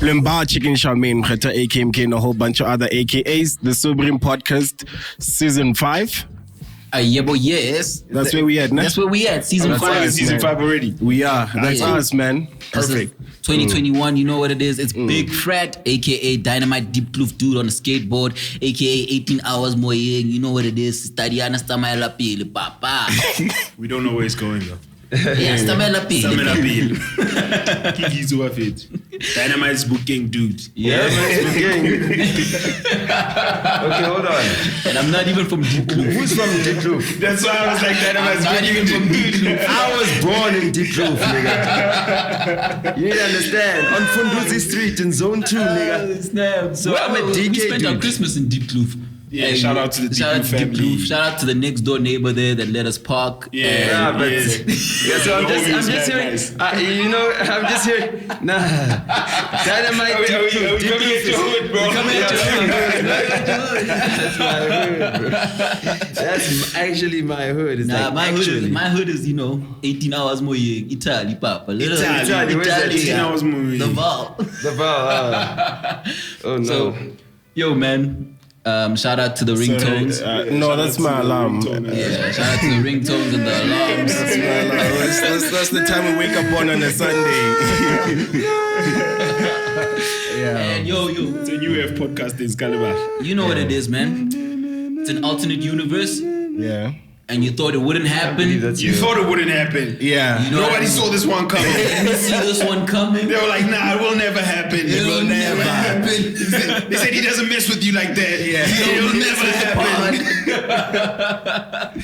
Blimba Chicken Charmaine, Mkheta AKMK, and a whole bunch of other AKAs. The Sobrim Podcast, Season 5. Yeah, but yes. That's where we at, man. That's where we at. Season 5. Season 5 already. We are. That's us, man. Perfect. 2021, you know what it is. It's Big Frat, aka Dynamite Deep Kloof Dude on a skateboard, aka 18 hours more young. You know what it is. Stadiana Stamela Pili, papa. We don't know where it's going though. Yeah, Stamela Pili. Stamela Pili. Kiki's worth it. Dynamite's booking dude. Yeah, man, booking. Okay, hold on. And I'm not even from Deep Kloof. Who's from Deep Kloof? That's why I was like, Dynamite's I'm not booking even from Deep Kloof. I was born in Deep Kloof, nigga. You need to understand. On Funduzi Street in Zone 2, nigga. Snap. So I'm a DK we spent our dude. Christmas in Deep Kloof. Yeah, shout out to the Deep Kloof family. Shout out to the next door neighbor there that let us park. Yeah, but yeah, so I'm just hearing. Nice. You know, I'm just hearing. Nah, Dynamite. Are we coming at your hood, bro? That's my hood, bro. That's actually my hood. It's like my hood is 18 hours more young. Italy, papa. Italy, where's that? 18 hours more young. The Val. The ball. Oh no. So, yo, man. Shout out to the ringtones. No, that's my alarm. Yeah, shout out to the ringtones and the alarms. That's my alarm. That's the time we wake up on a Sunday. Yeah. And yo. It's a new way of podcasting, Calabash. You know what it is, man. It's an alternate universe. Yeah. And you thought it wouldn't happen. You thought it wouldn't happen. Yeah. You know Nobody saw this one coming. You see this one coming. They were like, nah, it will never happen. It will never happen. They said he doesn't mess with you like that. Yeah. It will never happen.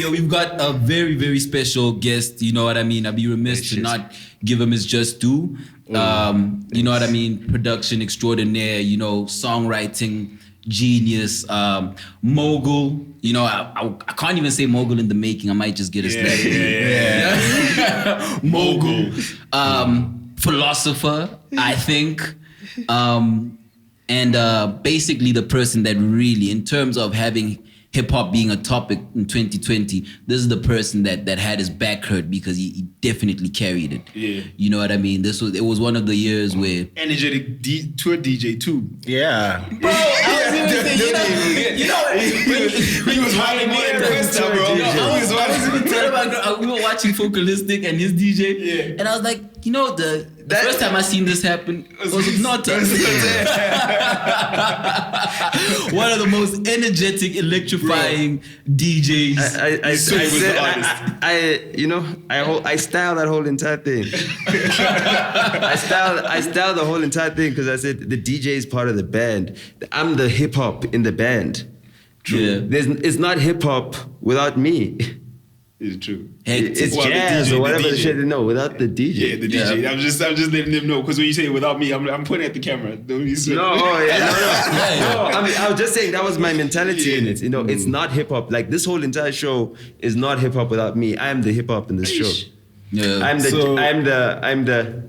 Yo, we've got a very, very special guest. You know what I mean? I'd be remiss to not give him his just due. You know what I mean? Production extraordinaire, songwriting genius, mogul. I can't even say mogul in the making. I might just get a slap. Yeah. Mogul. Philosopher, I think. And basically the person that really, in terms of having hip-hop being a topic in 2020, this is the person that had his back hurt because he definitely carried it. Yeah. You know what I mean? It was one of the years where... Energetic tour DJ too. Yeah. Bro, I was even He was wilding me in Questa, bro. I was even telling my girl, we were watching Focalistic and his DJ, and I was like, the first time I seen this happen was with Nota. One of the most energetic, electrifying DJs. I styled that whole entire thing. I styled the whole entire thing because I said the DJ is part of the band. I'm the hip hop in the band. True. Yeah. It's not hip hop without me. It's true. It's jazz or whatever the shit. No, without the DJ. Yeah, the DJ. Yeah. I'm just letting them know because when you say without me, I'm pointing at the camera. No. I was just saying that was my mentality in it. It's not hip hop. Like this whole entire show is not hip hop without me. I am the hip hop in this show. Yeah. I'm the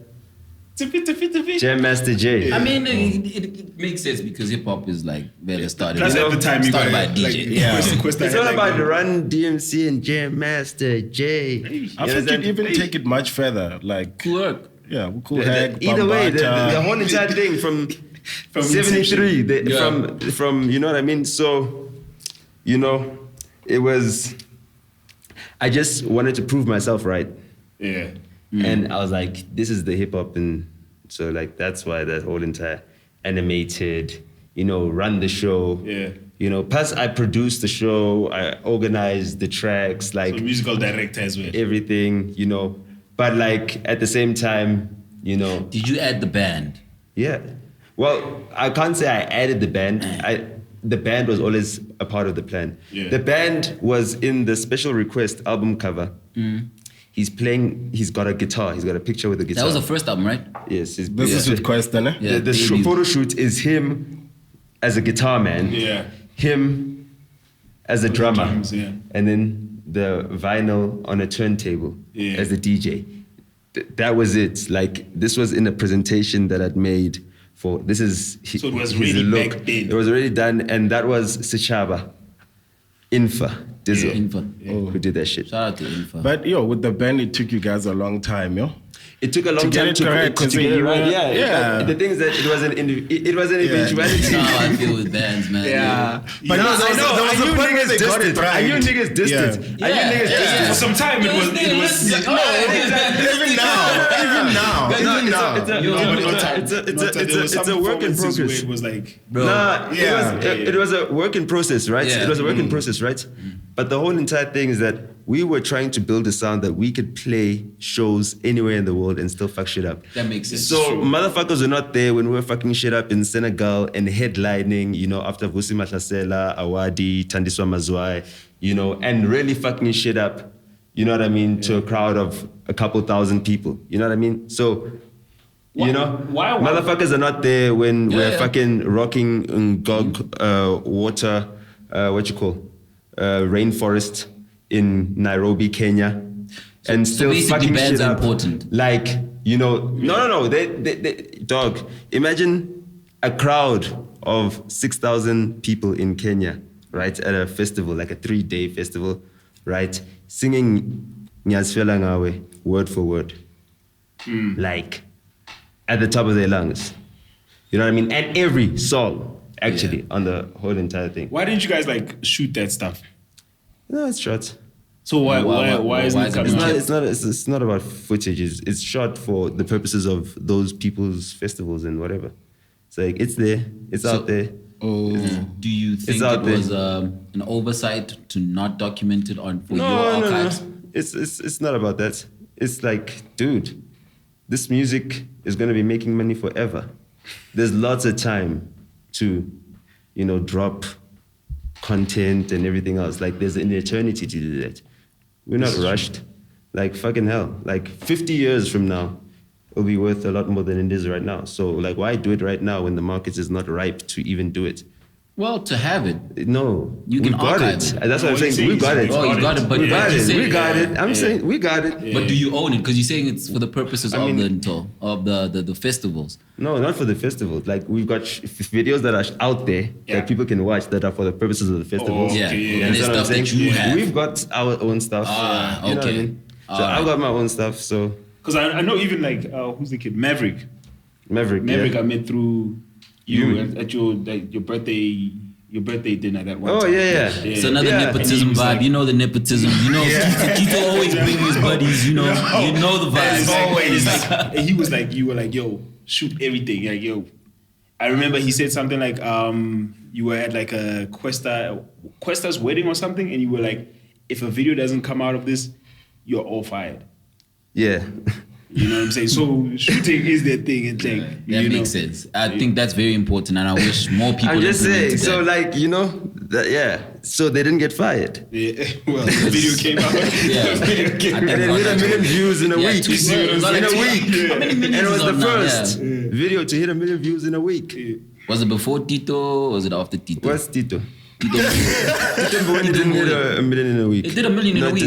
Jam Master J. I mean, it makes sense because hip hop is like better started. Plus at the time you started got by DJ. It's all about Run DMC and Jam Master J. I think you'd even take it much further. Like cool work. Yeah, cool hag. Either way, the whole entire thing from 73, from you know what I mean? So, it was, I just wanted to prove myself right. Yeah. And I was like, this is the hip hop. And so like, that's why that whole entire animated, run the show. Yeah. Plus I produced the show, I organized the tracks, like so musical director as well. everything, but like at the same time, Did you add the band? Yeah. Well, I can't say I added the band. The band was always a part of the plan. Yeah. The band was in the Special Request album cover. He's got a guitar. He's got a picture with a guitar. That was the first album, right? Yes. This is with Questa, ne? Yeah, the photo shoot is him as a guitar man. Yeah. Him as a drummer. Drums, yeah. And then the vinyl on a turntable as the DJ. That was it. Like, this was in a presentation that I'd made for, so it was really back then. It was already done, and that was Sichaba. Infa. Dizzle. Infa. Who did that shit. Shout out to Infa. But with the band, it took you guys a long time, yo. it took a long get time it to correct, to 'cause get it right. you- Yeah, yeah. But the thing is that it was an eventuality. No, I feel with bands, man. Yeah. But No, no, I know. there I was a knew point where niggas they got dissed it it. I knew right. niggas dissed Yeah. it. I knew niggas dissed it. For some time, it was. Even now. It's a work in progress. Where it was like, Nah, Yeah. it was a work in process, right? Yeah. It was a work in process, right? But the whole entire thing is that we were trying to build a sound that we could play shows anywhere in the world and still fuck shit up. That makes sense. So motherfuckers were not there when we were fucking shit up in Senegal and headlining, after Vusi Mahlasela, Awadi, Tandiswa Mazwai, and really fucking shit up, you know what I mean, to a crowd of a couple thousand people. You know what I mean? So, why- motherfuckers are not there when we're yeah. fucking rocking Ngog water, rainforest in Nairobi, Kenya. And So still basically fucking bands shit are up. important. Like, no. They, dog, imagine a crowd of 6,000 people in Kenya, right? At a festival, like a 3-day festival, right? Singing Nyasfela Ngawe, word for word. Like, at the top of their lungs. You know what I mean? And every song, actually, on the whole entire thing. why didn't you guys like shoot that stuff? No, it's shot. So why isn't it coming out? It's not about footage. It's shot for the purposes of those people's festivals and whatever. It's like it's there. It's out there. Do you think out it there. was an oversight to not document it for your No. archives? It's not about that. It's like, dude, this music is gonna be making money forever. There's lots of time to, drop content and everything else. Like there's an eternity to do that. We're not rushed. Like fucking hell. Like 50 years from now, it'll be worth a lot more than it is right now. So like, why do it right now when the market is not ripe to even do it? Well, to have it. No, You can we've got archive it. it. That's what I'm What saying. you're We got saying it. is Oh, you got it, but We got you're it. saying- We got it. I'm saying we got it. But do you own it? Because you're saying it's for the purposes I mean- of the festivals. No, not for the festivals. Like we've got videos that are out there Yeah. that people can watch that are for the purposes of the festivals. Oh, Yeah, okay, You yeah. and there's understand what I'm stuff that saying? you have. We've got our own stuff. Ah, You know what I okay. mean? So Alright. I've got my own stuff. So Because I know even like who's the kid Maverick. Maverick. Maverick, yeah. I met through you You. at your birthday dinner that one Oh time. yeah. It's another Yeah. nepotism And he was vibe. like- You know the nepotism. You know, Tito always bring his buddies. You know the It's vibes. like, it's like, and he was like, you were like, yo, shoot everything. Like, yo. I remember he said something like, you were at like a Questa's wedding or something, and you were like, if a video doesn't come out of this, you're all fired. Yeah. You know what I'm saying? So shooting is their thing, and like, That makes sense. I think that's very important, and I wish more people. I'm just saying. implemented So that. like yeah. So they didn't get fired. Yeah. Well, the video came out. Yeah. The video came I out. And it hit 1 million views in a Yeah, week. 2 million. In a week. How many And millions it was is the on now? first Yeah. video to hit 1 million views in a week. Was it before Tito? Or was it after Tito? What's Tito? Tito. Tito Mboni didn't hit a million in a week. It did 1 million in No, a week.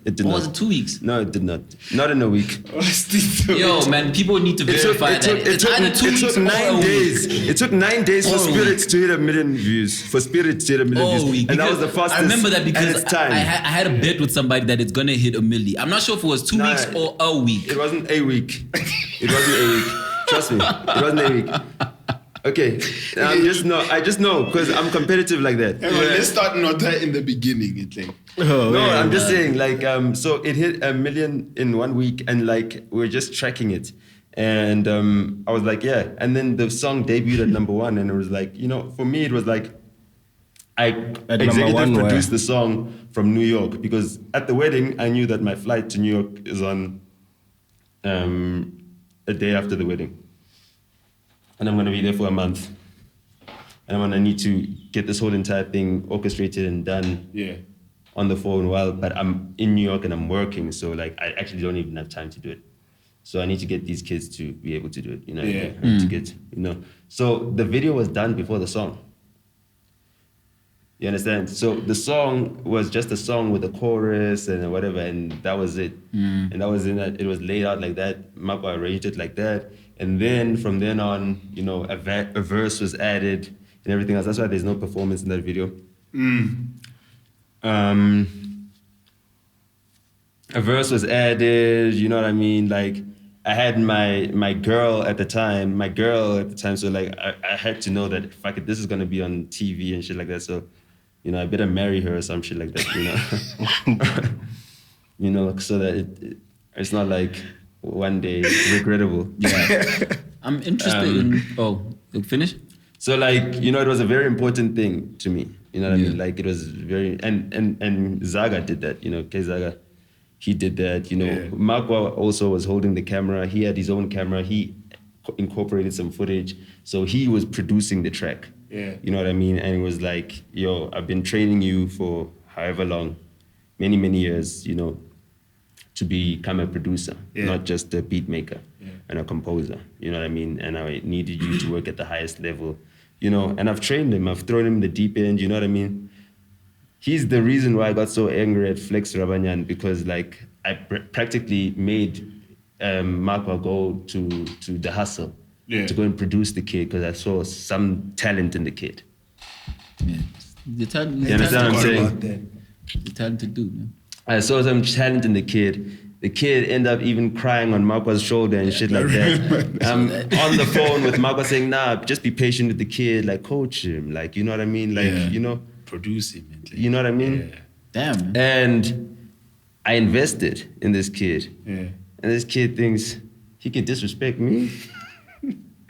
It did Or not. was it 2 weeks? No, it did not. Not in a week. Yo, man, people need to verify that. It's either 2 weeks it took or 9 a week. days. It took 9 days for Or a Spirit week. to hit 1 million views. For Spirit to hit 1 million Oh, views. week. And that was Because the fastest. I remember that at because its time. I had a bet with somebody that it's gonna hit 1 million. I'm not sure if it was 2 Nah, weeks or a week. It wasn't a week. It wasn't a week. Trust me. It wasn't a week. Okay. I just know because I'm competitive like that. Hang on, let's start Nota in the beginning. It's like, No, I'm just saying, like, so it hit 1 million in 1 week, and like we're just tracking it, and I was like, yeah, and then the song debuted at #1, and it was like, for me, it was like, I At executive #1 where? produced the song from New York because at the wedding I knew that my flight to New York is on a day after the wedding, and I'm gonna be there for a month. And I'm gonna need to get this whole entire thing orchestrated and done yeah. on the phone but I'm in New York and I'm working, so like I actually don't even have time to do it. So I need to get these kids to be able to do it, Yeah. I need to get, So the video was done before the song. You understand? So the song was just a song with a chorus and whatever, and that was it. And that was it was laid out like that. Mapa arranged it like that. And then from then on, a verse was added and everything else. That's why there's no performance in that video. A verse was added, you know what I mean? Like, I had my girl at the time. So like I had to know that fuck it, this is gonna be on TV and shit like that. So, you know, I better marry her or some shit like that. You know, you know, so that it's not like one day regrettable. Yeah. I'm interested in. Oh, finish. So like, you know, it was a very important thing to me. You know what I mean? Like it was very and Zaga did that. You know, K Zaga. He did that, you know. Yeah. Makwa also was holding the camera. He had his own camera. He incorporated some footage. So he was producing the track. Yeah. You know what I mean? And it was like, yo, I've been training you for however long, many, many years, you know, to become a producer, not just a beat maker and a composer. You know what I mean? And I needed you to work at the highest level, you know. And I've trained him. I've thrown him in the deep end, you know what I mean? He's the reason why I got so angry at Flex Rabanyan, because like I practically made Makwa go to the hustle to go and produce the kid because I saw some talent in the kid. Yeah. The talent. You understand what I'm saying? The talented dude, man. I saw some talent in the kid. The kid ended up even crying on Makwa's shoulder and shit like that. I'm on the phone with Makwa saying, nah, just be patient with the kid, like coach him, like, you know what I mean? Like, you know. Produce him. You know what I mean? Yeah. Damn. Man. And I invested in this kid. Yeah. And this kid thinks he can disrespect me.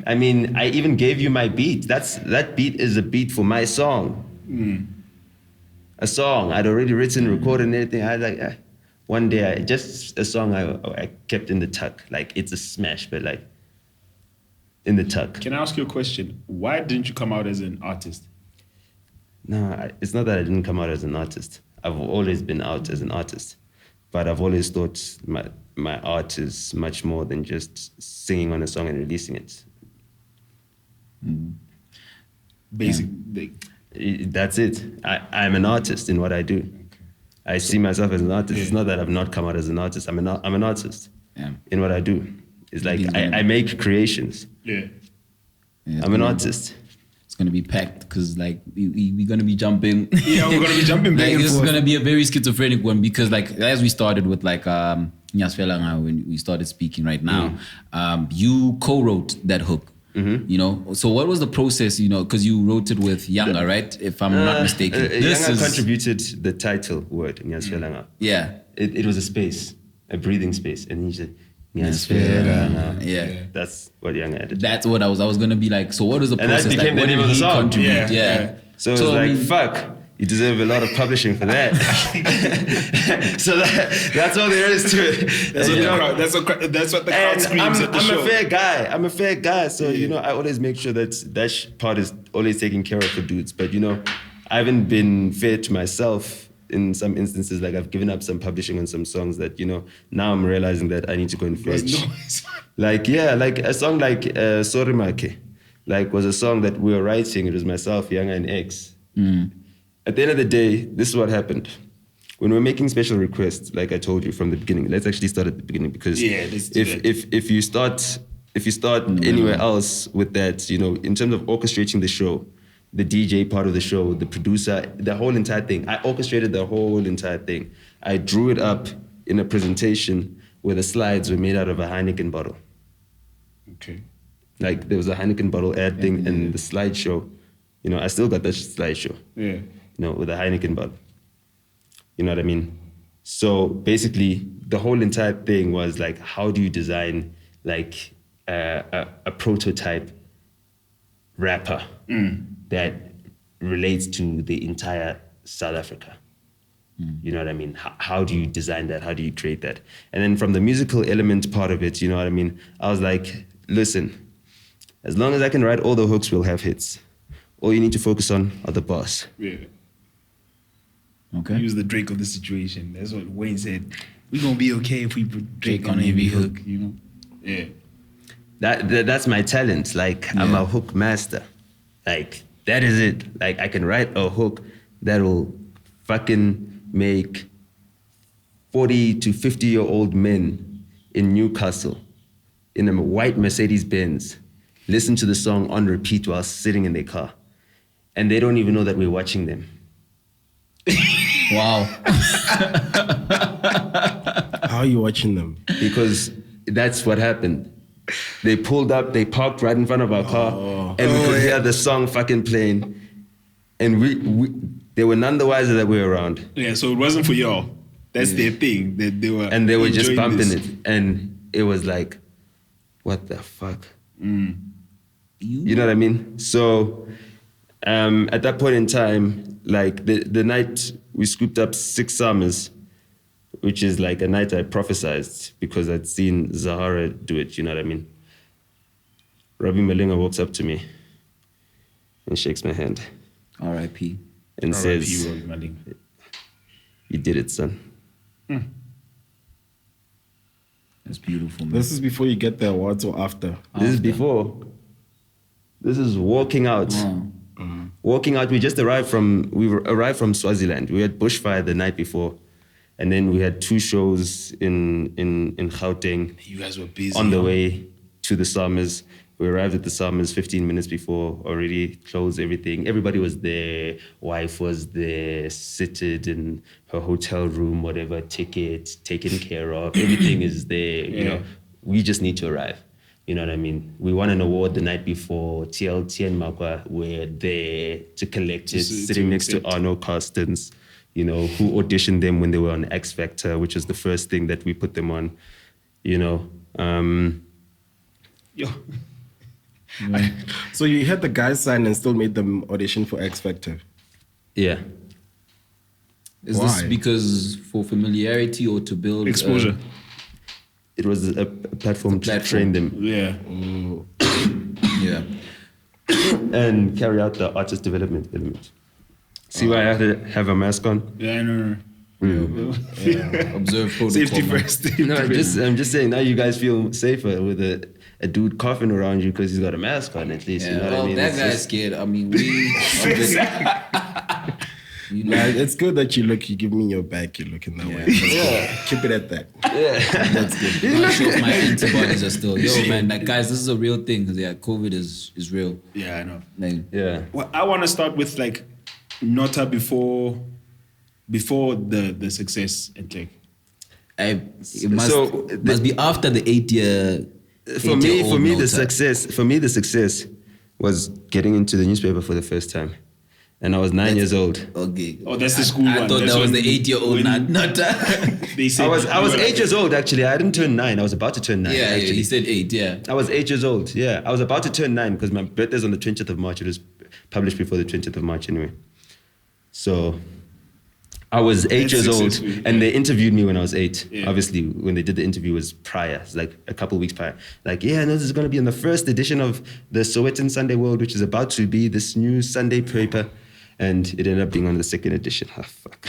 I mean, I even gave you my beat. That beat is a beat for my song. A song I'd already written, recorded and everything. I like one day, just a song I kept in the tuck. Like it's a smash, but like in the tuck. Can I ask you a question? Why didn't you come out as an artist? No, it's not that I didn't come out as an artist. I've always been out as an artist. But I've always thought my art is much more than just singing on a song and releasing it. Basic. That's it. I'm an artist in what I do. Okay. I see myself as an artist. It's not that I've not come out as an artist. I'm an artist in what I do. It's like I make creations. Yeah. I'm an artist. It's gonna be packed because like we're gonna be jumping. Yeah, we're gonna be jumping. Like this is gonna be a very schizophrenic one because like as we started with like Nyasfelanga when we started speaking right now, you co-wrote that hook. You know, so what was the process? You know, because you wrote it with Yanga, right? If I'm not mistaken, Yanga contributed the title word Nyasfelanga. Yeah, it was a space, a breathing space, and he said. Yeah, that's what Young added. That's what I was gonna be like. So what is the process? And that became like, the name of the song. Yeah. So it's like fuck. You deserve a lot of publishing for that. So that's all there is to it. That's what the crowd screams at the show. I'm a fair guy. So you know, I always make sure that part is always taken care of for dudes. But you know, I haven't been fair to myself. In some instances, like I've given up some publishing on some songs that, you know, now I'm realizing that I need to go and fetch. Like a song like Sorry Make, like was a song that we were writing. It was myself, Yanga and X. At the end of the day, this is what happened. When we're making special requests, like I told you from the beginning, let's actually start at the beginning because if you start anywhere else with that, you know, in terms of orchestrating the show, the DJ part of the show, the producer, the whole entire thing. I orchestrated the whole entire thing. I drew it up in a presentation where the slides were made out of a Heineken bottle. Okay. Like there was a Heineken bottle ad thing and the slideshow. You know, I still got that slideshow. Yeah. You know, with a Heineken bottle. You know what I mean? So basically, the whole entire thing was like, how do you design like a prototype rapper that relates to the entire South Africa? You know what I mean? How do you design that? How do you create that? And then from the musical element part of it, you know what I mean? I was like, listen, as long as I can write all the hooks, we'll have hits. All you need to focus on are the bars. Yeah. Okay. He was the Drake of the situation. That's what Wayne said. We're going to be okay if we put Drake on every hook, you know? Yeah. That's my talent. Like, I'm a hook master. Like, that is it. Like, I can write a hook that will fucking make 40 to 50-year-old men in Newcastle in a white Mercedes-Benz listen to the song on repeat while sitting in their car. And they don't even know that we're watching them. Wow. How are you watching them? Because that's what happened. They pulled up, they parked right in front of our car, and we could hear the song fucking playing. And we they were none the wiser that we were around. Yeah, so it wasn't for y'all. That's their thing. That they were just enjoying bumping this. it. And it was like, what the fuck? You know what I mean? So at that point in time, like the night we scooped up 6 summers, which is like a night I prophesized because I'd seen Zahara do it, you know what I mean? Robbie Malinga walks up to me and shakes my hand R.I.P. and says, R.I.P. Robbie Malinga. "You did it, son." That's beautiful, man. This is before you get the awards or after? This is before. This is walking out. Walking out. We arrived from Swaziland. We had bushfire the night before. And then we had 2 shows in Gauteng. You guys were busy. On the way to the Summers. We arrived at the Summers 15 minutes before, already closed everything. Everybody was there. Wife was there, seated in her hotel room, whatever, ticket, taken care of. Everything is there, you know. We just need to arrive. You know what I mean? We won an award the night before. TLT and Makwa were there to collect it, sitting next to Arno Carstens, you know, who auditioned them when they were on X Factor, which was the first thing that we put them on, you know. Yo. So you had the guys sign and still made them audition for X Factor? Yeah. Is this because for familiarity or to build Exposure. It was a platform to train them. Yeah. Yeah. And carry out the artist development element. See why I had to have a mask on? Yeah, I know. Observe protocol. Safety man. first. No, I'm just saying, now you guys feel safer with a dude coughing around you because he's got a mask on, at least. Yeah, you know well, what I mean? that It's guy's just- scared. I mean, you know, Yeah, it's good that you give me your back, you look in that way. Keep it at that. that's good. I'm not sure if my antibodies are still. Yo, man, like, guys, this is a real thing. Cause COVID is real. Yeah, I know. Like, Yeah. Well, I want to start with like Nota before the success and like. it must be after the 8 year. For me, the success was getting into the newspaper for the first time. And I was 9 years old. Okay. Oh, that's the school I one. thought That's that was when- the 8-year-old, when not. They said I was 8 years old, actually. I didn't turn 9. I was about to turn 9, Yeah, actually. he said 8. Yeah. I was 8 years old, yeah. I was about to turn 9 because my birthday's on the 20th of March. It was published before the 20th of March anyway. So I was 8 years old successful, and they interviewed me when I was 8. Yeah. Obviously, when they did the interview was prior, it's like a couple of weeks prior. Like, yeah, no, this is going to be in the first edition of the Sowetan Sunday World, which is about to be this new Sunday paper. And it ended up being on the second edition. Oh, fuck.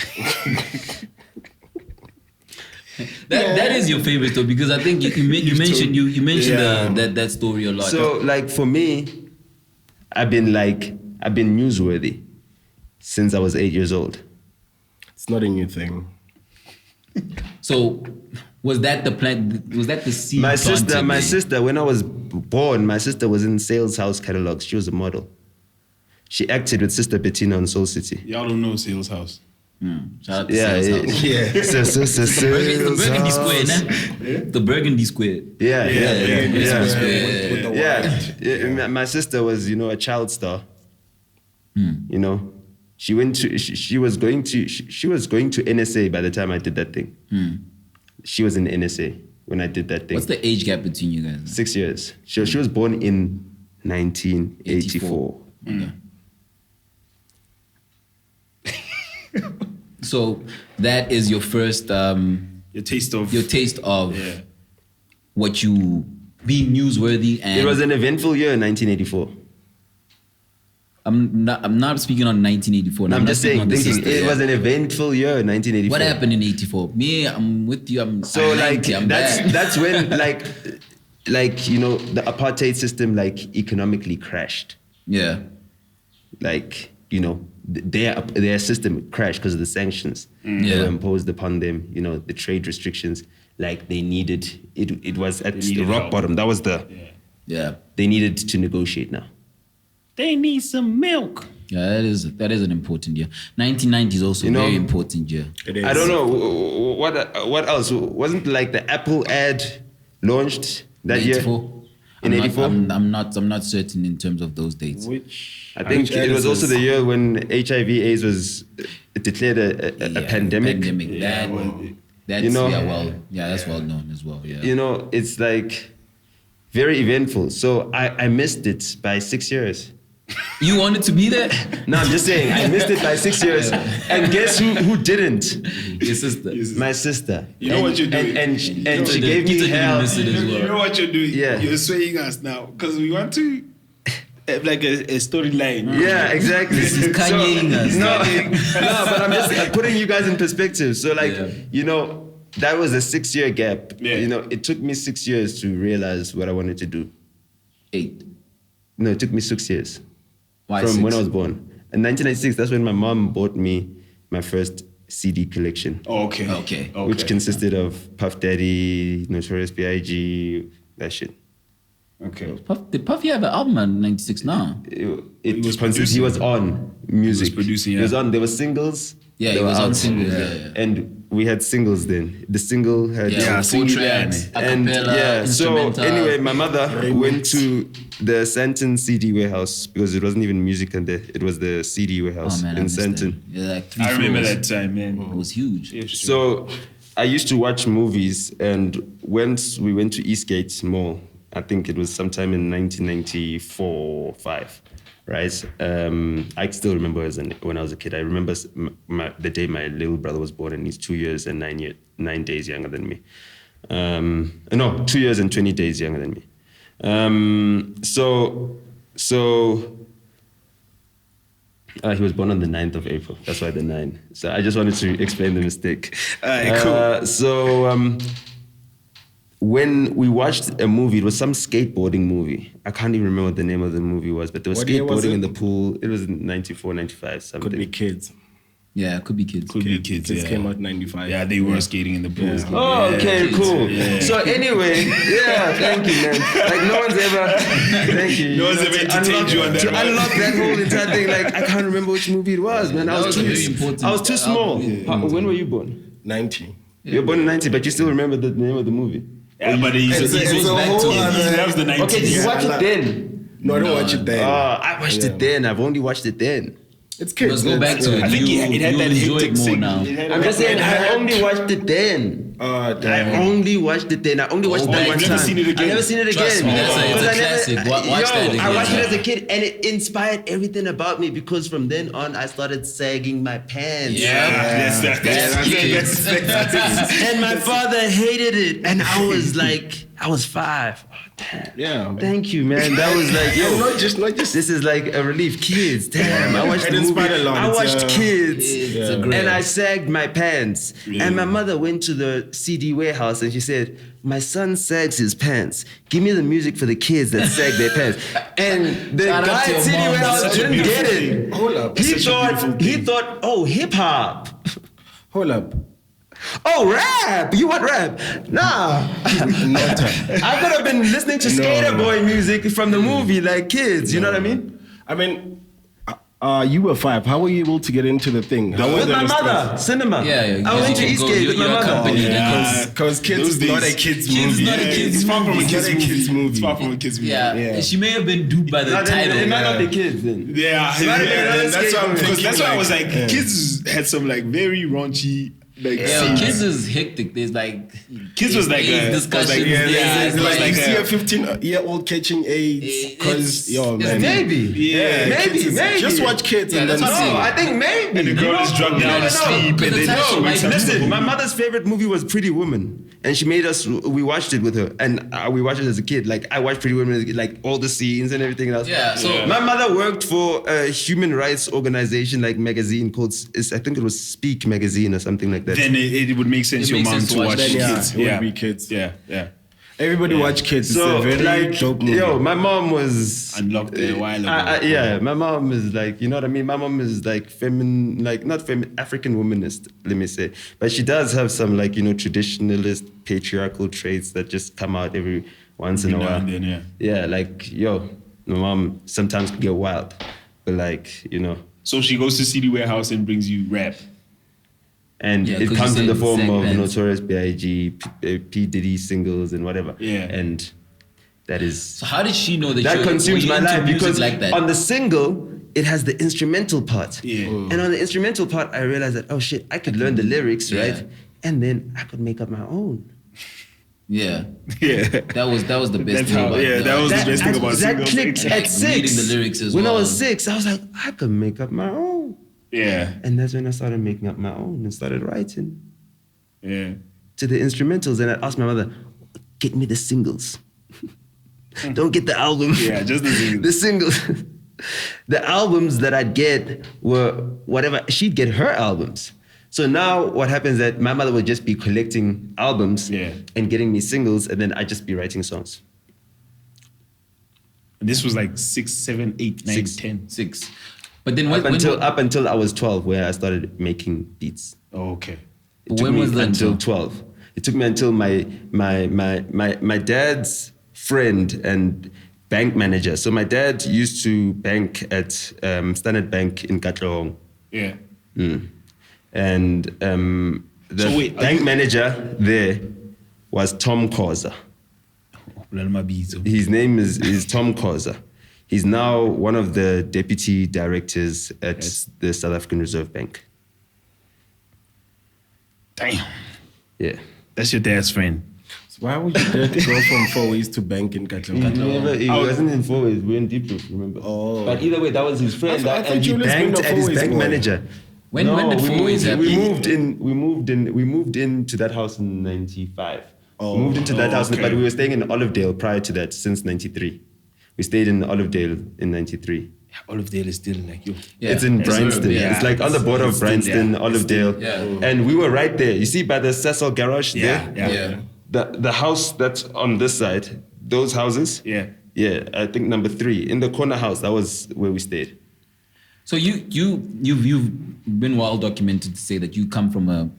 That is your favorite though, because I think you mentioned that story a lot. So, like, for me, I've been newsworthy since I was 8 years old. It's not a new thing. So was that the plan? Was that the seed? My planted? sister, when I was born, my sister was in Sales House catalogs. She was a model. She acted with Sister Bettina on Soul City. Y'all don't know Sales House. Shout out to Yeah, Sales House. Yeah. The Burgundy Square, nah? The Burgundy Square. Yeah. With the white. Yeah. My sister was, a child star. You know, she was going to NSA by the time I did that thing. She was in NSA when I did that thing. What's the age gap between you guys? 6 years. She was born in 1984. Okay. So that is your first Your taste of yeah. what you being newsworthy, and It was an eventful year in 1984. I'm not speaking on 1984. I'm just saying, it was an an eventful year in 1984. What happened in 84? Me, I'm with you. I'm 90, I'm that's back. that's when the apartheid system economically crashed. Yeah. Their system crashed because of the sanctions that were imposed upon them. The trade restrictions. They needed it was at the rock help. bottom. That was Yeah. they needed to negotiate now. They need some milk. Yeah, that is an important year. 1990 is also a very important year. It is. I don't know what else wasn't the Apple ad launched that year? 84. In 84? I'm not certain in terms of those dates. I think it was also the year when HIV/AIDS was declared a pandemic. That's that's well known as well. Yeah. You know, it's like very eventful. So I missed it by 6 years. You wanted to be there? No, I'm just saying I missed it by 6 years. And guess who didn't? Your sister. My sister. You know what you're doing. And she gave me hell. You know what you're doing. Yeah. You're swaying us now because we want to have like a storyline. Yeah, exactly. This is Kanyeing us. No, but I'm just putting you guys in perspective. So like, you know, that was a 6 year gap. Yeah. You know, it took me 6 years to realize what I wanted to do. 8. No, it took me 6 years. Why from 6? when I was born. In 1996, that's when my mom bought me my first CD collection. Oh, okay. Which consisted of Puff Daddy, Notorious B.I.G., that shit. Okay. Did Puffy have an album in 96 now? He was on music. He was producing, yeah. He was on, there were singles. Yeah, he there was were on albums. singles, yeah. And we had singles then. The single had... full tracks, And acapella, so instrumental. anyway, my mother went to the Santon CD warehouse because it wasn't even music and it was the CD warehouse in Santon. Yeah, like 3 I remember floors. that time, man. It was huge. Yeah, sure. So I used to watch movies, and once we went to Eastgate Mall, I think it was sometime in 1994 or 5, right? I still remember when I was a kid. I remember the day my little brother was born, and he's 2 years and 9 days younger than me. No, 2 years and 20 days younger than me. He was born on the 9th of April. That's why the 9. So I just wanted to explain the mistake. All right, cool. When we watched a movie, it was some skateboarding movie. I can't even remember what the name of the movie was, but there was What year was skateboarding it? in the pool. It was in 94, 95, something. Could be kids. Yeah, it could be kids. Could be kids, Kids yeah. came out 95. Yeah, they were skating in the pool. Yeah. Oh, okay, cool. Yeah. So anyway, thank you, man. Like no one's ever, thank you. No one's ever entertained you on that. To right? unlock that whole entire thing, like I can't remember which movie it was, man. That was a very important I was too small. album. When were you born? 90. You were born in 90, but you still remember the name of the movie. Yeah, but he It's goes a back whole to other- he loves the 90s. Okay, did you Yeah, watch I it like- then? No, I don't watch it then. I watched it then. I've only watched it then. It's kids. Let's go back to it. I think it had that enjoy hectic it more sing. now. I'm just saying, I only watched it then. I only watched it then. I only watched it but that you've one never time. seen it again? I've never seen it Trust again. me, it's a Because I classic. Watch that again. I watched it as a kid, and it inspired everything about me because from then on, I started sagging my pants. And my father hated it, and I was like, I was 5. Oh, damn. Yeah. Thank you, man. That was like, yo, Not just. this is like a relief. Kids, damn. I watched It the movie. inspired a lot. I watched Kids, It's a great and I sagged my pants. Yeah. And my mother went to the CD warehouse and she said, "My son sags his pants. Give me the music for the kids that sag their pants." And the Shout out guy to at your CD mom. warehouse That's such a didn't get beautiful it. thing. Hold up. He thought, oh, hip hop. Hold up. Oh, rap! You want rap? Nah. Nota. I could have been listening to Skater Boy music from the movie like kids. You know what I mean? I mean, you were 5. How were you able to get into the thing? How was With the my response? mother, cinema. Yeah, I went to you can go- Eastgate with my you're mother. accompanied. Because kids Those is not days, a kids Kids movie. is not a kids It's far from a movie. kids It's not a kids movie. It's far from a kids movie. Yeah. She may have been duped by the No, then title. it might not be kids then. Yeah, might have been another that's skate why movie. because that's why I was like, Yeah. kids had some like very raunchy like Yeah, scenes. kids is hectic. There's like Kids was like AIDS a- discussions. was like, yeah, there. it's It's like You like, a- see a 15-year-old catching AIDS because, yo, man. Maybe. Yeah, maybe, Kids is- maybe. Just watch Kids Yeah, and then that's what I'm see. No, I think maybe. And the girl is drugged down No, to sleep, because and the then title she might wakes up. Listen, my mother's favorite movie was Pretty Woman, and she made us. We watched it with her, and we watched it as a kid. Like I watched Pretty Woman, as a kid, like all the scenes and everything else. Yeah, so- Yeah. my mother worked for a human rights organization, like magazine called. I think it was Speak magazine or something like that. Then it would make sense It your makes mom sense to watch Then, yeah, kids. it would be Kids. Yeah, yeah. Everybody watch Kids. So It's a very like, dope movie. yo, my mom was Unlocked a while ago. yeah, my mom is like, you know what I mean. My mom is like feminine, like not feminine, African womanist, let me say. But she does have some like traditionalist, patriarchal traits that just come out every once in a Every now while. and then, yeah. Yeah, like yo, my mom sometimes can get wild, but like So she goes to CD Warehouse and brings you rap. And Yeah, it 'cause comes you in the said form of segments. Notorious B.I.G., P. Diddy singles and whatever. Yeah. And that is... So how did she know that that you consumes my life because like that? on the single, it has the instrumental part. Yeah. And on the instrumental part, I realized that, oh shit, I could learn the lyrics, Yeah. right? And then I could make up my own. Yeah. Yeah. That was the best That's thing how- about yeah, that was the best thing about that singles. clicked Like, at reading 6. the lyrics as when I well. was 6, I was like, I could make up my own. Yeah. And that's when I started making up my own and started writing Yeah. to the instrumentals. And I asked my mother, get me the singles. Don't get the album. Yeah, just the singles. The singles. The albums that I'd get were whatever. She'd get her albums. So now what happens is that my mother would just be collecting albums and getting me singles, and then I'd just be writing songs. And this was like 6, 7, 8, 9, 6. 10. 6. But then Up until I was 12, where I started making beats. Oh, okay. It took When me was that until until? 12. It took me until my dad's friend and bank manager. So my dad used to bank at Standard Bank in Katlehong. Yeah. And the So wait, are bank you- manager there was Tom Khoza. His name is Tom Khoza. He's now one of the deputy directors at the South African Reserve Bank. Damn. Yeah. That's your dad's friend. So why would you dare to go from 4 ways to bank in Katlehong? He wasn't in 4 ways. We were in Deep Root, remember? Oh. But either way, that was his friend. I thought And you he always been banked a at his 4 ways bank boy. manager. When did 4 ways happen? We moved into that house in 95. Oh. We moved into that house, okay. but we were staying in Olivedale prior to that since 93. We stayed in Olivedale in 93. Olivedale is still like, yo. Yeah. It's in It's Bryanston. yeah. It's like on the border of It's still- Bryanston, yeah. Olivedale. Yeah. And we were right there. You see by the Cecil garage Yeah, there? yeah. The house that's on this side, those houses? Yeah. Yeah, I think number 3. In the corner house, that was where we stayed. So you've been well documented to say that you come from a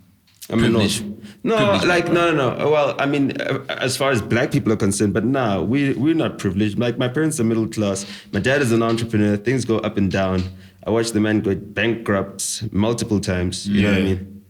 I mean, privileged- no, privileged like background. no. Well, I mean, as far as black people are concerned, but nah, we're not privileged. Like my parents are middle class. My dad is an entrepreneur. Things go up and down. I watched the man go bankrupt multiple times. You know what I Yeah. mean,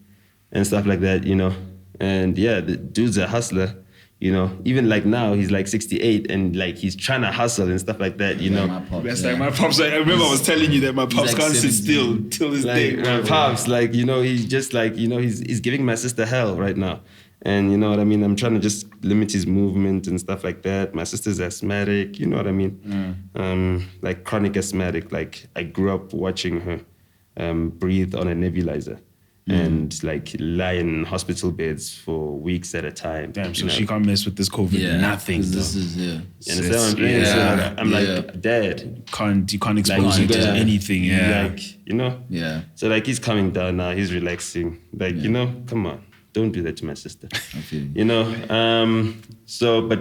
and stuff like that. You know, and yeah, the dude's a hustler. You know, even like now he's like 68 and like he's trying to hustle and stuff like that. You Yeah, know, my pops, That's yeah. like my pops. I remember I was telling you that my pops like can't sit 17. still till this day. like my pops, like, you know, he's just like, you know, he's giving my sister hell right now. And you know what I mean? I'm trying to just limit his movement and stuff like that. My sister's asthmatic, you know what I mean? Like chronic asthmatic. Like I grew up watching her breathe on a nebulizer and like lie in hospital beds for weeks at a time. Damn, so you know? she can't mess with this COVID. Yeah. Nothing. 'Cause This though. is You understand what I'm saying? Yeah. So I'm Yeah. like, Dad, You can't expose like, it you to gotta- anything. Yeah. Like, you know? Yeah. So like he's coming down now, he's relaxing. Like, you know, come on, don't do that to my sister. I feel you. You know? So, but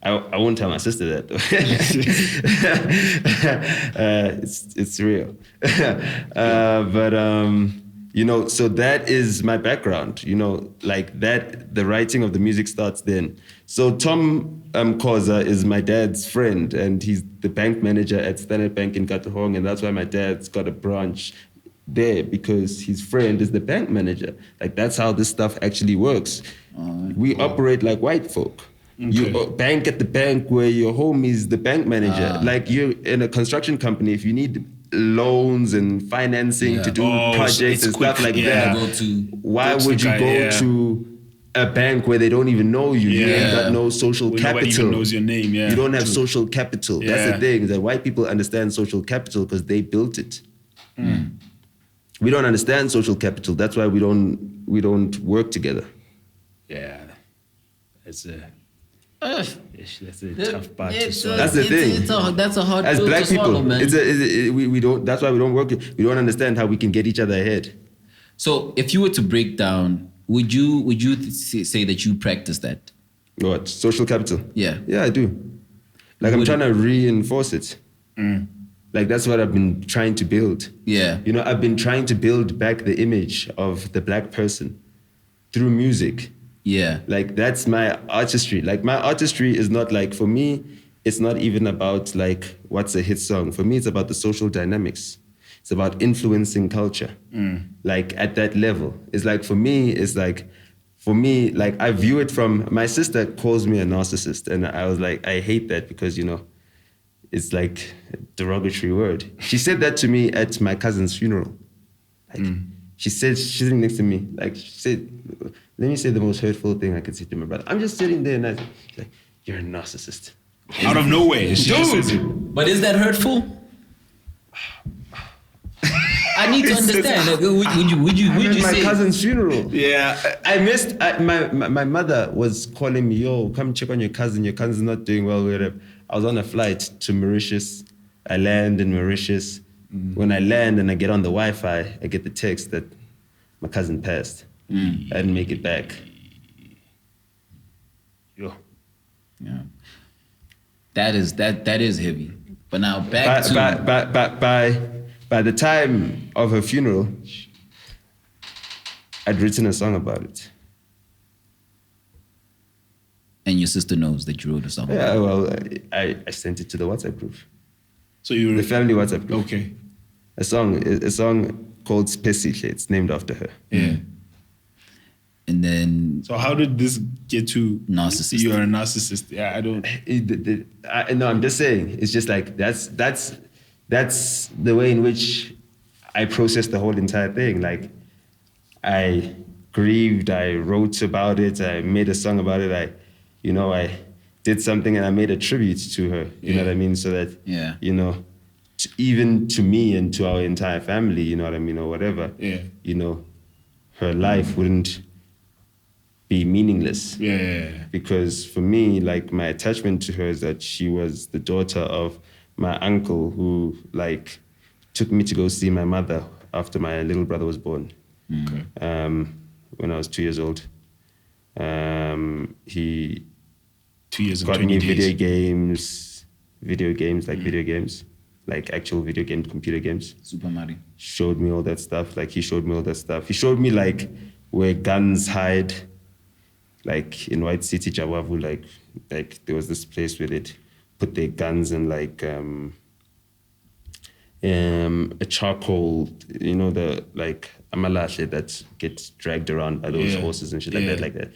I won't tell my sister that though. It's real. You know, so that is my background, you know, like that, the writing of the music starts then. So Tom Khoza is my dad's friend and he's the bank manager at Standard Bank in Katlehong, and that's why my dad's got a branch there, because his friend is the bank manager. Like that's how this stuff actually works. We operate like white folk. You bank at the bank where your home is the bank manager. Like you're in a construction company, if you need loans and financing to do Oh, so projects it's and stuff quick, like yeah. that, Go to why go to would the you guy, go yeah. to a bank where they don't even know you? You Yeah. ain't got no social Where capital. nobody even knows your name, yeah. You don't have social capital. That's Yeah. the thing, that white people understand social capital because they built it. We don't understand social capital. That's why we don't work together. Yeah. That's a tough part to swallow. That's the thing. That's a hard As pill black to swallow, people, man. we don't. That's why we don't work. We don't understand how we can get each other ahead. So if you were to break down, would you say that you practice that? What, social capital? Yeah. Yeah, I do. Like I'm Would- trying to reinforce it. Like that's what I've been trying to build. Yeah. You know, I've been trying to build back the image of the black person through music. Yeah. Like that's my artistry. Like my artistry is not like, for me, it's not even about like what's a hit song. For me, it's about the social dynamics. It's about influencing culture. Like at that level. It's like for me, I view it from, my sister calls me a narcissist. And I was like, I hate that because, it's like a derogatory word. She said that to me at my cousin's funeral. Like, she said, she's sitting next to me. Like, she said, let me say the most hurtful thing I could say to my brother. I'm just sitting there and she's like, you're a narcissist. Out of nowhere. She just says it. But is that hurtful? I need to understand. Like, would you my say? cousin's funeral. Yeah. My mother was calling me, yo, come check on your cousin. Your cousin's not doing well. Whatever. I was on a flight to Mauritius. I land in Mauritius. When I land and I get on the Wi-Fi, I get the text that my cousin passed. I didn't make it back. Yo. Yeah. That is heavy. But now back to by the time of her funeral, I'd written a song about it. And your sister knows that you wrote a song. Yeah, well, I sent it to the WhatsApp group. So you The family WhatsApp group. Okay. A song called Spesihle. It's named after her. Yeah. And then So how did this get to Narcissist? You're a narcissist. Yeah, I don't. No, I'm just saying. It's just like that's the way in which I processed the whole entire thing. Like, I grieved. I wrote about it. I made a song about it. I did something and I made a tribute to her. You know what I mean? So that even to me and to our entire family, you know what I mean, or whatever. Yeah. Her life wouldn't be meaningless. Yeah. Because for me, like, my attachment to her is that she was the daughter of my uncle who, like, took me to go see my mother after my little brother was born. Okay. When I was 2 years old. He 2 years and got 20 me days. video games, like actual video games, computer games. Super Mario. Showed me all that stuff. Like, he showed me all that stuff. He showed me, like, where guns hide. Like, in White City, Jawavu, like there was this place where they'd put their guns in, like, a charcoal, the, like, amalahle that gets dragged around by those horses and shit like that.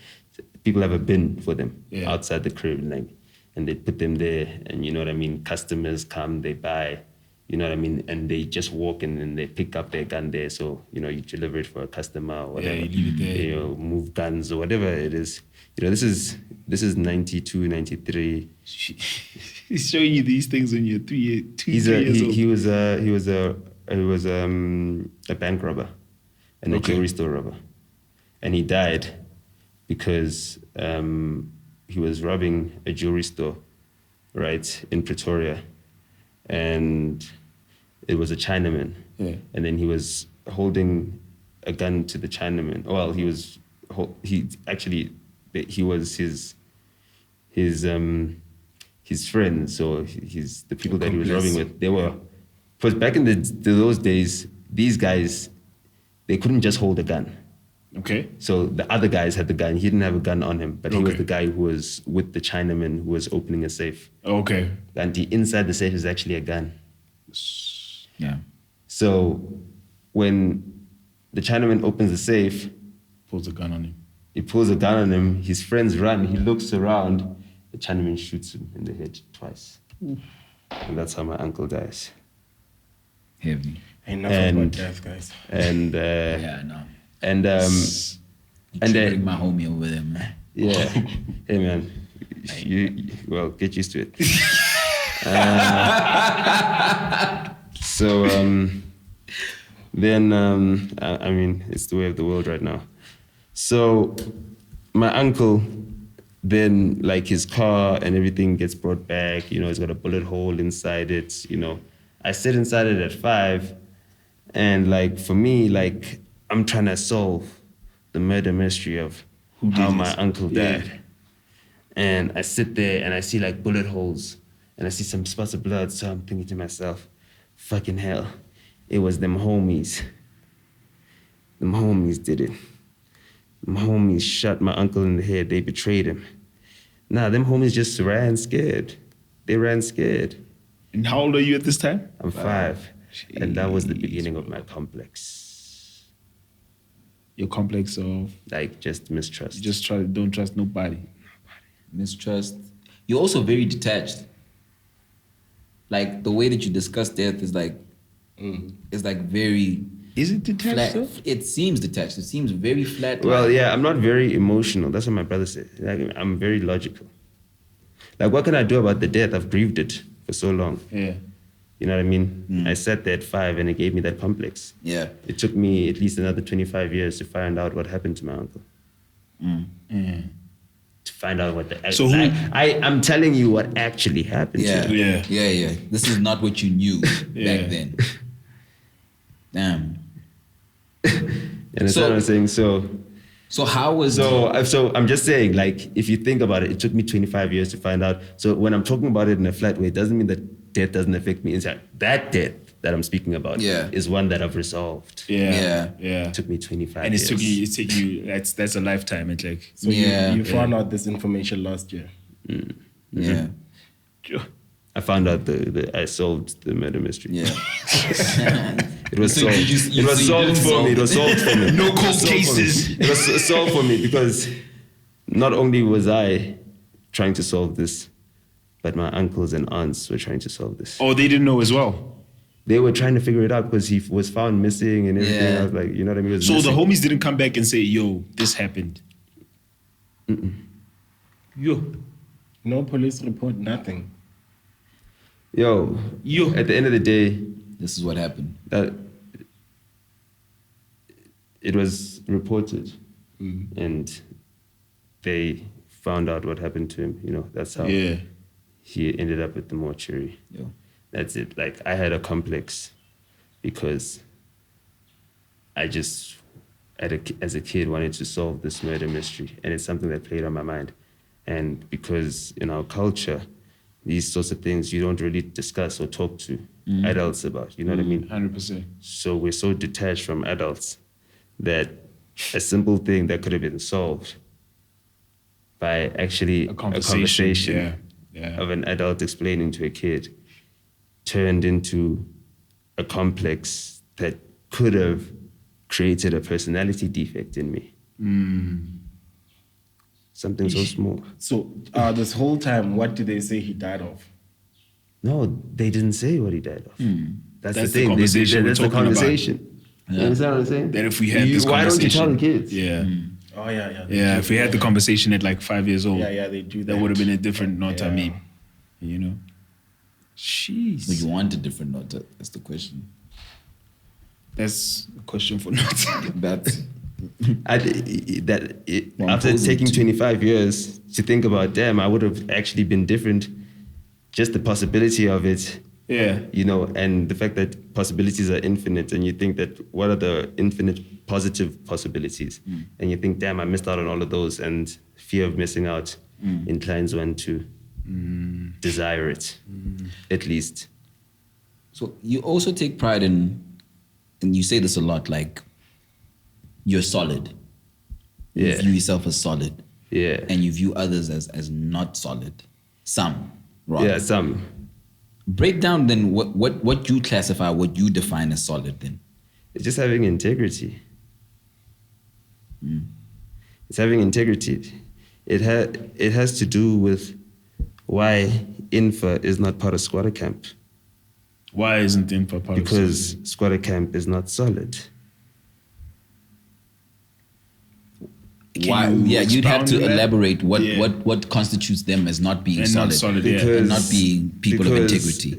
People have a bin for them outside the crib, like, and they put them there, and you know what I mean? Customers come, they buy, you know what I mean? And they just walk in and they pick up their gun there. So, you deliver it for a customer or whatever. Yeah, you leave it there. Move guns or whatever it is. This is 92, 93. He's showing you these things when you're 3 years old. He was a bank robber and a jewelry store robber. And he died because he was robbing a jewelry store, right, in Pretoria. And it was a Chinaman. Yeah. And then he was holding a gun to the Chinaman. Well, he was his friends, so the people that he was robbing with, because back in those days, these guys, they couldn't just hold a gun. Okay. So the other guys had the gun. He didn't have a gun on him, but he was the guy who was with the Chinaman who was opening a safe. Okay. And inside the safe is actually a gun. Yeah. So when the Chinaman opens the safe, Pulls a gun on him. he pulls a gun on him, his friends run, he looks around, the Chinaman shoots him in the head twice. And that's how my uncle dies. Heavy. Ain't nothing about death, guys. And Yeah, no. and Triggering my homie over there, man. yeah, hey man, well, get used to it. So then I mean, it's the way of the world right now. So my uncle, then, like, his car and everything gets brought back, it's got a bullet hole inside it, I sit inside it at 5, and, like, for me, like, I'm trying to solve the murder mystery of how my uncle died. And I sit there and I see, like, bullet holes and I see some spots of blood, so I'm thinking to myself, fucking hell, it was them homies. Them homies did it. My homies shot my uncle in the head. They betrayed him. Nah, them homies just ran scared. They ran scared. And how old are you at this time? I'm 5. And that was the beginning of my complex. Your complex of Like just mistrust. don't trust nobody. Mistrust. You're also very detached. Like the way that you discuss death is like very Is it detached flat. though? It seems detached. It seems very flat. Well, yeah, I'm not very emotional. That's what my brother said. Like, I'm very logical. Like, what can I do about the death? I've grieved it for so long. Yeah. You know what I mean? I sat there at 5 and it gave me that complex. Yeah. It took me at least another 25 years to find out what happened to my uncle. To find out what the... So I'm telling you what actually happened Yeah. to him. Yeah. This is not what you knew Yeah. back then. Damn. And that's what I'm saying. So how was So I'm just saying, like, if you think about it, it took me 25 years to find out. So when I'm talking about it in a flat way, it doesn't mean that death doesn't affect me inside. That death that I'm speaking about is one that I've resolved. Yeah. It took me 25 And years. it's taking you that's a lifetime. It's like So you found out this information last year. Yeah. I found out I solved the murder mystery. Yeah. It was So solved. you It was solved for me. It was solved for me. No cold It was solved for me. cases. It was solved for me because not only was I trying to solve this, but my uncles and aunts were trying to solve this. Oh, they didn't know as well. They were trying to figure it out because he was found missing and everything. Yeah. I was like, you know what I mean? He was So missing. the homies didn't come back and say, "Yo, this happened." Yo. No police report, nothing. Yo, at the end of the day, This is what happened. that it was reported and they found out what happened to him. You know, that's how he ended up at the mortuary. Yo. That's it. Like, I had a complex because I just, as a kid, wanted to solve this murder mystery. And it's something that played on my mind. And because in our culture, these sorts of things you don't really discuss or talk to adults about. You know what I mean? 100%. So we're so detached from adults that a simple thing that could have been solved by actually a conversation of an adult explaining to a kid turned into a complex that could have created a personality defect in me. Something so small. So this whole time, what did they say he died of? No, they didn't say what he died of. That's the the thing. conversation That's we're the talking about. conversation. You understand what I'm saying? That if we had this why don't you conversation, tell the kids? Yeah. Oh yeah. Yeah, if we had the conversation at like 5 years old, Yeah, they do that. that would have been a different Nota Yeah. maybe. You know? Jeez. But you want a different Nota. That's the question. That's a question for Nota. That's Well, After imposing taking too. 25 years to think about, damn, I would have actually been different. Just the possibility of it, Yeah. you know, and the fact that possibilities are infinite, and you think that what are the infinite positive possibilities? And you think, damn, I missed out on all of those, and fear of missing out inclines one to desire it, at least. So you also take pride in, and you say this a lot, like you're solid. You Yeah. view yourself as solid. Yeah. And you view others as not solid. Some, rather. Yeah, some. Break down then what you classify, what you define as solid then. It's just having integrity. It's having integrity. It has to do with why Infa is not part of squatter camp. Why isn't Infa part of Because squatter camp is not solid. Why? you Yeah, you'd have expound to on that? elaborate what, Yeah. what constitutes them as not being And solid, not solid, yeah. and not being people of integrity.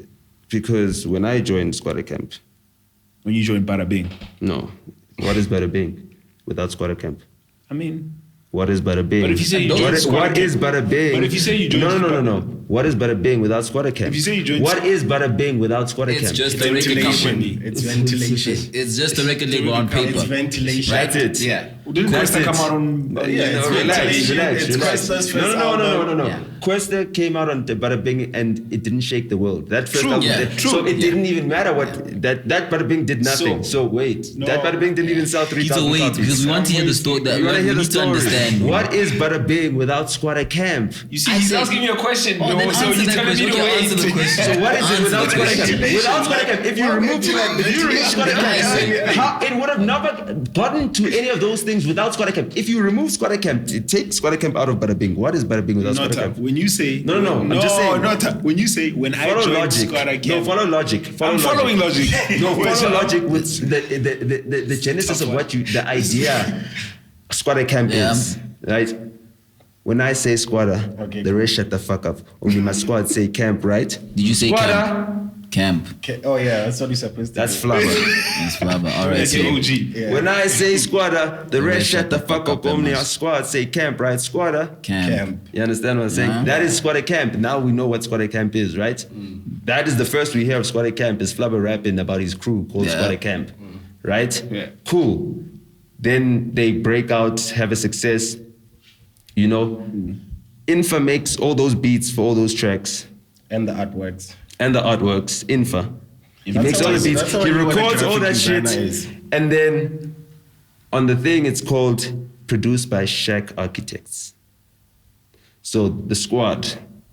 Because when I joined squatter camp, when you joined Bada Bing? no. What is Bada Bing without squatter camp? I mean, What is Bada Bing? But if you say you What joined is- squatter What camp- is Bada Bing? But if you say you joined No. What is Bada Bing without squatter camp? If you say you joined- What is Bada Bing without squatter It's camp? just a record company. It's ventilation. It's just a record label on paper. It's ventilation. Right? That's it. Yeah. didn't That's Questa it. come out on... Yeah, it's relax. It's Questa's first album. No. Yeah. Questa came out on the Bada Bing and it didn't shake the world. That first True, album, yeah, true. so it didn't even matter what that Bada Bing did nothing. So wait, No. that Bada Bing didn't even sell 3,000 So wait, copies. because we want to hear the story. You want to hear we the need to story. understand. What is Bada Bing without Squatter Camp? You see, I he's said- asking me a question, Oh, no, then so answer he's that telling me question. to Okay, wait. answer the question. So what is Answer it without the Squatter question. Camp? Without Squatter Camp, if you remove Squatter Camp, how it would have never gotten to any of those things without Squatter Camp. If you remove Squatter Camp, take Squatter Camp out of Bada Bing. What is Bada Bing without Squatter Nota, Camp? when you say No, I'm just saying. Nota, when you say when I Follow joined logic. Squatter No, Camp, follow logic. I'm following logic. No, Wait, follow so- logic with the genesis of what you, the idea Squatter Camp Yeah. is, right? When I say squatter, Okay. the rest shut the fuck up. Only my squad say camp, right? Did you say Squatter, camp? Okay. Oh yeah, that's what you're supposed to. that's do. flabber. That's flabber. All right. That's So, your OG. Yeah. When I say squatter, the rest shut the fuck up. Only our squad say camp, right? Squatter. camp. You understand what I'm saying? Uh-huh. That is squatter camp. Now we know what squatter camp is, right? That is the first we hear of squatter camp is Flubber rapping about his crew called Yeah. squatter camp, right? Yeah. Cool. Then they break out, have a success, you know. Infa makes all those beats for all those tracks And the artworks. and the artworks. Infa. He That's makes how all the I- beats. that's how He I know what a records all that graphic shit. designer is. And then on the thing, it's called Produced by Shack Architects. So the squad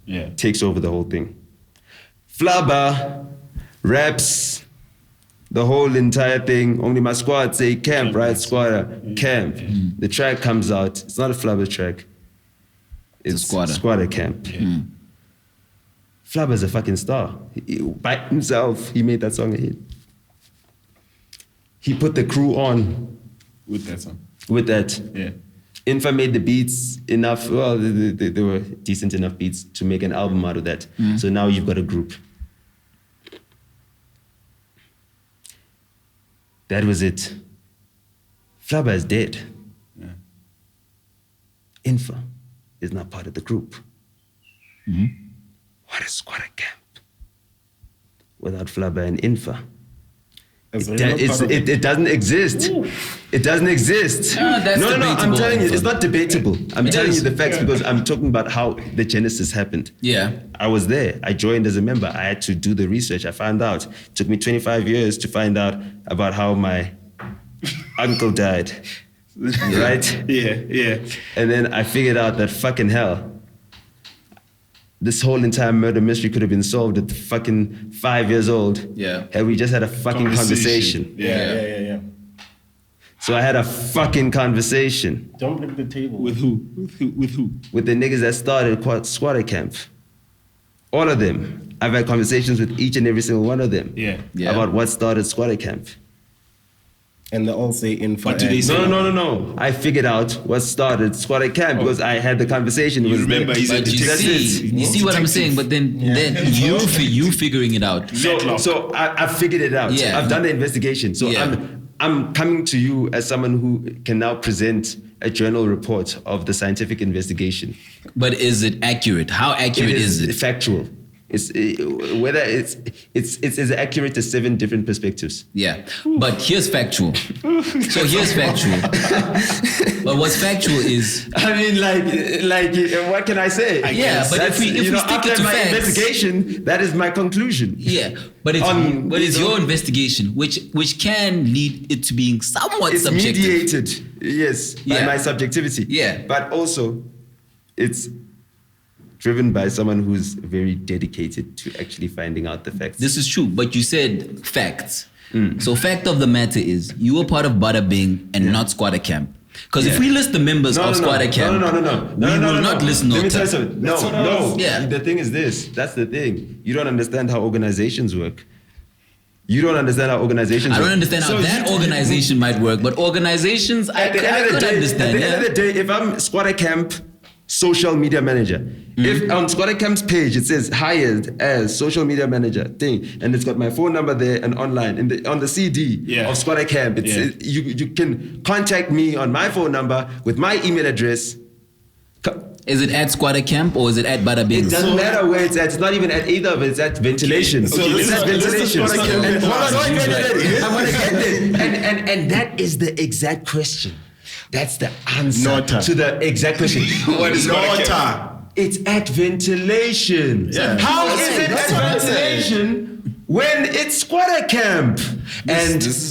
Yeah. takes over the whole thing. Flabber raps the whole entire thing. Only my squad say camp, right? Squatter, camp. The track comes out. It's not a Flabber track. It's Squatter. Squatter camp. Flabber's a fucking star. By himself, he made that song a hit. He put the crew on With that song. with that. Yeah. Infa made the beats enough. Well, they were decent enough beats to make an album out of that. So now you've got a group. That was it. Flabber is dead. Yeah. Infa is not part of the group. What is Squatter Camp? Without Flabber and Infa. It's It, really not part of it. it doesn't exist. It doesn't exist. That's no. I'm debatable. telling you, it's not debatable. I'm It telling is. you the facts because I'm talking about how the genesis happened. Yeah. I was there. I joined as a member. I had to do the research. I found out. It took me 25 years to find out about how my uncle died. Right? Yeah. And then I figured out that fucking hell, this whole entire murder mystery could have been solved at fucking 5 years old. Yeah. Had we just had a fucking conversation. Yeah. So I had a fucking conversation Don't break the table. With who? With who? with the niggas that started Squatter Camp. All of them. I've had conversations with each and every single one of them. Yeah. Yeah. About what started Squatter Camp. And they all say info. What do they say? No. I figured out what started Squatter Camp because I had the conversation. It You was remember there. he's a But you detective. see, you see what I'm saying. But then you figuring it out. So I figured it out. Yeah. I've done the investigation. So Yeah. I'm coming to you as someone who can now present a journal report of the scientific investigation. But is it accurate? How accurate is it? factual. It's whether it's as accurate as 7 different perspectives. Yeah, but here's factual. So here's factual. But what's factual is I mean, like, what can I say? Yeah, but if we stick after it to my facts- investigation, that is my conclusion. yeah, but it's On- your investigation, which can lead it to being somewhat It's subjective. mediated, yes, by Yeah. my subjectivity. Yeah. But also, it's driven by someone who's very dedicated to actually finding out the facts. This is true, but you said facts. So fact of the matter is you were part of Bada Bing and not Squatter Camp. Because if we list the members of Squatter Camp, we will not list Let me tell you Nota. something. No. Yeah. The thing is this. That's the thing. You don't understand how organizations work. You don't understand how organizations I work. don't understand how So that you- organization might work, but organizations I At the end of could the day, understand. at the end of the day, if I'm Squatter Camp social media manager, if on Squatter Camp's page it says hired as social media manager thing, and it's got my phone number there and online on the CD of Squatter Camp, you can contact me on my phone number with my email address. Is it at Squatter Camp or is it at Bada Bing? It doesn't matter where it's at. It's not even at either of it. It's at ventilation. Okay, It's at ventilation. let's go. And hold on, Let's wait. I want to get there. And that is the exact question. That's the answer Nota. to the exact question. What is Nota. It's at ventilation. Yeah. How That's is it. it That's at what I said. ventilation when it's squatter camp?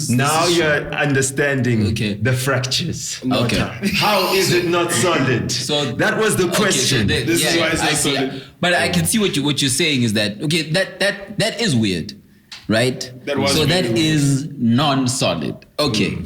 Now you're understanding the fractures. Okay. How is it not solid? So that was the question. This is why it's not I see. solid. But I can see what you're saying is that that is weird, right? That was so that really weird. is non-solid. Okay.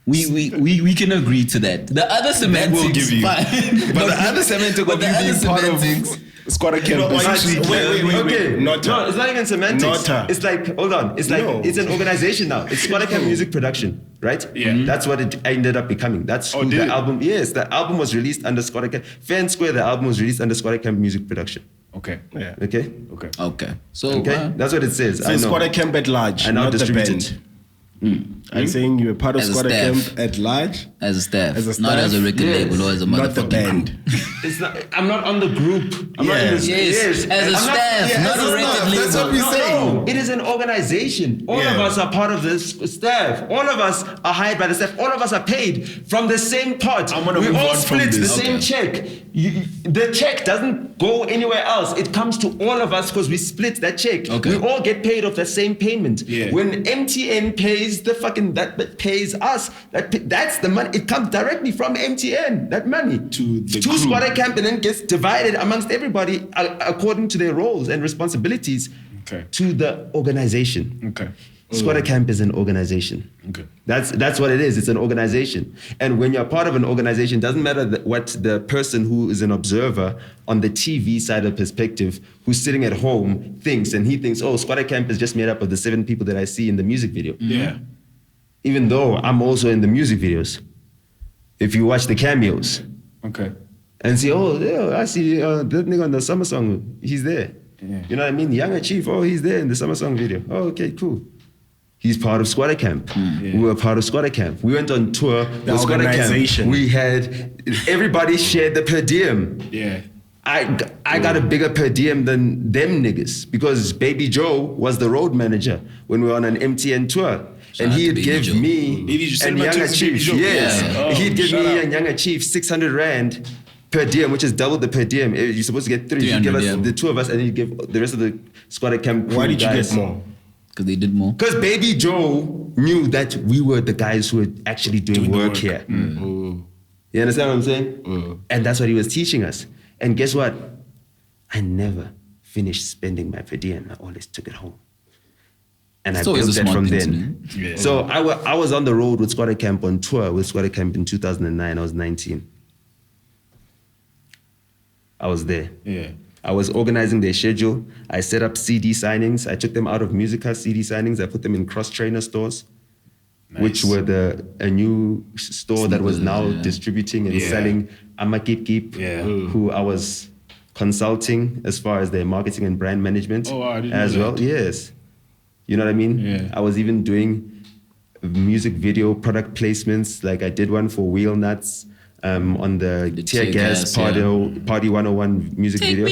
We can agree to that. The other semantics, will give you. fine. But the other semantic of you being part of squatter camp is actually Okay. Nota. No, it's not even semantics. Nota. It's like, hold on. It's like, No. it's an organization now. It's Squatter Camp Music Production, right? Yeah. Mhm. That's what it ended up becoming. That's who did the it? album, yes, the album was released under Squatter Camp. Fair and Square, the album was released under Squatter Camp Music Production. Okay. Yeah. Okay? Okay. So Okay? That's what it says. So I know. Squatter Camp at large, I now not the distribute band. it. I'm saying you were part of As a Squatter staff. Camp at large, as a staff, As a not staff, as a record yes. label or as a not the motherfucking band. It's not, I'm not on the group. I'm not in the, Yes, as a staff, not a record label. That's what we say. No, it is an organization. All of Yeah. us are part of this staff. All of us are hired by the staff. All of us are paid from the same pot. I'm gonna we move all on from split the this. same check. The check doesn't go anywhere else. It comes to all of us because we split that check. Okay. We all get paid off the same payment. Yeah. When MTN pays the fucking that pays us, that's the money. It comes directly from MTN. That money To the crew. Squatter Camp and then gets divided amongst everybody according to their roles and responsibilities Okay. to the organization. Okay. Squatter Camp is an organization. Okay. That's what it is. It's an organization. And when you're part of an organization, doesn't matter what the person who is an observer on the TV side of perspective, who's sitting at home thinks, and he thinks, oh, Squatter Camp is just made up of the 7 people that I see in the music video. Yeah. Even though I'm also in the music videos. If you watch the cameos Okay. and see, oh, yeah, I see that nigga on the Summer Song, he's there. Yeah. You know what I mean? Younger Chief, oh, he's there in the Summer Song video. Oh, okay, cool. He's part of Squatter Camp. Yeah. We were part of Squatter Camp. We went on tour with Squatter Camp. organization. We had, everybody shared the per diem. Yeah. I got a bigger per diem than them niggas because Baby Joe was the road manager when we were on an MTN tour. Shout And out to he'd Baby give Joe. me Baby Joe, and send my Younger tweets to Baby Chief, Joe. yes. Yeah. Oh, He'd give shout me out. and Younger Chief 600 Rand per diem, which is double the per diem. You're supposed to get 3. He'd give 300, us yeah. the 2 of us and he'd give the rest of the Squatter Camp. Why did you get more? because they did more. Because Baby Joe knew that we were the guys who were actually doing the work work. here. You understand what I'm saying? And that's what he was teaching us. And guess what? I never finished spending my per diem. I always took it home. And I It's always built a that smart from thing to then. do. Yeah. So I was on the road with Squatter Camp on tour with Squatter Camp in 2009. I was 19. I was there. Yeah. I was organizing their schedule. I set up CD signings. I took them out of Musica CD signings. I put them in cross-trainer stores, which Nice. were a new store that was Sneakers, now yeah. distributing and Yeah. selling Amakip, Yeah. who I was consulting as far as their marketing and brand management Oh, wow, I didn't as know well. that. Yes. You know what I mean? Yeah. I was even doing music video product placements. Like I did one for Wheel Nuts on the Tear Gas Party 101 music video.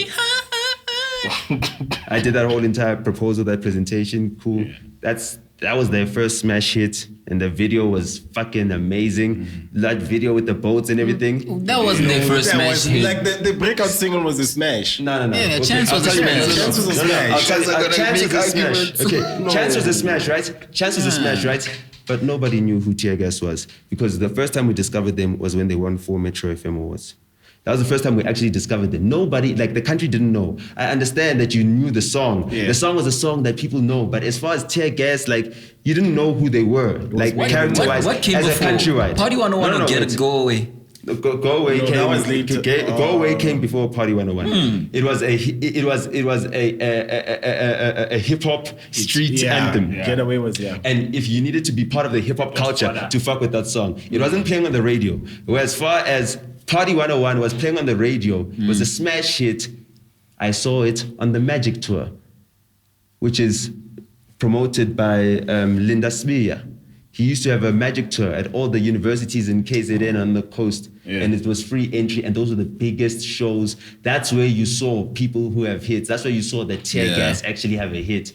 I did that whole entire proposal, that presentation. Cool. Yeah. That was their first smash hit, and the video was fucking amazing. That video with the boats and everything. That wasn't their first That smash was, hit. like the breakout single was a smash. No. Yeah, Chance I'll was a tell you smash. what. Chance was a No, smash. I'll tell you, Guys are gonna Chance make was a smash. arguments. Okay, No. Chance was a smash, right? Chance was a smash, right? But nobody knew who Tear Gas was because the first time we discovered them was when they won 4 Metro FM awards. That was the first time we actually discovered them. Nobody, like the country didn't know. I understand that you knew the song. Yeah. The song was a song that people know, but as far as Tear Gas, like you didn't know who they were, like character-wise, What came as a before? countrywide. Party 101 No, or Get wait. It, Go Away? Go Away No, came. that was later. Go Away came before Party 101. It was a hip hop street anthem. yeah. Get Away was, yeah. And if you needed to be part of the hip hop culture what I- to fuck with that song, it wasn't playing on the radio. Whereas far as Party 101 was playing on the radio, it was a smash hit. I saw it on the Magic Tour, which is promoted by Linda Smear. He used to have a magic tour at all the universities in KZN on the coast, Yeah. and it was free entry, and those were the biggest shows. That's where you saw people who have hits. That's where you saw that Tear Yeah. Gas actually have a hit.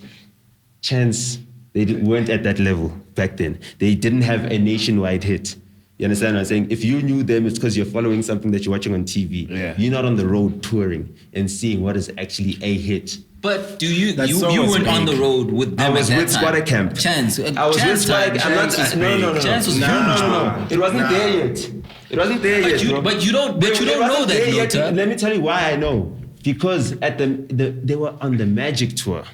Chance, weren't at that level back then. They didn't have a nationwide hit. You understand what I'm saying? If you knew them, it's because you're following something that you're watching on TV. Yeah. You're not on the road touring and seeing what is actually a hit. But do you That you song was weren't on big. the road with them? I was at that with time. Squatter Camp. Chance. I was Chance with Squatter Camp. Chance was No. Chance was huge, No. It wasn't there yet. It wasn't there yet, bro. But you don't It know wasn't that, there yet. Nota. Let me tell you why I know. Because at they were on the Magic tour.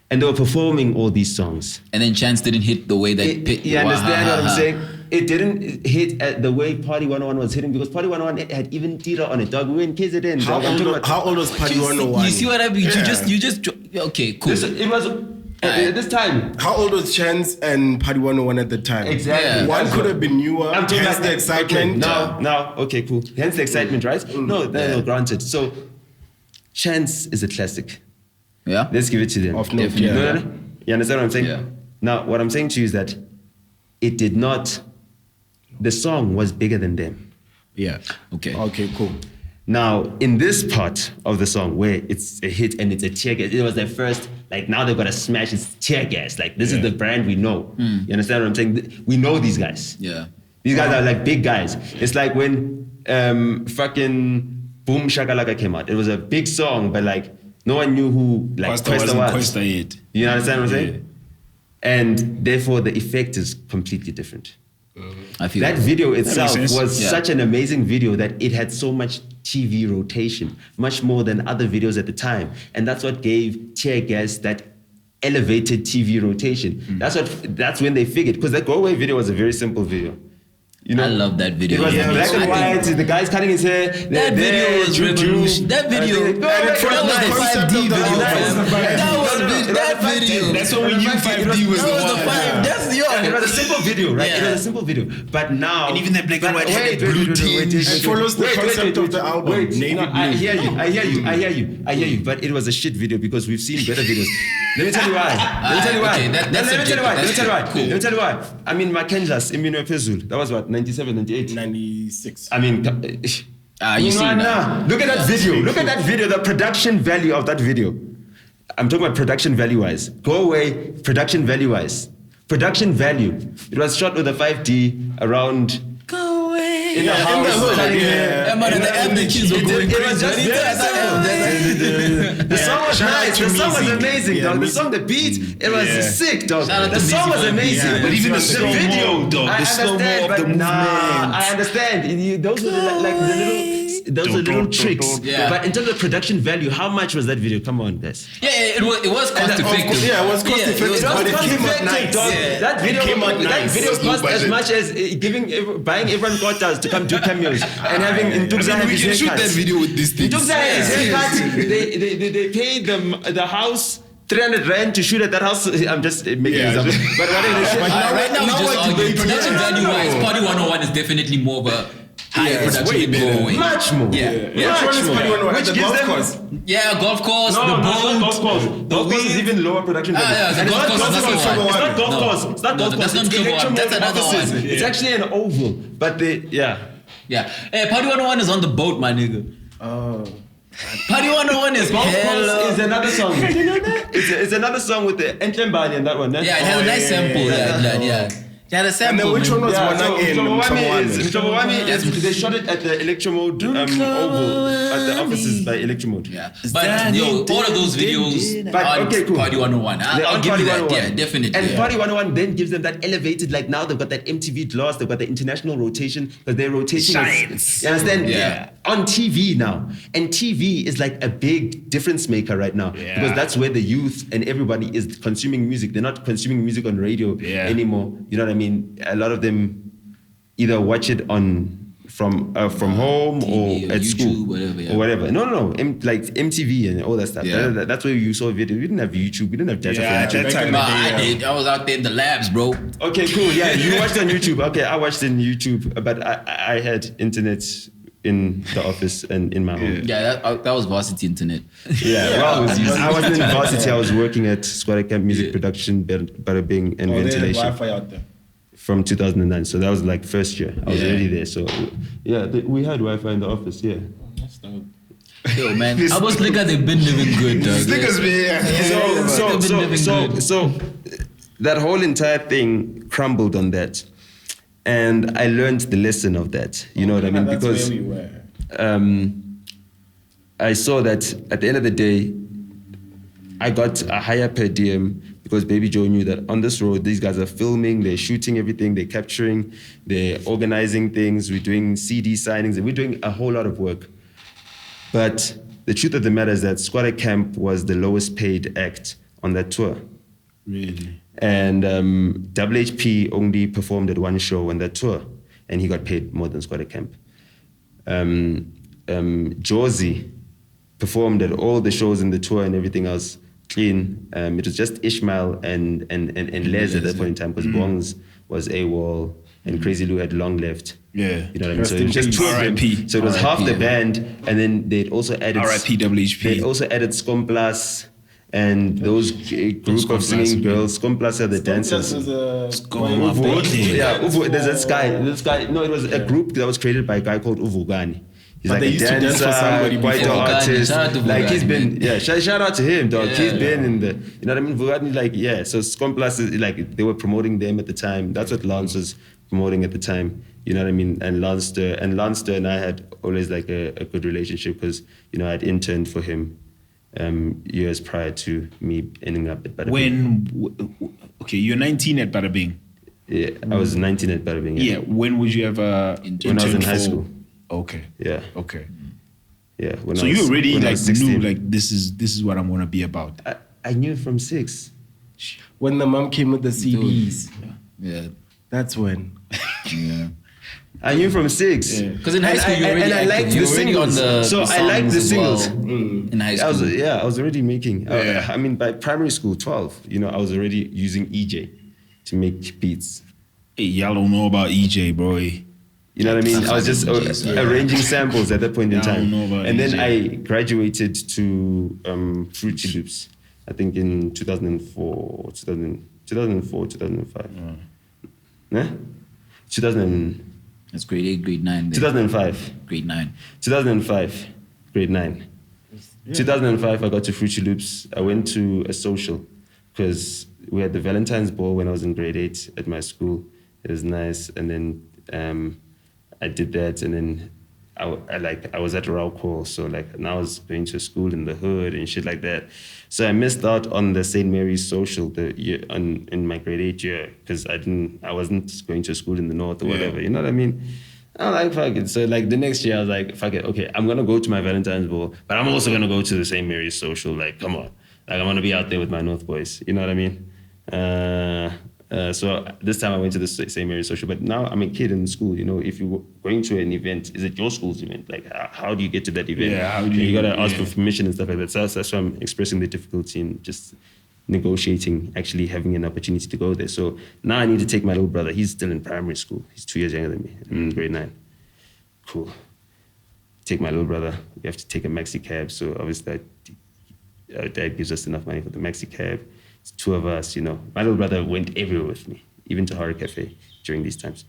And they were performing all these songs. And then Chance didn't hit the way that. You understand what I'm saying? It didn't hit at the way Party 101 was hitting because Party 101 had even Tira on it, dog. We were in KZN. How old was Party 101? You see what I mean? Yeah. You just okay, cool. It was at this time. How old was Chance and Party 101 at the time? Exactly. Yeah. One could have been newer. I'm talking Hence about the excitement. Okay, now, okay, cool. Hence the excitement, right? No, granted. So, Chance is a classic. Yeah. Let's give it to them. Of note, Definitely. yeah. No. You understand what I'm saying? Yeah. Now, what I'm saying to you is that it did not. The song was bigger than them. Yeah. Okay. Okay, cool. Now, in this part of the song where it's a hit and it's a tear gas, it was their first, like now they've got to smash, it's tear gas. Like this is the brand we know. You understand what I'm saying? We know these guys. Yeah. These guys are like big guys. It's like when fucking Boom Shakalaka came out. It was a big song, but like no one knew who like Questa was. Questa yet. You understand what I'm saying? And therefore the effect is completely different. I feel That video itself sense. was Yeah. such an amazing video that it had so much TV rotation, much more than other videos at the time. And that's what gave Tear Gas that elevated TV rotation. That's when they figured, because that Go Away video was a very simple video. You know, I love that video. It was Yeah, black and I think- white. The guy's cutting his hair. That video was revolution. That video, that was the 5D video, fam. That video. That's when we knew 5D was That the was the one. 5. That's It was a simple video, right? Yeah. It was a simple video. But now... And even that black and but white had wait, that blue wait, tinge. It follows the concept of the album, Wait, navy no, I blue. hear you. But it was a shit video because we've seen better videos. Let me tell you why. Okay, that's Let subjective. me tell you why. I mean, Makenjas, Imino Pezul, that was what, 97, 98? 96. I mean... you see now. Look at that video. Look at that video, the production value of that video. I'm talking about production value-wise. Go Away, production value-wise. Production value. It was shot with a 5D around... Go away. In the house. hood, yeah. And the kids were going It was crazy. just the song was Shout out nice. to The song was music. amazing, Yeah, dog. The music. song, the beat, it was Yeah. sick, dog. Shout out The to song was music, man. amazing. Yeah, but even the slow-mo, video, dog, the I slow-mo understand, of but the nah, movement. I understand. Those were like the little, those were little tricks. Yeah. But in terms of production value, how much was that video? Come on, guys. Yeah, it was cost effective. Yeah, it was cost effective. was But it cost came out effective. nice. Dog. Yeah. That video, came out that nice. video It was cost low as budget. much as buying everyone quarters to come do cameos and having Ntukza have we his can shoot haircuts. that video with this thing. Ntukza had his haircut. They paid the house 300 rand to shoot at that house. I'm just making Yeah, this up. just- But whatever. Right now, we now just what argue. do they Production do? value wise, Party 101 is definitely more of a higher it's production way than better. Go Away. Much more. Yeah. Which one is Party 101? Which The gives golf them- course. Yeah, golf course, No, the no, it's not boat. golf course. Golf course is even lower production value. yeah, the And it's golf not course is golf not course. the one. It's not golf No. course. It's not No, golf that's course. not It's the one. That's electromode another offices. one. It's actually an oval, but yeah. Yeah. Hey, Party 101 is on the boat, my nigga. Oh. Party 101 is Golf course hella. is another song. It's another song with the Entlembali and that one. Yeah, it has a nice sample. Yeah. It had a And sample. then which one man. was Yeah, so Wanang in Mchobowami is they shot it at the Electromode oval at the offices by Electromode. Yeah. But yo, all of those videos But, on okay, cool. Party 101. They're I'll on give Party you that. 101. Yeah, definitely. And yeah. Party 101 then gives them that elevated, like now they've got that MTV gloss, they've got the international rotation, because they're rotating. Science. You understand? Yeah. On TV now. And TV is like a big difference maker right now. Yeah. Because that's where the youth and everybody is consuming music. They're not consuming music on radio anymore. You know what I mean? A lot of them either watch it from home TV or or at YouTube, school whatever, yeah. or whatever. No. Like MTV and all that stuff. Yeah. That's where you saw video. We didn't have YouTube. We didn't have data Yeah, for YouTube. that time. Nah, I did. I was out there in the labs, bro. Okay, cool. Yeah, you watched on YouTube. Okay, I watched in YouTube, but I had internet in the office and in my home. Yeah, that was varsity internet. Yeah, well, I wasn't in varsity. I was working at Squatter Camp Music Production, Bada Bing, and Oh, they had Ventilation Wi-Fi out there. from 2009. So that was like first year. I was Yeah. already there. So yeah, we had Wi-Fi in the office. Yeah. That's dope. Yo, man, I was looking at they've been living good, dog. These niggas be They've been living good. So that whole entire thing crumbled on that. And I learned the lesson of that. You know what I mean? That's Because where we were. I saw that at the end of the day, I got a higher per diem because Baby Joe knew that on this road, these guys are filming, they're shooting everything, they're capturing, they're organizing things, we're doing CD signings, and we're doing a whole lot of work. But the truth of the matter is that Squatter Camp was the lowest paid act on that tour. Really? And WHP only performed at one show on that tour, and he got paid more than Squatter Camp. Josie performed at all the shows in the tour and everything else clean. It was just Ishmael and Les at that point in time, because Bongs was AWOL and Crazy Lou had long left. Yeah. You know what I mean? So it was just two of them. R.I.P. So it was half the band, and then they'd also added R.I.P. WHP. They'd also added Scomplas and those group of Scomplas, singing yeah. girls. Scomplas are the dancers. Uvu. Yeah, Uvu, there's this guy. No, it was a group that was created by a guy called Uvugani. He's But like they a used to dance dancer, for somebody quite an before. artist. Shout out to Like he's Vugani, been, man. shout out to him, dog. Yeah. He's been in the, you know what I mean? Vugani, like, yeah. So Scomplas is like, they were promoting them at the time. That's what Lance was promoting at the time. You know what I mean? And Lance and I had always like a good relationship because, you know, I'd interned for him years prior to me ending up at Bada Bing. Okay, you're 19 at Bada Bing. Yeah, I was 19 at Bada Bing. Yeah, when would you ever When I was in high for- school. Okay. Yeah, Okay. yeah. So you already when I like was 16. knew like this is what I'm gonna be about. I knew from 6. When the mom came with the CDs, Yeah. that's when. Yeah. I knew from 6. Yeah. Because in high school, you're already and I active. liked You're the already on singles. the So I liked the songs as well singles. in high I school. was already making. Yeah. I mean, by primary school, 12. You know, I was already using EJ to make beats. Hey, y'all don't know about EJ, bro. You know what I mean? I was just arranging samples at that point in I don't time. know about And then EJ. I graduated to Fruity Loops, I think in 2004, 2005. Yeah? 2000, That's grade 8, grade 9. There. 2005. Grade 9. 2005, grade 9. 2005, I got to Fruity Loops. I went to a social because we had the Valentine's Ball when I was in grade 8 at my school. It was nice. And then I did that. And then I was at Rauco. So like now I was going to school in the hood and shit like that. So I missed out on the St. Mary's social in my grade 8 year because I wasn't going to school in the north or whatever. You know what I mean? I'm like, fuck it. So like the next year I was like, fuck it. Okay, I'm gonna go to my Valentine's Ball, but I'm also gonna go to the St. Mary's social. Like, come on. Like I'm gonna be out there with my North boys. You know what I mean? So this time I went to the St. Mary's social, but now I'm a kid in school. You know, if you're going to an event, is it your school's event? Like, how do you get to that event? Yeah, how do you- gotta ask yeah. for permission and stuff like that. So that's why I'm expressing the difficulty in just negotiating, actually having an opportunity to go there. So now I need to take my little brother. He's still in primary school. He's 2 years younger than me. I'm in grade 9. Cool. Take my little brother. We have to take a maxi cab. So obviously, our dad gives us enough money for the maxi cab. It's 2 of us, you know. My little brother went everywhere with me, even to Horror Cafe during these times.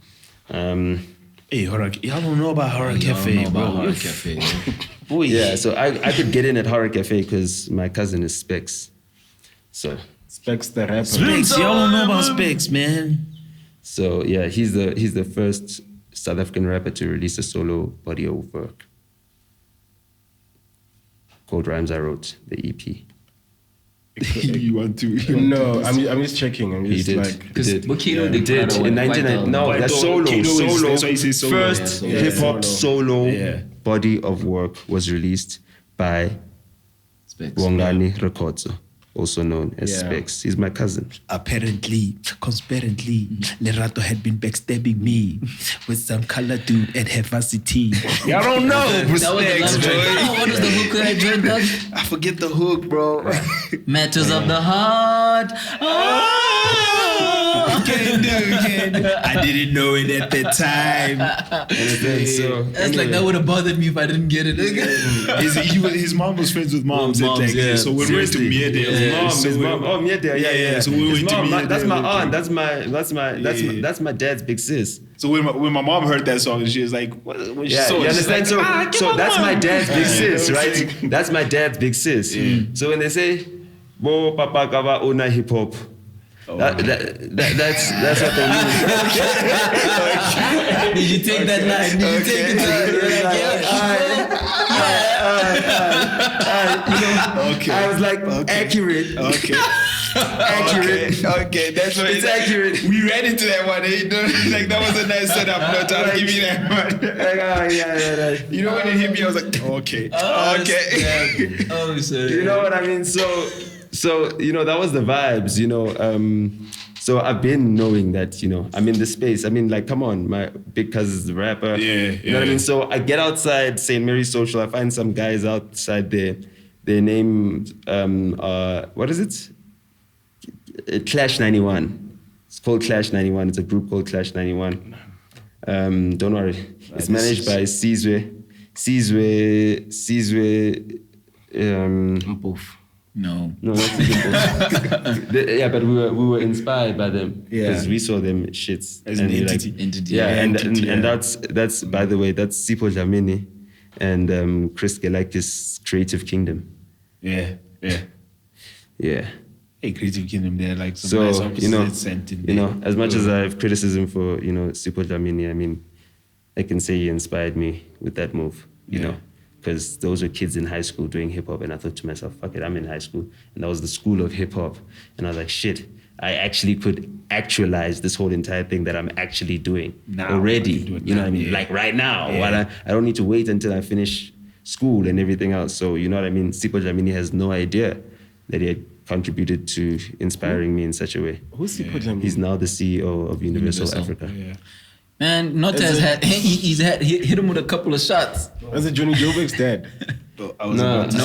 Hey, y'all don't know about Horror Cafe, bro. Horror Cafe. Boy. Yeah, so I could get in at Horror Cafe because my cousin is Specs. So Specs the rapper. Specs, y'all don't know about Specs, man. So yeah, he's the first South African rapper to release a solo body of work called Rhymes I Wrote, the EP. You want to? No, I'm just checking. I'm He just did. like. Because He did. Bukino He did in 1990. No, Quite that's the- solo. Kino is- Solo. that's why he says solo. First Yeah, solo. hip hop solo Yeah. body of work was released by Specs. Wongani Rekotso, also known as Yeah. Specs. He's my cousin. Apparently, conspirantly, Lerato had been backstabbing me with some color dude at her varsity. Y'all don't know. That was the Specs, love joint. bro. Oh, what was the hook I joined, dog? I forget the hook, bro. Matters of the heart. Can do. I didn't know it at the time. So That's like that would have bothered me if I didn't get it. His mom was friends with moms. Moms, like, yeah. So when we went to Seriously. Miede, His mom. Oh, Miede. Yeah. So we His went to mom, Miede. that's my aunt. That's my dad's big sis. So when my mom heard that song, she was like, when she Yeah, saw you it, she's understand? like, So that's my dad's big sis, you know what I'm right? saying? That's my dad's big sis. So when they say, "Bo Papa Kava Ona Hip Hop," That's what they mean. Did you take that line? Did you take it? Okay. I was like, accurate. Okay. Accurate. Okay, that's what It's accurate. We ran into that one. Eh? Like that was a nice setup. Not I'll give you that one. Yeah. You know when it hit me, I was like, okay. Okay. Oh, sorry. You know what I mean? So that was the vibes, so I've been knowing that, I'm in the space. I mean, like, come on, my big cousin's the rapper. Yeah, You know what I mean? So I get outside St. Mary's Social. I find some guys outside there. Their name, what is it? Clash 91. It's called Clash 91. It's a group called Clash 91. Don't worry. It's managed by Sizwe. No. No, that's yeah, but we were inspired by them because we saw them shits As an entity. And that's by the way, that's Sipho Dlamini and Chris Gelakis' Creative Kingdom. Yeah. Hey, Creative Kingdom, they're like some nice opposites sent in there. As much as I have criticism for Sipho Dlamini, I mean, I can say he inspired me with that move. Because those were kids in high school doing hip hop, and I thought to myself, fuck it, I'm in high school, and that was the school of hip hop, and I was like, shit, I actually could actualize this whole entire thing that I'm actually doing now, already. you know what I mean? Like right now, I don't need to wait until I finish school and everything else. So you know what I mean? Sipho Dlamini has no idea that he had contributed to inspiring me in such a way. Who's Sipho Dlamini? He's now the CEO of Universal Africa. Yeah. Man, Nota has hit him with a couple of shots. Was it Johnny Jobek's dad? No, that's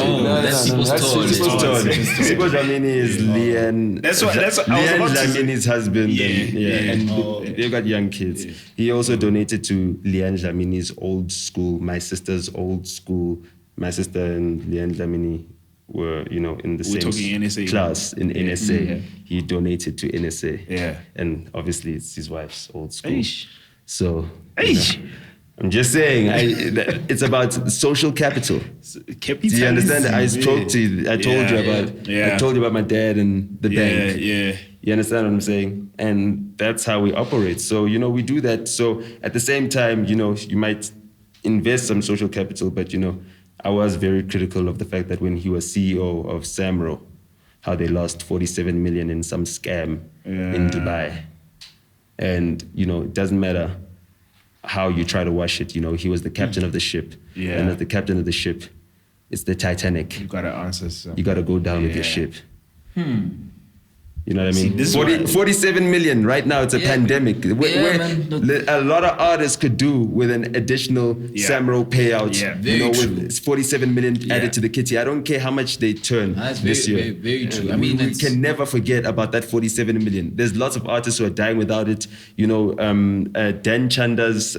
Sipho's toy. Sipho Dlamini is Leanne. That's what I was Leanne about to say. Dlamini's husband. Yeah. And they've got young kids. Yeah. He also donated to Leanne Dlamini's old school, my sister's old school. My sister and Leanne Dlamini were, in the same NSA, class in NSA. Yeah. He donated to NSA. Yeah. And obviously it's his wife's old school. Eish. So, I'm just saying, it's about social capital. Do you understand? I told you about my dad and the bank. Yeah. You understand what I'm saying? And that's how we operate. So, we do that. So at the same time, you might invest some social capital, but, I was very critical of the fact that when he was CEO of Samro, how they lost 47 million in some scam in Dubai. And, it doesn't matter how you try to wash it. He was the captain of the ship. Yeah. And as the captain of the ship, it's the Titanic. You got to answer some. You got to go down with your ship. You know what I mean? See, 47 million right now. It's a pandemic. Where a lot of artists could do with an additional Samro payout. Yeah, very true. With 47 million added to the kitty. I don't care how much they turn this year. Very true. We can never forget about that 47 million. There's lots of artists who are dying without it. Dan Chanda's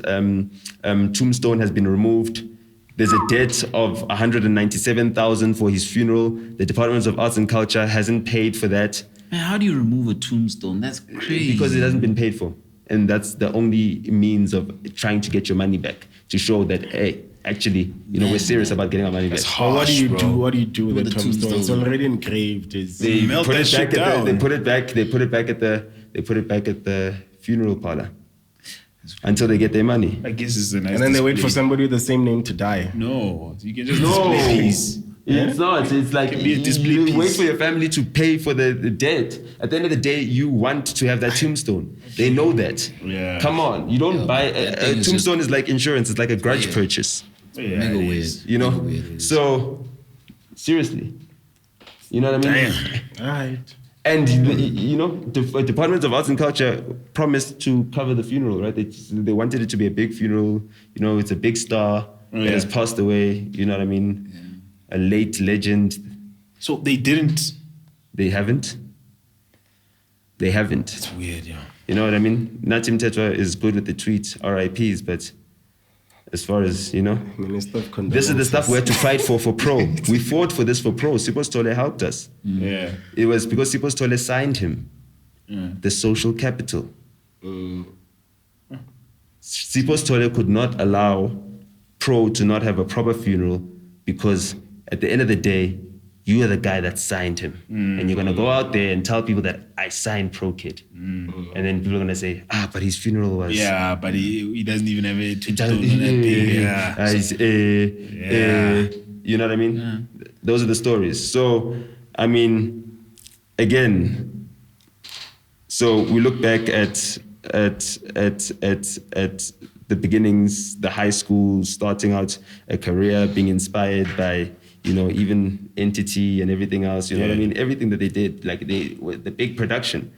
tombstone has been removed. There's a debt of 197,000 for his funeral. The Department of Arts and Culture hasn't paid for that. Man, how do you remove a tombstone? That's crazy. Because it hasn't been paid for. And that's the only means of trying to get your money back, to show that, hey, actually, we're serious about getting our money back. Harsh, what do you bro. do? What do you do with With the the tombstone? It's tombstone. already engraved. They melt put that it shit back down. They put it back at the funeral parlor until they get their money. I guess it's a nice And then they wait for display. somebody with the same name to die. No, you can just display peace. It's not. It's like Can be a display you piece. wait for your family to pay for the debt. At the end of the day, you want to have that tombstone. They know that. Yeah. Come on. You don't buy a tombstone is like insurance. It's like a grudge purchase. Yeah, Mega it weird. is. Mega weird. So seriously, you know what I mean? Damn. All right. And the Department of Arts and Culture promised to cover the funeral, right? They wanted it to be a big funeral. It's a big star that has passed away. You know what I mean? Yeah. A late legend. So they didn't. They haven't. It's weird, yeah. You know what I mean? Natim Tetwa is good with the tweet RIPs, but as far as, Minister of this is the stuff we had to fight for Pro. We fought for this for Pro. Sipho Stole helped us. Yeah. It was because Sipho Stole signed him. The social capital. Sipho Stole could not allow Pro to not have a proper funeral because at the end of the day, you are the guy that signed him. And you're going to go out there and tell people that I signed Pro Kid. And then people are going to say, but his funeral was... Yeah, but he doesn't even have a you know what I mean? Yeah. Those are the stories. So, I mean, again, so we look back at the beginnings, the high school, starting out a career, being inspired by, you know, even Entity and everything else, you know what I mean? Everything that they did, like the big production.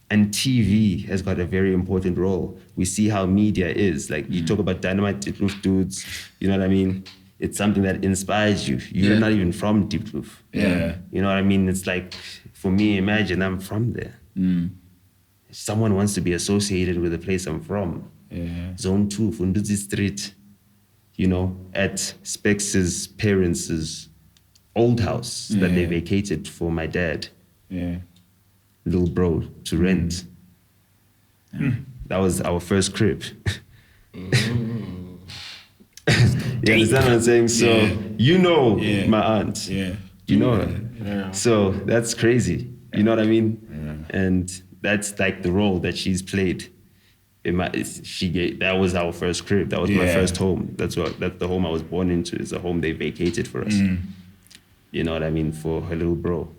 And TV has got a very important role. We see how media is. Like you talk about Dynamite, Deep Roof dudes, you know what I mean? It's something that inspires you. You're not even from Deep Roof. Yeah. You know what I mean? It's like, for me, imagine I'm from there. Someone wants to be associated with the place I'm from. Yeah. Zone 2, Funduzi Street, you know, at Specs' parents' old house that they vacated for my dad, little bro, to rent. That was our first crib. You understand what I'm saying? So, you know my aunt. Yeah. You know her. Yeah. So that's crazy. You know what I mean? And that's like the role that she's played. That was our first crib. That was my first home. That's the home I was born into. It's a home they vacated for us. You know what I mean? For her little bro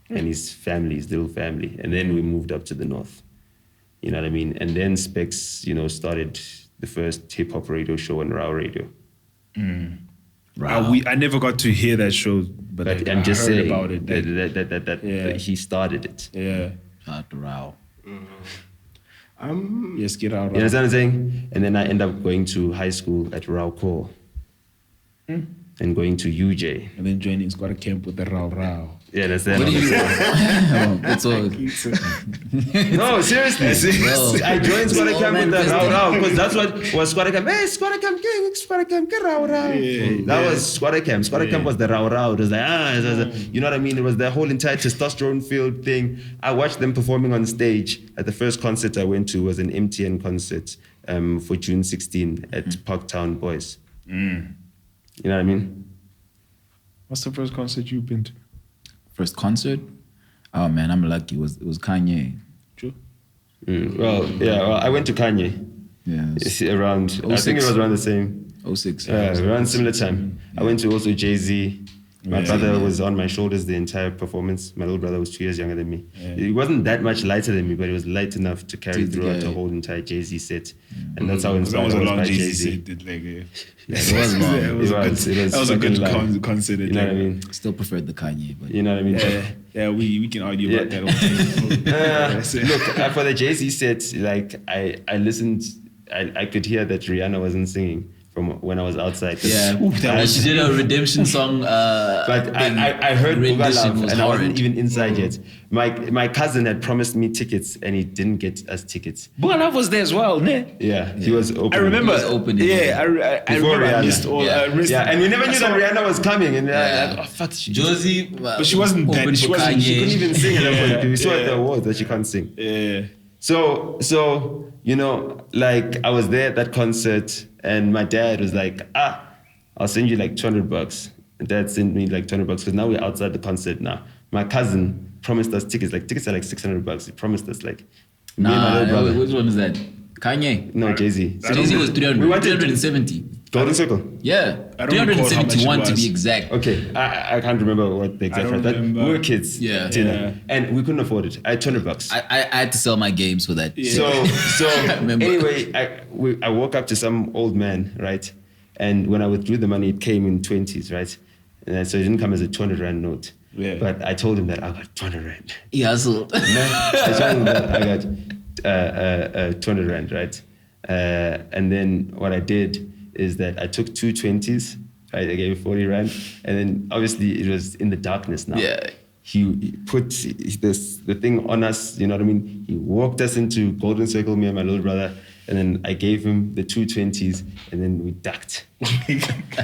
and his family, his little family. And then we moved up to the north. You know what I mean? And then Specs, you know, started the first hip hop radio show on Rao Radio. I never got to hear that show, but I'm just I heard saying about it. that he started it. Yeah. Shout out to Rao. Yes, get out. You understand what I'm saying? And then I end up going to high school at Rao Core and going to UJ. And then joining squad camp with the Rao. Yeah, that's that. What do you? It's all. No, seriously. I joined Squad Camp with the Rao because that's what was Squad Camp. Hey, Squad Camp King, Squad Camp Rao. That was Squad Camp. Squad Camp was the Rao. It was like, you know what I mean? It was the whole entire testosterone field thing. I watched them performing on stage. At the first concert I went to was an MTN concert for June 16 at Parktown Boys. You know what I mean? What's the first concert you've been to? First concert? Oh man, I'm lucky. It was Kanye. True. Well, I went to Kanye. Yeah. It's around, I think it was around the same. 06. Around similar time. I went to also Jay-Z. My brother was on my shoulders the entire performance. My little brother was 2 years younger than me. He wasn't that much lighter than me, but he was light enough to carry throughout the whole entire Jay-Z set. And that's how inspired I was by Jay-Z. It It was long. That was a good concert. You know what I mean? Still preferred the Kanye, but You know what I mean? Yeah, we can argue about that all day. Look, for the Jay-Z set, like I listened, I could hear that Rihanna wasn't singing from when I was outside. she did a redemption song. But I heard Booga rendition Love was and I wasn't horrid. even inside yet. My cousin had promised me tickets and he didn't get us tickets. Booga Love was there as well, ne? Yeah, he was open. I remember. He was opening. Yeah, I Before remember. I Rihanna. missed all. I missed and we never knew that Rihanna was coming. And Yeah. fuck, she Josie, But she wasn't open that- she for wasn't- Kanye. She couldn't even sing at that point. We saw at the Yeah. awards that she can't sing. Yeah. So you know, like I was there at that concert and my dad was like, I'll send you like $200. And dad sent me like $200 because now we're outside the concert now. My cousin promised us tickets. Like tickets are like $600. He promised us like me and my little brother. Which one is that? Kanye. No, Jay-Z. Jay-Z was 300. We wanted 370. Golden Circle. Yeah, I don't recall how much it 371 to was. be exact. Okay, I can't remember what the exact I don't price. remember. We were kids. Yeah. And we couldn't afford it. I had $200. I had to sell my games for that. So remember. anyway, I woke up to some old man, right? And when I withdrew the money, it came in 20s, right? And so it didn't come as a 200 Rand note. Yeah. But I told him that I got 200 Rand. He hustled. I told him that I got 200 Rand, right? And then what I did is that I took two 20s, right? I gave 40 Rand. And then obviously it was in the darkness now. Yeah. He put the thing on us, you know what I mean? He walked us into Golden Circle, me and my little brother, and then I gave him the two 20s, and then we ducked.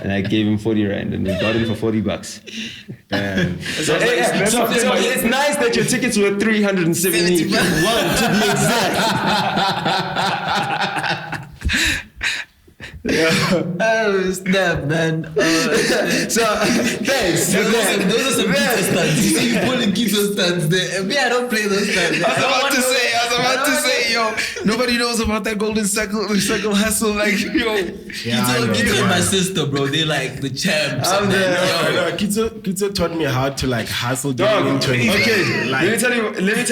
And I gave him 40 Rand, and we got him for $40. So it's nice that your tickets were 371 to be exact. Oh, snap, man. So thanks. Those are some keto stunts. You see, you pulling keto stunts there. Me, I don't play those stunts. I was about to say, yo, nobody knows about that golden circle hustle. Like, yo, Keto and my sister, bro, they like the champs. I'm there. No, Kitso taught me how to like hustle Dog, getting into it. okay, Like, let me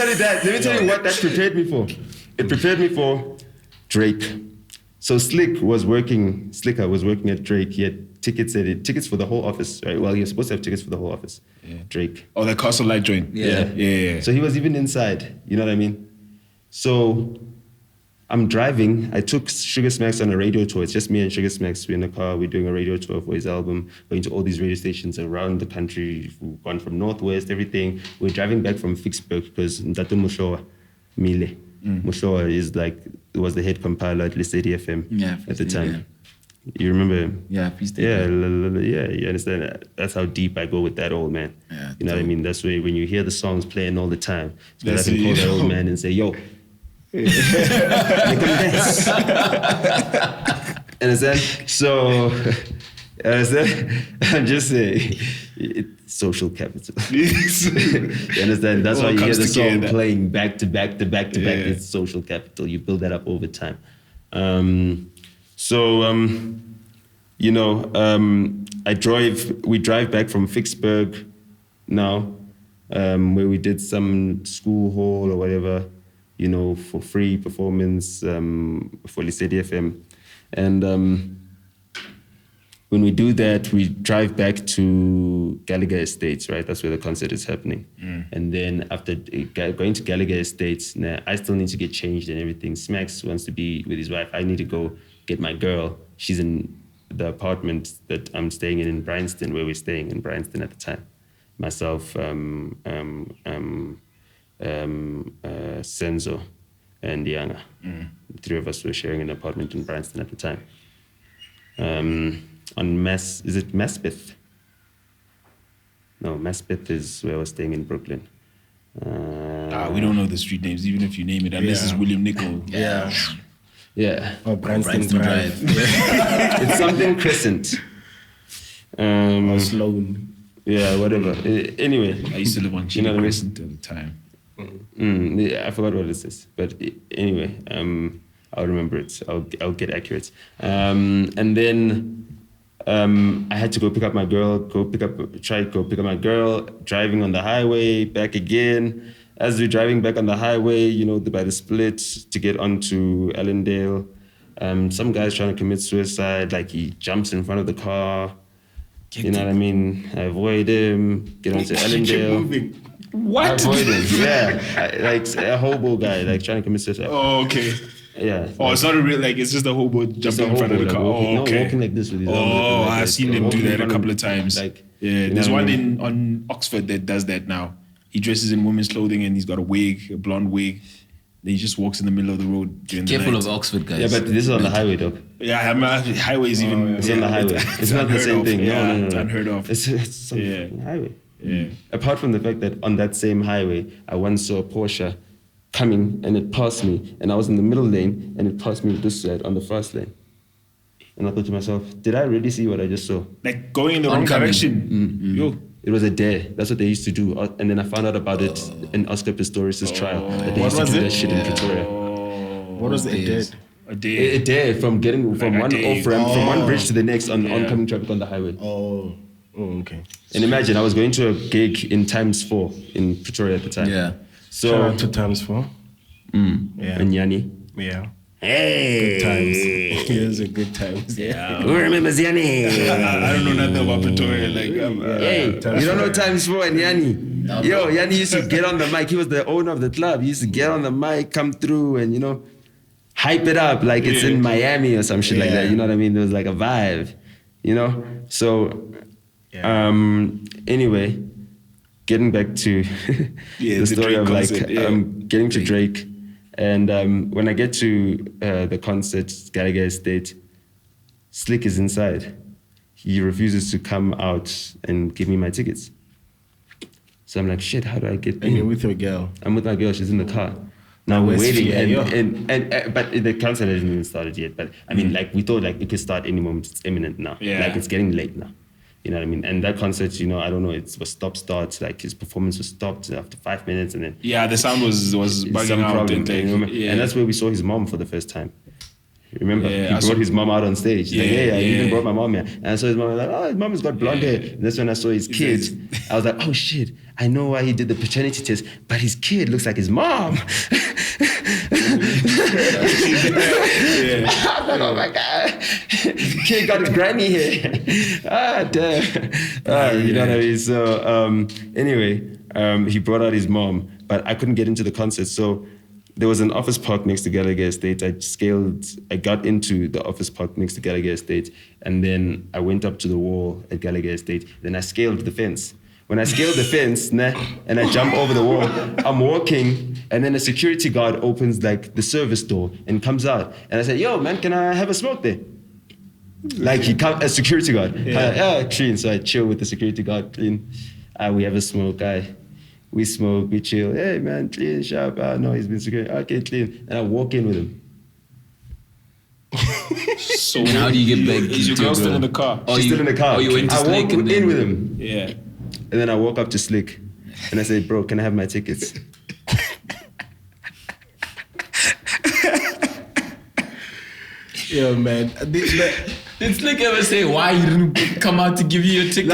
tell you what that prepared me for. It prepared me for Drake. So Slicker was working at Drake. He had tickets for the whole office, right? Well, he was supposed to have tickets for the whole office. Yeah. Drake. Oh, the Castle Light joint. Yeah. So he was even inside, you know what I mean? So I'm driving. I took Sugar Smacks on a radio tour. It's just me and Sugar Smacks. We're in the car. We're doing a radio tour for his album. Going to all these radio stations around the country. We've gone from Northwest, everything. We're driving back from Vicksburg because Ntato Mushoa, Mile. Mushoa was the head compiler at Lesedi FM at the time. Yeah. You remember him? Yeah, please take Yeah, you understand? That's how deep I go with that old man. Yeah, you know what I mean? That's where when you hear the songs playing all the time, so I That's can it, call you that old know. man and say, yo, make him dance. Understand? So, I'm just saying, it's social capital. You understand? That's All why you hear comes the song together. playing back to back to back to back. Yeah. It's social capital. You build that up over time. We drive back from Vicksburg now, where we did some school hall or whatever, for free performance for Lesedi FM. And when we do that, we drive back to Gallagher Estates, right? That's where the concert is happening. And then after going to Gallagher Estates, I still need to get changed and everything. Smacks wants to be with his wife. I need to go get my girl. She's in the apartment that I'm staying in Bryanston, where we're staying in Bryanston at the time. Myself, Senzo, and Diana. The three of us were sharing an apartment in Bryanston at the time. Is it Maspeth? No, Maspeth is where I was staying in Brooklyn. We don't know the street names, even if you name it, unless it's William Nickel. Yeah. Yeah. or Branston Branston Drive. Drive. It's something Crescent. Or Sloan. Yeah, whatever. Anyway, I used to live on You know what I mean? Crescent at the time. yeah, I forgot what it is. But anyway, I'll remember it. I'll get accurate. And then I had to go pick up my girl, go pick up my girl, driving on the highway, back again. As we're driving back on the highway, by the split to get onto Allendale, some guy's trying to commit suicide, like he jumps in front of the car. You know what I mean? I avoid him, get onto Allendale. What? I avoid him, yeah. Like a hobo guy, like trying to commit suicide. Oh, okay. Yeah. Oh, it's not a real, it's just a hobo jumping in front of the car. Walking like this with his arms Oh, like I've this, seen him do walking in that a front of- couple of times. Like, Yeah, you know there's what I one mean? on Oxford that does that now. He dresses in women's clothing and he's got a wig, a blonde wig. Then he just walks in the middle of the road during Careful the of night. Oxford, guys. Yeah, but this is on the highway, dog. Yeah, highways even. It's on the highway. It's not the unheard same of. thing. Yeah, No. it's unheard of. It's on Yeah. the highway. Yeah. Apart from the fact that on that same highway, I once saw a Porsche coming and it passed me, and I was in the middle lane and it passed me this side on the first lane. And I thought to myself, did I really see what I just saw? Like going in the wrong Oncoming. direction. Yo. It was a dare. That's what they used to do. And then I found out about it in Oscar Pistorius' trial. That they What used to was do it? that shit in Pretoria. What was it dead? A day. A dare from getting from Like a one day. off-ramp, from one bridge to the next on Yeah. oncoming traffic on the highway. Oh, okay. And imagine, I was going to a gig in Times 4 in Pretoria at the time. Yeah. Shout So, out to times 4. Yeah. and Yanni. Yeah. Hey! Good times. Those are good times. Yeah. Who remembers Yanni? I don't know nothing about Pretoria. Hey, Times you don't know 4. Times 4 and Yanni? Yo, Yanni used to get on the mic. He was the owner of the club. He used to get on the mic, come through and, hype it up like it's in Miami or some shit like that. You know what I mean? There was like a vibe, So, anyway, getting back to Yeah, the the story Drake of concert, yeah. getting to Drake. And when I get to the concert, Gallagher Estate, Slick is inside. He refuses to come out and give me my tickets. So I'm like, shit, how do I get And you're in? with your girl. I'm with my girl, she's in the car. Now we're waiting, fear, but the concert hasn't even started yet. But I mean, like we thought, like it could start any moment. It's imminent now. Yeah. Like it's getting late now. You know what I mean? And that concert, you know, I don't know, it was stop-start. Like his performance was stopped after 5 minutes, and then the sound was bugging some out. problem. And, And that's where we saw his mom for the first time. Remember, Yeah, he brought his mom out on stage. He's like, I even brought my mom here. And I saw his mom, I was like, oh, his mom has got blonde hair. And that's when I saw his kid. I was like, oh shit, I know why he did the paternity test, but his kid looks like his mom. Oh my God. Kid got a granny hair. Damn. You know what I mean? So anyway, he brought out his mom, but I couldn't get into the concert. So there was an office park next to Gallagher Estate. I got into the office park next to Gallagher Estate, and then I went up to the wall at Gallagher Estate. Then I scaled the fence. When I scaled the fence, and I jump over the wall, I'm walking, and then a security guard opens like the service door and comes out. And I said, yo, man, can I have a smoke there? Like he comes, a security guard. Clean. So I chill with the security guard, clean. We have a smoke, we smoke, we chill. Hey man, clean, sharp. No, he's been security. Okay, clean. And I walk in with him. So And how do you get back? Is your girl still in the car? She's still in the car. Oh, you went to I Slick walk and in then- with him. Yeah. And then I walk up to Slick and I say, bro, can I have my tickets? Yeah, man. Did Slick ever say why you didn't come out to give you your ticket?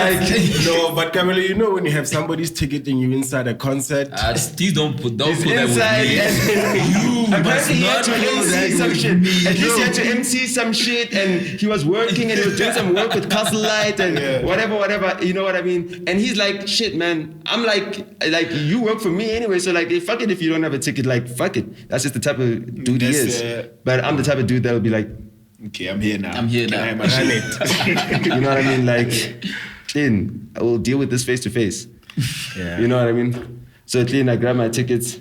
No, but Camilo, you know when you have somebody's ticket and you're inside a concert. Please don't put He's that inside with me. and You must apparently he had not to pull MC that some with shit. me. At least he had to MC some shit, and he was working and he was doing some work with Castle Light and whatever, you know what I mean? And he's like, shit, man. I'm like you work for me anyway, so like, fuck it if you don't have a ticket, like, fuck it. That's just the type of dude he is. But I'm the type of dude that'll be like, Okay, I'm here now. I'm here Can now. I have my shit? you know what I mean? Like, clean, I will deal with this face to face. You know what I mean? So clean, I grabbed my tickets.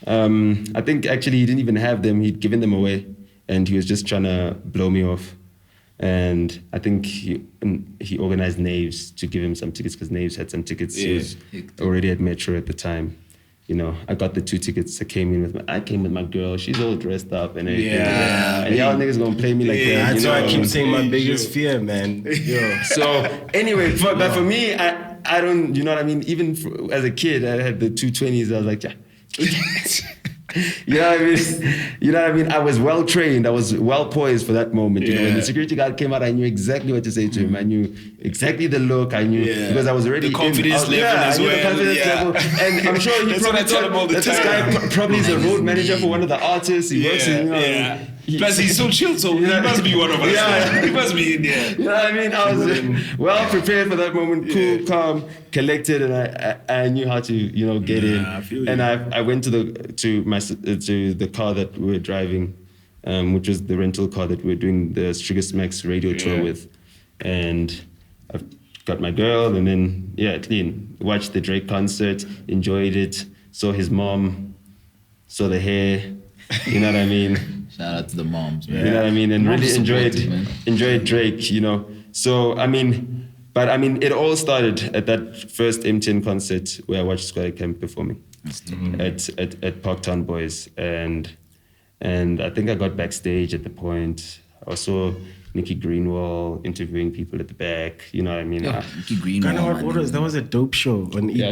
I think actually he didn't even have them. He'd given them away, and he was just trying to blow me off. And I think he organized Naves to give him some tickets because Naves had some tickets. He was already at Metro at the time. You know, I got the 2 tickets. I came with my girl. She's all dressed up and everything. And y'all niggas gonna play me like that. That's you know? why I keep saying my biggest fear, man. Yo. So anyway, but for me, I don't, you know what I mean? Even as a kid, I had the 220s. I was like, you know what I mean? You know what I mean? I was well trained. I was well poised for that moment. You know, when the security guard came out, I knew exactly what to say to him. I knew exactly the look. I knew because I was already the confidence level as well. The confidence level. And I'm sure he That's what probably I tell him all thought the that time. this guy probably is a road manager for one of the artists. He works in, you know. Plus, he's so chill, so he must be one of us. He must be in there. You know what I mean? I was well prepared for that moment, cool, calm, collected, and I knew how to, you know, get in. I feel you. And I went to the car that we were driving, which was the rental car that we were doing the Sugar Smacks radio tour with, and I've got my girl, and then clean. Watched the Drake concert, enjoyed it, saw his mom, saw the hair. You know what I mean? Shout out to the moms, man. You know what I mean? And Moms really supportive, man. enjoyed Drake, you know. So, it all started at that first M10 concert where I watched Square Camp performing at Parktown Boys. And I think I got backstage at the point. I saw Nikki Greenwald interviewing people at the back. You know what I mean? Nikki Greenwald. Kind of what was that? Was a dope show on ETV. Yeah,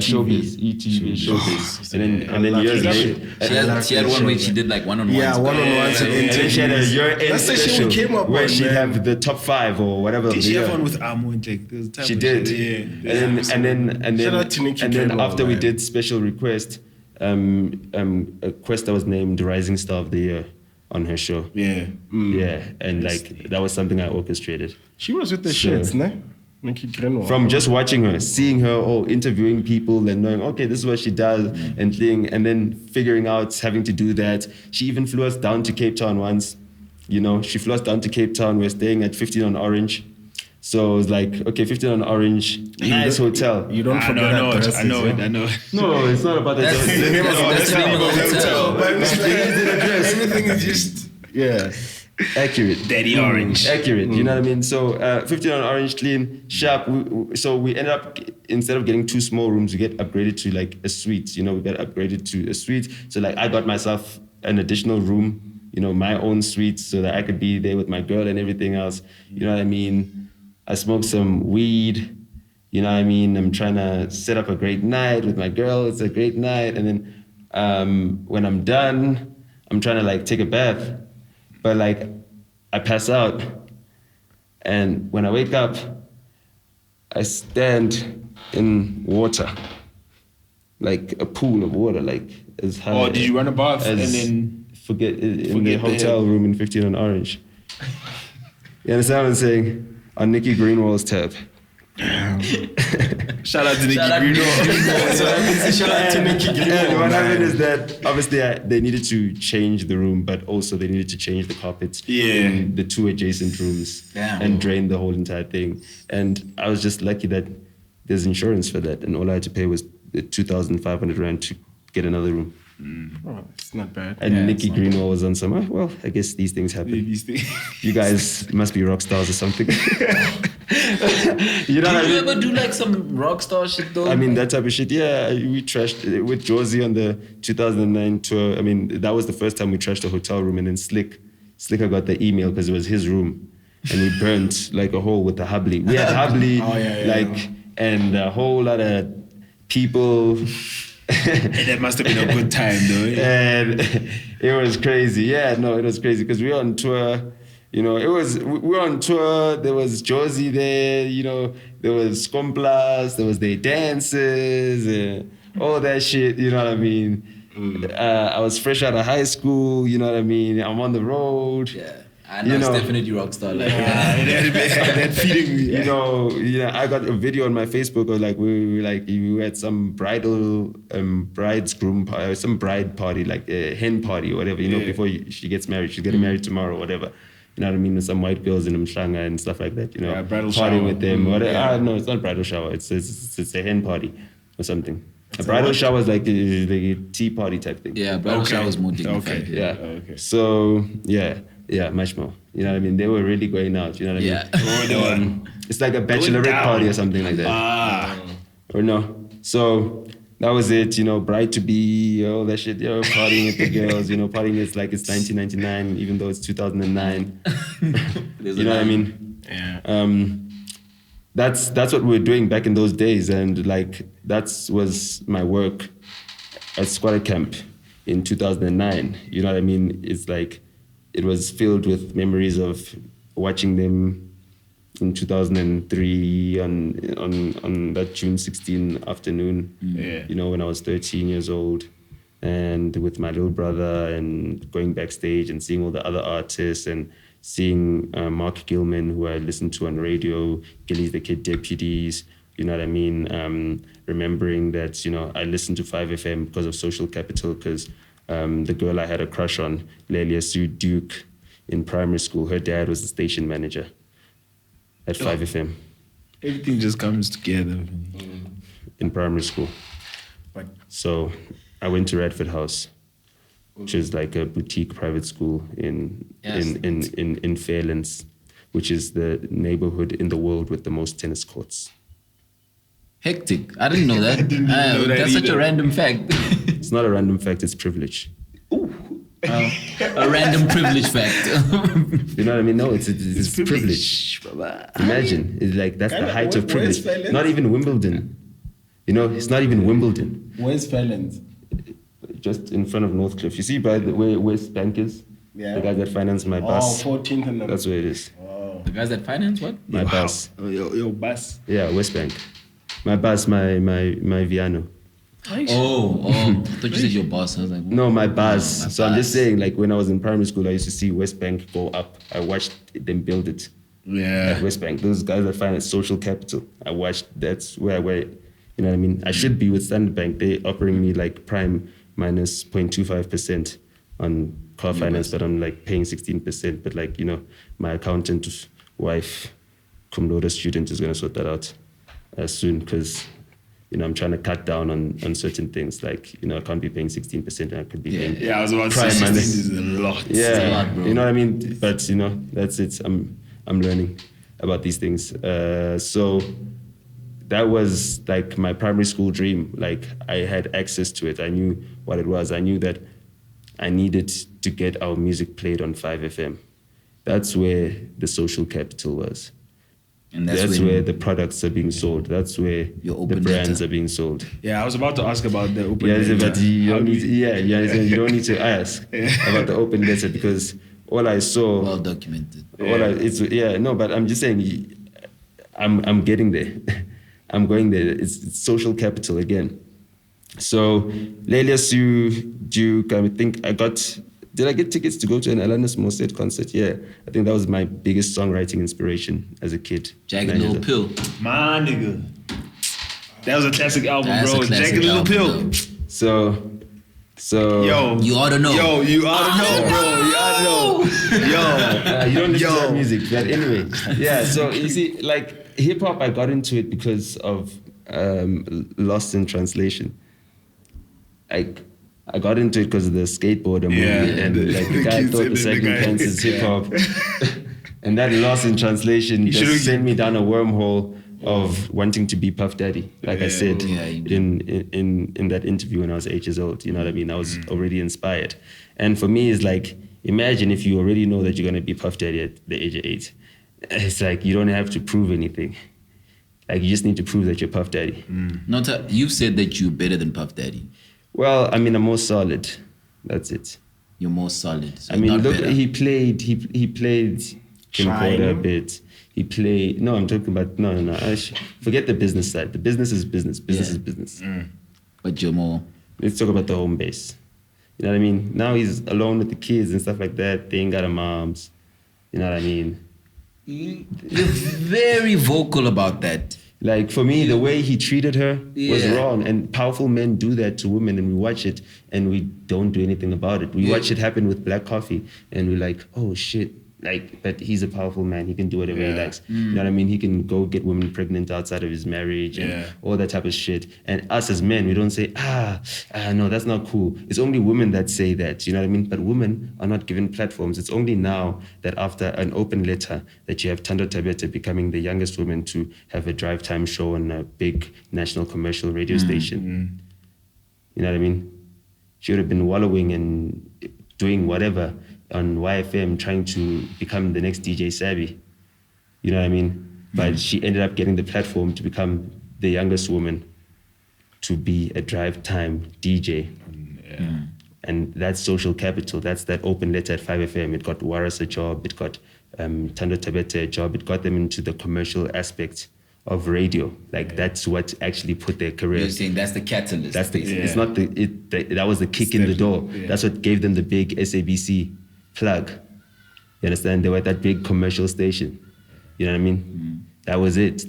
ETV Showbiz. And then years later, She had one where she did like one-on-ones. Yeah, one-on-ones and and then she had a year-end That's the shit special we came up where with, she'd man. have the top 5 or whatever. Did of she the have year. one with Amo and like this type She of did. shit? And Shout out to Nikki then Greenwald, after we man. did Special Request, Questa was named Rising Star of the Year on her show. Yeah. Yeah, and like that was something I orchestrated. She was with the Sure. shits, ne? Nikki Greenwald. From just watching her, seeing her, interviewing people and knowing, okay, this is what she does and then figuring out having to do that. She even flew us down to Cape Town once. You know, she flew us down to Cape Town. We're staying at 15 on Orange. So it was like, okay, 15 on Orange, nice hotel. You don't forget addresses, I know it. yeah. I know it. No, it's not about that. That's the name of the hotel. But it's like, everything is just, yeah. Accurate. Daddy Orange. Accurate. You know what I mean? So 15 on Orange, clean, sharp. So we ended up, instead of getting 2 small rooms, we get upgraded to like a suite. We got upgraded to a suite. So like I got myself an additional room, my own suite, so that I could be there with my girl and everything else. You know what I mean? I smoked some weed. You know what I mean? I'm trying to set up a great night with my girl. It's a great night. And then when I'm done, I'm trying to like take a bath. But like I pass out. And when I wake up, I stand in water. Like a pool of water, like as high. Oh, did you run a bath and then forget the hotel room in 15 on Orange? You understand what I'm saying? On Nicky Greenwald's tab. Shout out to Nicky Greenwald. Shout out to Nicky Greenwald. And what happened is that obviously they needed to change the room, but also they needed to change the carpets in the 2 adjacent rooms and drain the whole entire thing. And I was just lucky that there's insurance for that, and all I had to pay was 2,500 rand to get another room. Oh, it's not bad. And Nicky Greenwald was on some, well, I guess these things happen. You guys must be rock stars or something. You know Did you ever do like some rock star shit though? I mean, that type of shit, yeah. We trashed with Josie on the 2009 tour. I mean, that was the first time we trashed a hotel room, and then Slicker got the email because it was his room. And we burnt like a hole with the Hubley. We had Hubley, and a whole lot of people. That must have been a good time though. And it was crazy. Yeah, no, it was crazy because we were on tour. We were on tour. There was Josie there. There was Scomplas. There was their dances, all that shit. You know what I mean? I was fresh out of high school. You know what I mean? I'm on the road. Yeah. I know it's definitely rock star. Like, that feeling. Yeah. I got a video on my Facebook of like we were at some bridegroom party, some bride party, like a hen party or whatever. Before she gets married, she's getting married tomorrow or whatever. You know what I mean? With some white girls in Mhlanga and stuff like that. Bridal partying shower with them. No, it's not bridal shower. It's a hen party or something. A bridal shower is like a tea party type thing. Yeah, bridal shower is more dignified. Okay. Yeah. Okay. So yeah, much more. You know what I mean? They were really going out. You know what I mean? It's like a bachelorette party or something like that. Or no. So that was it. Bride to be, all that shit. Partying with the girls. Partying is like it's 1999, even though it's 2009. You know what I mean? Yeah. That's what we were doing back in those days, and like that was my work at squatter camp in 2009. You know what I mean? It's like it was filled with memories of watching them in 2003 on that June 16 afternoon. Yeah. When I was 13 years old, and with my little brother, and going backstage and seeing all the other artists and seeing Mark Gilman, who I listened to on radio, Gillies the Kid Deputies, you know what I mean? Remembering that, I listened to 5FM because of Social Capital, because the girl I had a crush on, Lelia Sue Duke, in primary school, her dad was the station manager at 5FM. Everything just comes together. In primary school. So I went to Radford House, which is like a boutique private school in Fairlands, which is the neighborhood in the world with the most tennis courts. Hectic. I didn't know that. That's such a random fact. It's not a random fact, it's privilege. A random privilege fact. You know what I mean? No, it's privilege. Imagine, it's like that's the height of privilege. Not even Wimbledon. It's not even Wimbledon. Where's Fairlands? Just in front of Northcliffe. You see by the way West Bank is? Yeah. The guys that finance my bus. 14th and That's where it is. The guys that finance what? My bus. Your bus. Yeah, West Bank. My bus, my Viano. Oh, I thought you said your boss. I was like, No, my bus. my So I'm just bus. saying, like when I was in primary school, I used to see West Bank go up. I watched them build it at West Bank. Those guys that finance Social Capital. I watched. That's where you know what I mean? I should be with Standard Bank. They offering me like prime minus 0.25% on car finance, but I'm like paying 16%. But like, my accountant wife, cum laude student, is gonna sort that out soon, because I'm trying to cut down on certain things. Like, I can't be paying 16% and I could be paying. Yeah, I was about to prime say 16 money. is a lot. Yeah, It's a lot, bro. you know what I mean? But, that's it. I'm learning about these things. So that was like my primary school dream. Like, I had access to it. I knew what it was. I knew that I needed to get our music played on 5FM. That's where the social capital was. And That's where the products are being sold. That's where Your the open brands data. are being sold. Yeah, I was about to ask about the open Yeah, data. but you How don't do need. You don't need to ask about the open data because all I saw. well documented. But I'm just saying, I'm getting there. I'm going there. It's social capital again. So, Lelius, did I get tickets to go to an Alanis Morissette concert? Yeah, I think that was my biggest songwriting inspiration as a kid. Jagged Little Pill. My nigga. That was a classic album, That's bro. a classic Jagged Little Pill. album, So Yo. You ought to know. Yo, you ought to know, bro. You ought to know. Yo. you don't listen to Yo. that music, but anyway, yeah. So you see, like hip hop, I got into it because of Lost in Translation. I got into it because of the skateboarder movie, and like the guy kids thought and the then second the guy- pants is hip hop, and that Lost in Translation should've- just sent me down a wormhole of wanting to be Puff Daddy. Like I said Yeah, you did. in that interview when I was 8 years old. You know what I mean? I was already inspired, and for me, it's like imagine if you already know that you're gonna be Puff Daddy at the age of 8. It's like you don't have to prove anything. Like you just need to prove that you're Puff Daddy. Nota, you've said that you're better than Puff Daddy. Well, I mean, I'm more solid. That's it. You're more solid. So I mean, not look, better. he played Kim Shine. Porter a bit. He played. No, I'm talking about no. Forget the business side. The business is business. Business is business. But you're more. Let's talk about the home base. You know what I mean? Now he's alone with the kids and stuff like that. They ain't got a moms. You know what I mean? You're very vocal about that. Like for me, the way he treated her was Yeah. wrong, and powerful men do that to women, and we watch it and we don't do anything about it. We watch it happen with Black Coffee, and we're like, oh shit. Like, but he's a powerful man. He can do whatever he likes. You know what I mean? He can go get women pregnant outside of his marriage and all that type of shit. And us as men, we don't say, no, that's not cool. It's only women that say that. You know what I mean? But women are not given platforms. It's only now that after an open letter that you have Thando Tabete becoming the youngest woman to have a drive time show on a big national commercial radio station. You know what I mean? She would have been wallowing and doing whatever on YFM, trying to become the next DJ Savvy. You know what I mean? But she ended up getting the platform to become the youngest woman to be a drive time DJ. And that's social capital. That's that open letter at 5FM. It got Waris a job. It got Thando Tabete a job. It got them into the commercial aspect of radio. Like that's what actually put their career. You're saying that's the catalyst. That's the. It's not that was the kick in the door. That's what gave them the big SABC plug. You understand? They were at that big commercial station. You know what I mean? That was it.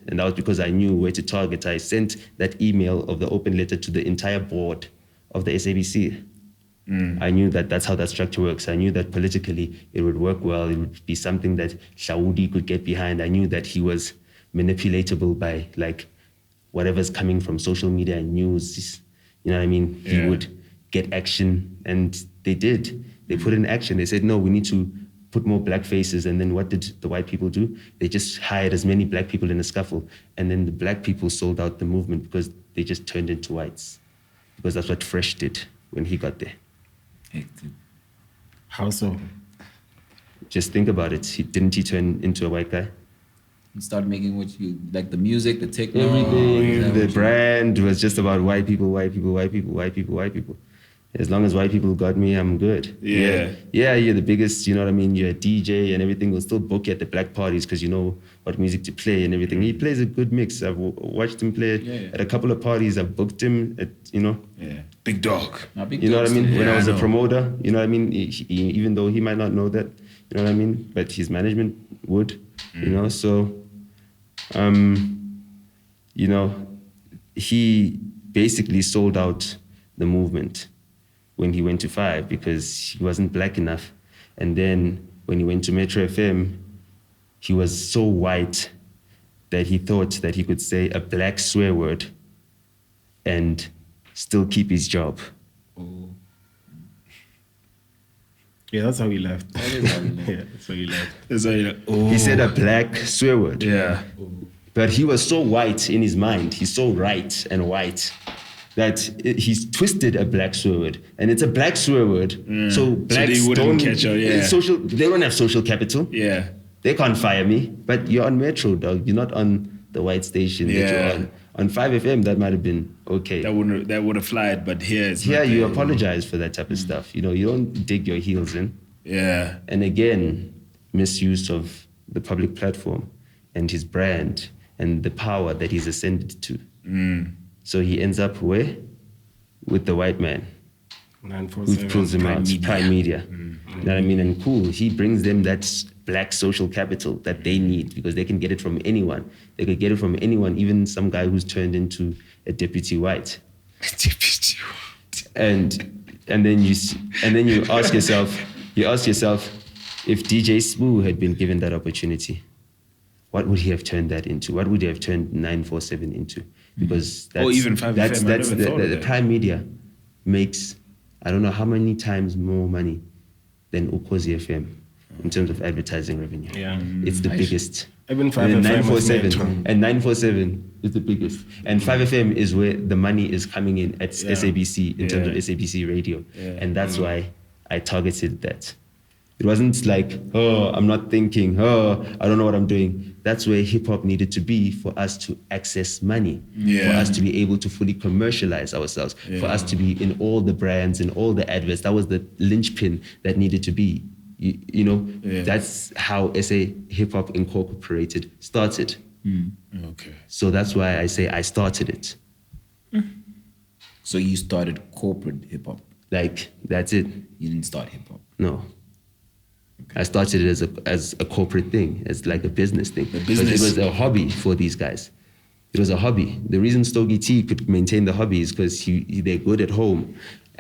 And that was because I knew where to target. I sent that email of the open letter to the entire board of the SABC. I knew that that's how that structure works. I knew that politically it would work well. It would be something that Shaudi could get behind. I knew that he was manipulatable by like whatever's coming from social media and news. You know what I mean? He would get action, and they did. They put in action. They said, no, we need to put more black faces. And then what did the white people do? They just hired as many black people in a scuffle. And then the black people sold out the movement because they just turned into whites. Because that's what Fresh did when he got there. How so? Just think about it. Didn't he turn into a white guy? You start making what you like, the music, the techno, Everything, the brand was just about white people, white people, white people, white people, white people. As long as white people got me, I'm good. Yeah, you're the biggest, you know what I mean? You're a DJ and everything. We'll still book you at the black parties because you know what music to play and everything. He plays a good mix. I've watched him play at a couple of parties. I've booked him at, you know. Yeah. Big dog. You know what I mean? When I was a know. promoter, you know what I mean? Even though he might not know that, you know what I mean? But his management would, you know? So, you know, he basically sold out the movement when he went to 5 because he wasn't black enough. And then when he went to Metro FM, he was so white that he thought that he could say a black swear word and still keep his job. Yeah, that's how he left. Yeah, that's how he left. That's how you're like, oh. He said a black swear word. Yeah. But he was so white in his mind, he's so right and white, that he's twisted a black swear word. And it's a black swear word. So blacks they wouldn't don't, catch her, yeah. they don't have social capital. Yeah. They can't fire me. But you're on Metro, dog. You're not on the white station that Yeah. you're on. On 5FM, that might have been okay. That would have flied, but here it's Here, not you there. apologize for that type of stuff. You know, you don't dig your heels in. Yeah. And again, misuse of the public platform and his brand and the power that he's ascended to. So he ends up where? With the white man who 947. pulls him out, Prime Media. You know what I mean? And cool, he brings them that black social capital that they need because they can get it from anyone. They could get it from anyone, even some guy who's turned into a deputy white. And then you ask yourself, if DJ Smooth had been given that opportunity, what would he have turned that into? What would he have turned 947 into? Because that's, Or even 5FM, that's I never thought of the that. Prime Media makes, I don't know how many times more money than Ukhozi FM in terms of advertising revenue. Yeah. It's the biggest. Even And 5FM with 947 Metro. and 947 is the biggest. And 5FM is where the money is coming in at SABC in terms of SABC radio. And that's why I targeted that. It wasn't like, oh, I'm not thinking, oh, I don't know what I'm doing. That's where hip hop needed to be for us to access money, for us to be able to fully commercialize ourselves, for us to be in all the brands and all the adverts. That was the linchpin that needed to be. You know, that's how SA Hip Hop Incorporated started. Okay. So that's why I say I started it. So you started corporate hip hop. Like, that's it. You didn't start hip hop. No. I started it as a corporate thing, as like a business thing. Because it was a hobby for these guys. It was a hobby. The reason Stogie T could maintain the hobby is because they're good at home.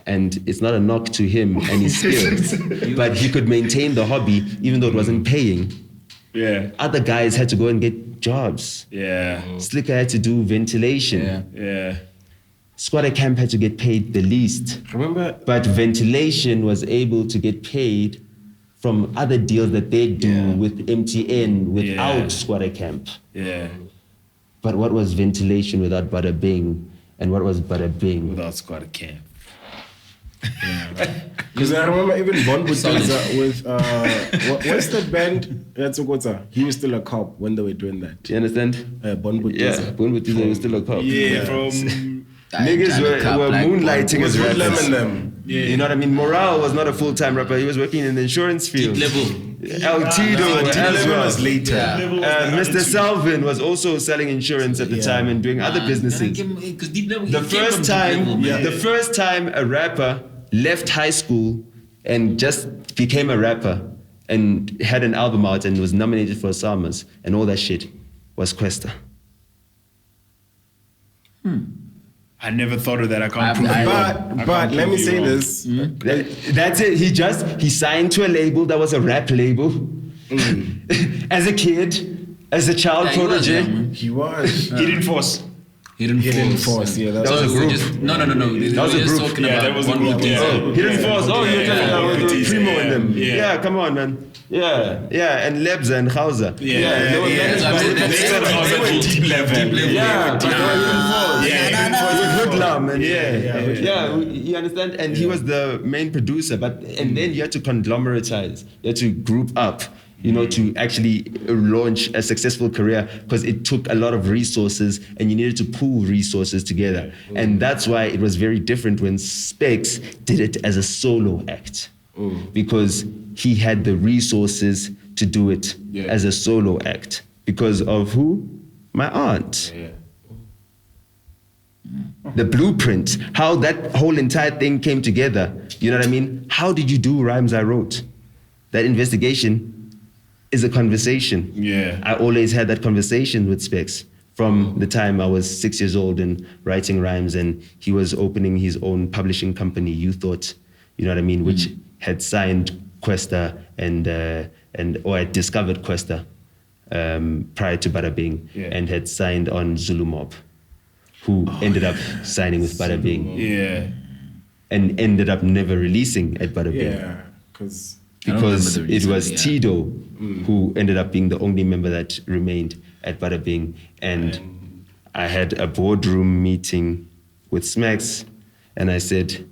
And it's not a knock to him and his skills, but he could maintain the hobby even though it wasn't paying. Yeah. Other guys had to go and get jobs. Yeah. Slicker had to do ventilation. Yeah. Squatter Camp had to get paid the least. Remember? But ventilation was able to get paid from other deals that they do with MTN without Squatter Camp. Yeah. But what was ventilation without Bada Bing? And what was Bada Bing? Without Squatter Camp. Because I remember even Bon Butoza with, what's the band? Yatsukota. He was still a cop when they were doing that. Do you understand? Bon Butoza. Yeah, Bon Butoza was still a cop. Yeah, from... Niggas were moonlighting as With rappers. Lemon. You know what I mean? Morale was not a full-time rapper. He was working in the insurance field. Deep level. El Tito as well. was later. Mr. Salvin was also selling insurance at the time and doing other businesses. Because deep level. The first time a rapper left high school and just became a rapper and had an album out and was nominated for Summers and all that shit was Questa. I never thought of that. I can't prove it. But let me say this. That's it. He signed to a label that was a rap label. As a kid, as a child prodigy. He was. Hidden Force. Hidden Force, yeah. That was a group. No. That was a group. Talking Yeah, about that was a one group. with Yeah. Hidden Force. Oh, you're talking about Yeah. Primo and them. Yeah. Yeah, come on, man. Yeah, and Lebza and Khauza. Yeah. They were deep level. Yeah, but Hidden Force. with Hoodlum and Yeah. you understand? And he was the main producer, and then you had to conglomeratize, you had to group up, you know, to actually launch a successful career because it took a lot of resources and you needed to pool resources together. And that's why it was very different when Specs did it as a solo act because he had the resources to do it as a solo act because of who? My aunt. The blueprint, how that whole entire thing came together. You know what I mean? How did you do Rhymes I Wrote? That investigation is a conversation. Yeah. I always had that conversation with Specs from the time I was 6 years old and writing rhymes, and he was opening his own publishing company, You Thought, you know what I mean, which had signed Questa or had discovered Questa prior to Bada Bing and had signed on Zulu Mob. who ended up signing with Bada Bing Yeah. and ended up never releasing at Bada Bing. Yeah, because Because remember the it was reason, yeah. Tito who ended up being the only member that remained at Bada Bing. And I had a boardroom meeting with Smacks, and I said,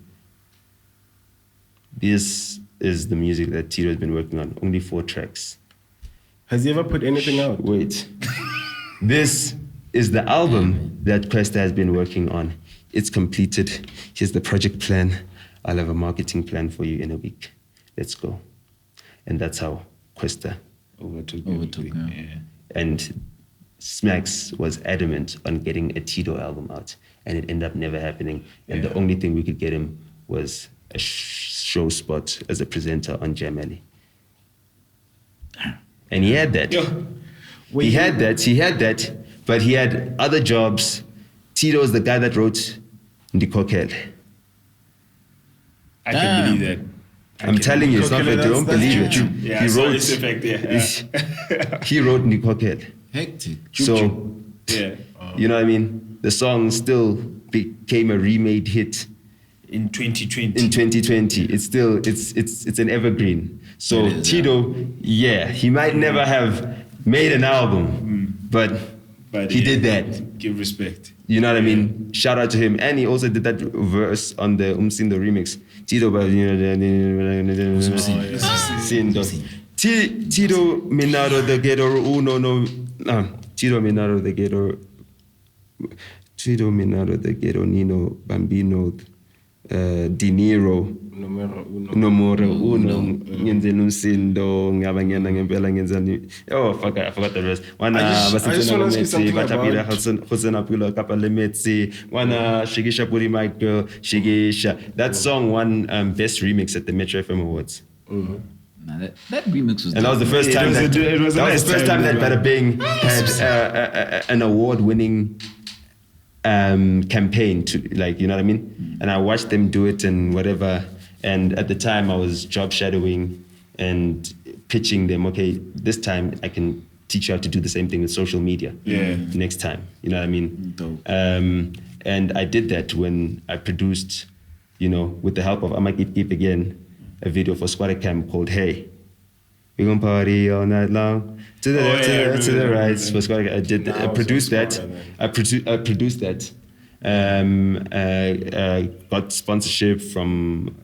this is the music that Tito has been working on, only 4 tracks. has he ever put anything out? Wait. This is the album that Questa has been working on. It's completed. Here's the project plan. I'll have a marketing plan for you in a week. Let's go. And that's how Questa Overtook. yeah. and Smacks was adamant on getting a Tito album out, and it ended up never happening. And the only thing we could get him was a show spot as a presenter on Jam Alley. And he had that. He had that, but he had other jobs. Tito was the guy that wrote Ndikokele. I can believe that. I'm telling you, it's not that you don't believe it. Yeah, He so wrote, it's effect, yeah. he wrote Ndikokele. Hectic. So, Yeah. you know what I mean? The song still became a remade hit In 2020. in 2020. It's still, it's an evergreen. So It is, Tito, he might never have made an album, but he yeah, did that. Give respect. You know what I mean? Shout out to him. And he also did that verse on the Umsindo remix. Tito, Tito Minado the Ghetto Uno no Tito Minado the Ghetto Tito Minado the Ghetto Nino Bambino De Niro Numero uno ngenzeni umsindo ngabangena ngempela ngenzani I forgot the rest wana I just wanna ask you something batapira about- khosena pula kapa le metsi wana shikisha puri my girl shikisha. That song won best remix at the Metro FM Awards. Nah, that remix was And that was the first time that it was a that nice was the first time time, that Bada Bing had an award-winning campaign to, like, you know what I mean? And I watched them do it and whatever. And at the time I was job shadowing and pitching them, okay, this time I can teach you how to do the same thing with social media. Yeah. Next time, you know what I mean? Dope. And I did that when I produced, you know, with the help of Amakip again, a video for Squatter Camp called Hey. We gonna party all night long. To the left, to the right. For Squatter Camp. I produced that. I produced that. Got sponsorship from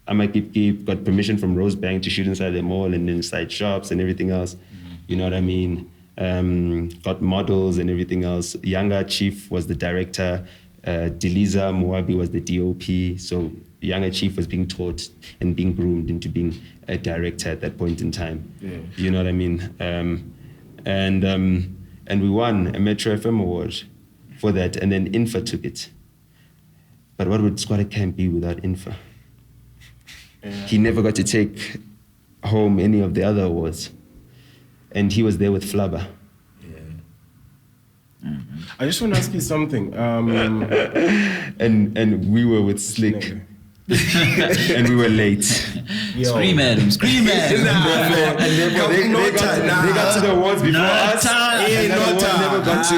Amakip, got permission from Rosebank to shoot inside the mall and inside shops and everything else. You know what I mean? Got models and everything else. Younger Chief was the director. Deliza Moabi was the DOP. So Younger Chief was being taught and being groomed into being a director at that point in time. Yeah. You know what I mean? And we won a Metro FM award for that, and then Infa took it. But what would Squatter Camp be without Infa? He never got to take home any of the other awards. And he was there with Flubber. I just want to ask you something. And we were with Slick. And we were late. Yo. Scream at him, scream at him. And they got to the awards before us. And that award never got to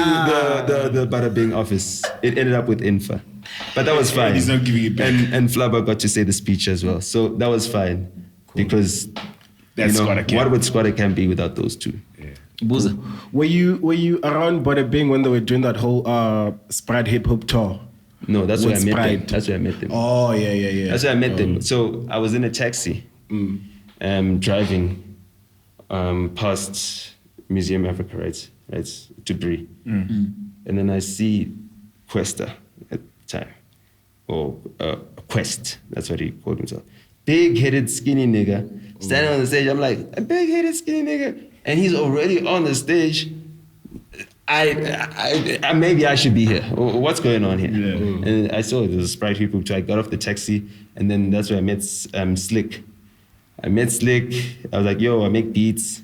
the Bada Bing office. It ended up with Infa. But that was fine. He's not giving it back. And Flubber got to say the speech as well. So that was fine. Because That's you know, Squatter Camp. what would Squatter Camp be without those two? Buza. Were you around Bada Bing when they were doing that whole Sprite hip hop tour? No, that's where I With met them. Sprite. That's where I met them. Oh yeah. That's where I met them. So I was in a taxi, driving past Museum Africa, right to Bree, and then I see Questa at the time, or Quest. That's what he called himself. Big-headed, skinny nigga standing on the stage. I'm like, a big-headed, skinny nigga, and he's already on the stage. I maybe I should be here. What's going on here? Yeah. And I saw there was a Sprite people. So I got off the taxi, and then that's where I met Slick. I met Slick. I was like, yo, I make beats.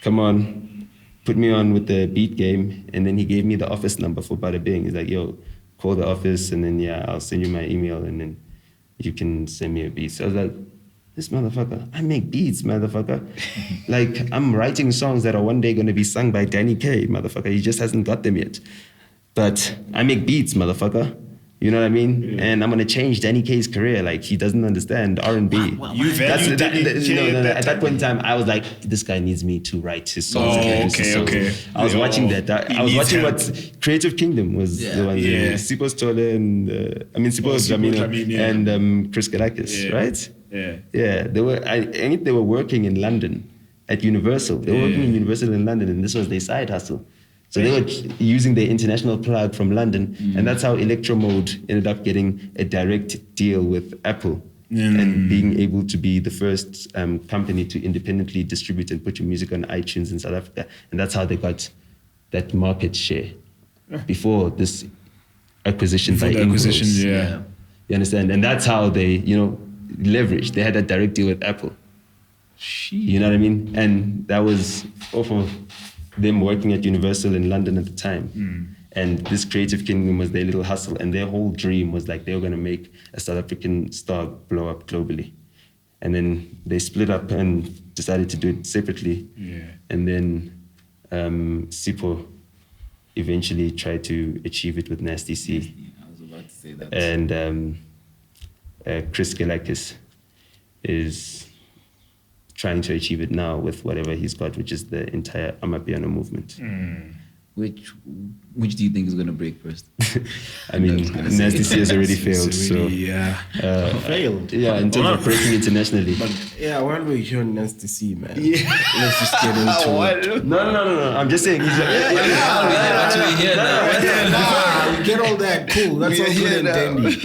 Come on, put me on with the beat game. And then he gave me the office number for Bada Bing. He's like, yo, call the office, and then I'll send you my email, and then you can send me a beat. So I was like, this motherfucker, I make beats, motherfucker. Like, I'm writing songs that are one day gonna be sung by Danny Kaye, motherfucker. He just hasn't got them yet. but I make beats, motherfucker. You know what I mean? Yeah. And I'm gonna change Danny Kaye's career. Like, he doesn't understand R&B. You value Danny Kaye at that point in time, I was like, this guy needs me to write his songs. Okay. I was watching that. I was watching what Creative Kingdom was the one. Yeah. Sipho Stole and Sipho Dlamini and Chris Galakis, right? Yeah. They were working in London at Universal. They were working in Universal in London, and this was their side hustle. So they were using their international plug from London, and that's how Electro Mode ended up getting a direct deal with Apple and being able to be the first company to independently distribute and put your music on iTunes in South Africa. And that's how they got that market share before this acquisition by Ingress. Yeah. You understand? And that's how they, leveraged. They had a direct deal with Apple. You know what I mean? And that was off of them working at Universal in London at the time. And this Creative Kingdom was their little hustle, and their whole dream was like they were going to make a South African star blow up globally. And then they split up and decided to do it separately. And then Sipho eventually tried to achieve it with Nasty C. I was about to say that. And Chris Galakis is trying to achieve it now with whatever he's got, which is the entire Amapiano movement. Which do you think is going to break first? I mean, Nasty C has already failed. Failed. Yeah, in terms of breaking internationally. But while we're here on Nasty C, man, let's just get into it. No. I'm just saying. He's like, you get all that, cool. That's all good and dandy.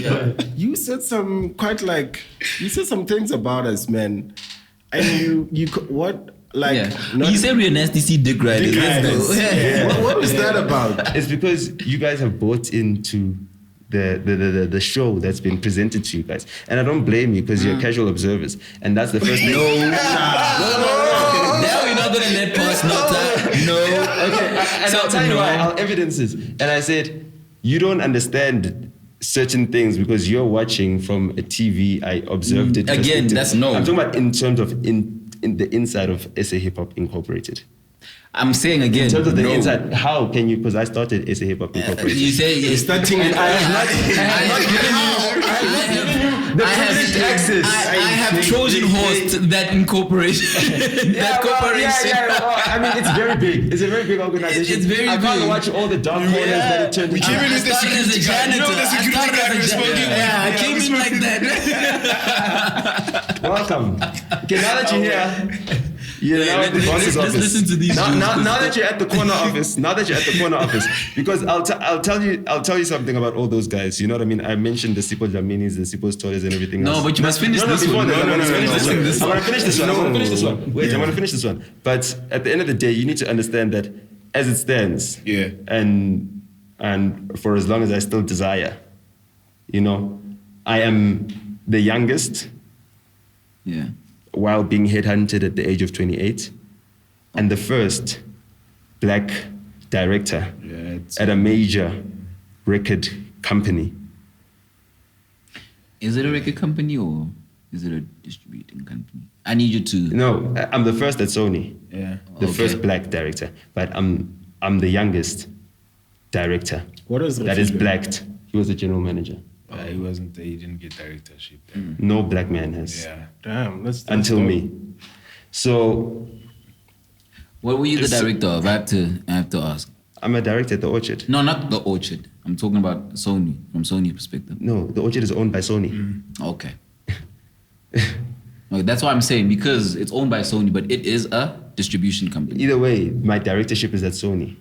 You said some things about us, man. And you what? Like, you said we're Nasty C dick riders. What was that about? It's because you guys have bought into the show that's been presented to you guys, and I don't blame you because you're casual observers, and that's the first thing. No. Now we're not gonna let pass Nota. No. Okay. And I'll tell you why. I'll evidence it. And I said, you don't understand certain things because you're watching from a TV. I observed it. Again, that's no. I'm talking about in terms of in the inside of SA Hip Hop Incorporated. I'm saying again, in terms of the inside, how can you? Because I started SA Hip Hop Incorporated. You say you're starting. I have not given you the privileged access. I have chosen host that incorporation. That corporation. I mean, it's very big. It's a very big organization. It's very big. I can't watch all the dark corners that it turned into. I started as a janitor. I came in like that. Welcome. Okay, now that you're here, let's listen to these. Now that you're at the corner office, because I'll tell you something about all those guys. You know what I mean? I mentioned the Sipho Dlaminis, the Sipho Stories, and everything else. No, but you must finish this one. I want to finish this one. Wait, I want to finish this one. But at the end of the day, you need to understand that as it stands, and for as long as I still desire, I am the youngest. Yeah. While being headhunted at the age of 28, and the first black director at a major record company. Is it a record company or is it a distributing company? I need you to. No, I'm the first at Sony. Yeah. The first black director, but I'm the youngest director. What is that is blacked? He was the general manager. He didn't get directorship. No black man has. Yeah. Damn, that's until dope. me. So. What were you the director of? I have to ask. I'm a director at the Orchard. No, not the Orchard. I'm talking about Sony, from Sony's perspective. No, the Orchard is owned by Sony. Okay. That's what I'm saying, because it's owned by Sony, but it is a distribution company. Either way, my directorship is at Sony.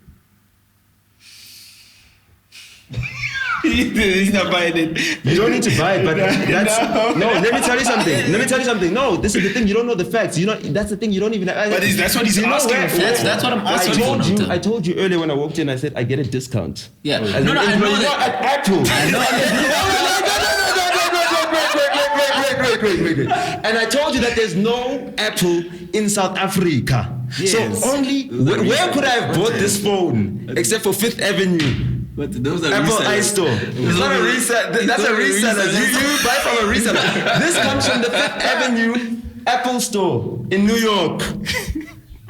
He's not buying it. You don't need to buy it, but that's no. Let me tell you something. No, this is the thing. You don't know the facts. That's the thing. You don't even. But that's what he's asking for. That's what I'm asking for. I told you earlier when I walked in. I said I get a discount. Yeah. I know that. At Apple. Wait. And I told you that there's no Apple in South Africa. Yes. So only where could I have bought this phone except for Fifth Avenue? But those are Apple resellers. iStore. It's not a reseller. That's a reseller. You buy from a reseller. This comes from the Fifth Avenue Apple Store in New York.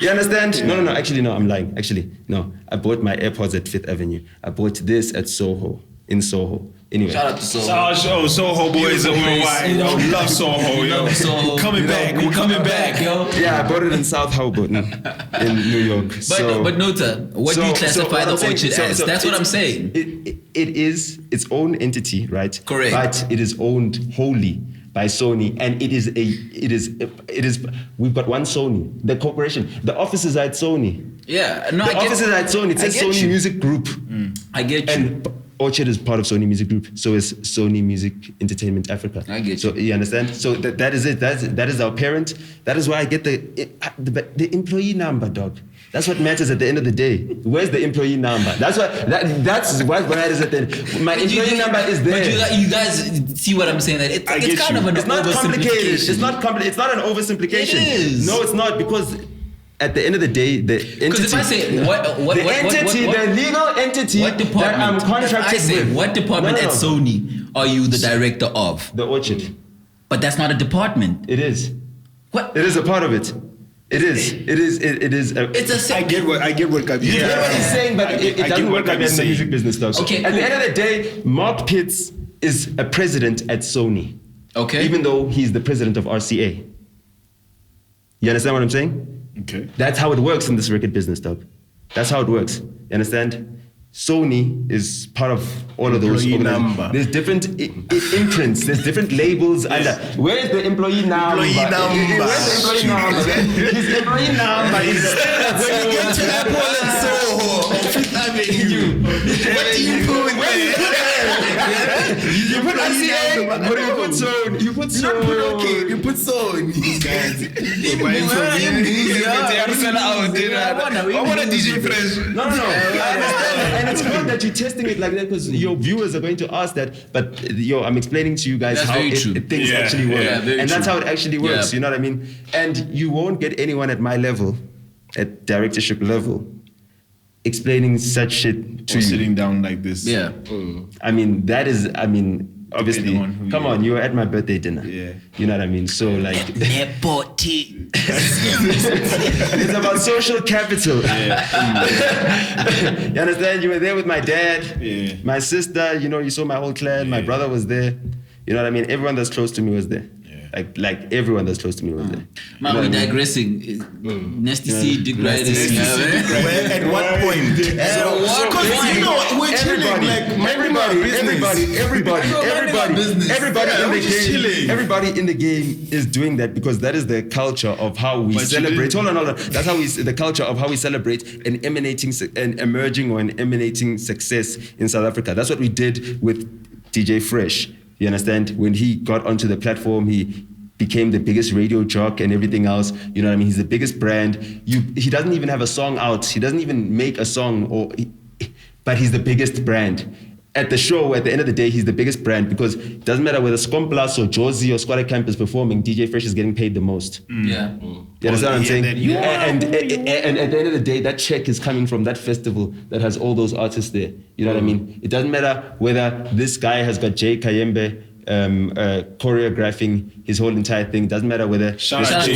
You understand? Yeah. No. Actually, no. I'm lying. Actually, no. I bought my AirPods at 5th Avenue. I bought this at Soho. In Soho. Anyway. Shout out to Soho. Soho boys are worldwide. You know, we love Soho, yo. Soho. We're coming back, yo. Yeah, I bought it in South Holborn in New York. But Nota, what do you classify the orchard as? That's what I'm saying. It is its own entity, right? Correct. But it is owned wholly by Sony, and it is we've got one Sony, the corporation. The offices are at Sony. Yeah, no, the offices are at Sony. It says Sony Music Group. I get you. And Orchard is part of Sony Music Group, so is Sony Music Entertainment Africa. I get you. So you understand? So that is it. That is our parent. That is why I get the employee number, dog. That's what matters at the end of the day. Where's the employee number? That's what matters at the end. My employee number is there. But you guys see what I'm saying? That it's kind of an It's not complicated. oversimplification. It's not complicated. It's not an oversimplification. It is. No, it's not, because at the end of the day, the entity. Because if I say what the legal entity what department, that I'm contracted with. What department at Sony are you the director of? The Orchard. But that's not a department. It is. What? It is a part of it. It is. It's a. I get what Gabi. You get what he's saying, but it doesn't work like that in the music business, though. Okay, At cool. the end of the day, Mark Pitts is a president at Sony. Okay. Even though he's the president of RCA. You understand what I'm saying? Okay. That's how it works in this record business, dog. That's how it works. You understand? Sony is part of all of those. There's different imprints. There's different labels under. Where is the employee number? Where's the employee number? His employee number is. When you get to Apple and Soho, what do you put there? You put RCA, or you put Sony. You put Sony. You put Sony. These guys. I want a DJ Fresh. No. I understand. And it's good that you're testing it like that, because your viewers are going to ask that. But I'm explaining to you guys That's how things Yeah, actually work. yeah, very and that's true. how it actually works. Yeah. You know what I mean? And you won't get anyone at my level, at directorship level, explaining such shit to Or you. sitting down like this. Yeah. Obviously, Depending on who come you are. on, you were at my birthday dinner. Yeah. You know what I mean? So like, Nepoty. it's about social capital. You understand? You were there with my dad, Yeah. my sister, you saw my whole clan, my brother was there. You know what I mean? Everyone that's close to me was there. Like everyone that's close to me was there. Man, we're digressing. Nasty C, Dick Riders. At what point? We're chilling. Everybody in the game is doing that, because that is the culture of how we celebrate. Hold on. That's how the culture of how we celebrate an emerging or an emanating success in South Africa. That's what we did with DJ Fresh. You understand? When he got onto the platform, he became the biggest radio jock and everything else. You know what I mean? He's the biggest brand. He doesn't even have a song out. He doesn't even make a song, but he's the biggest brand. At the show, at the end of the day, he's the biggest brand, because it doesn't matter whether Scomplas or Josie or Squatter Camp is performing, DJ Fresh is getting paid the most. Yeah. You understand what I'm saying? And at the end of the day, that check is coming from that festival that has all those artists there. You know what I mean? It doesn't matter whether this guy has got Jay Kayembe choreographing his whole entire thing. It doesn't matter whether... Shout out Jay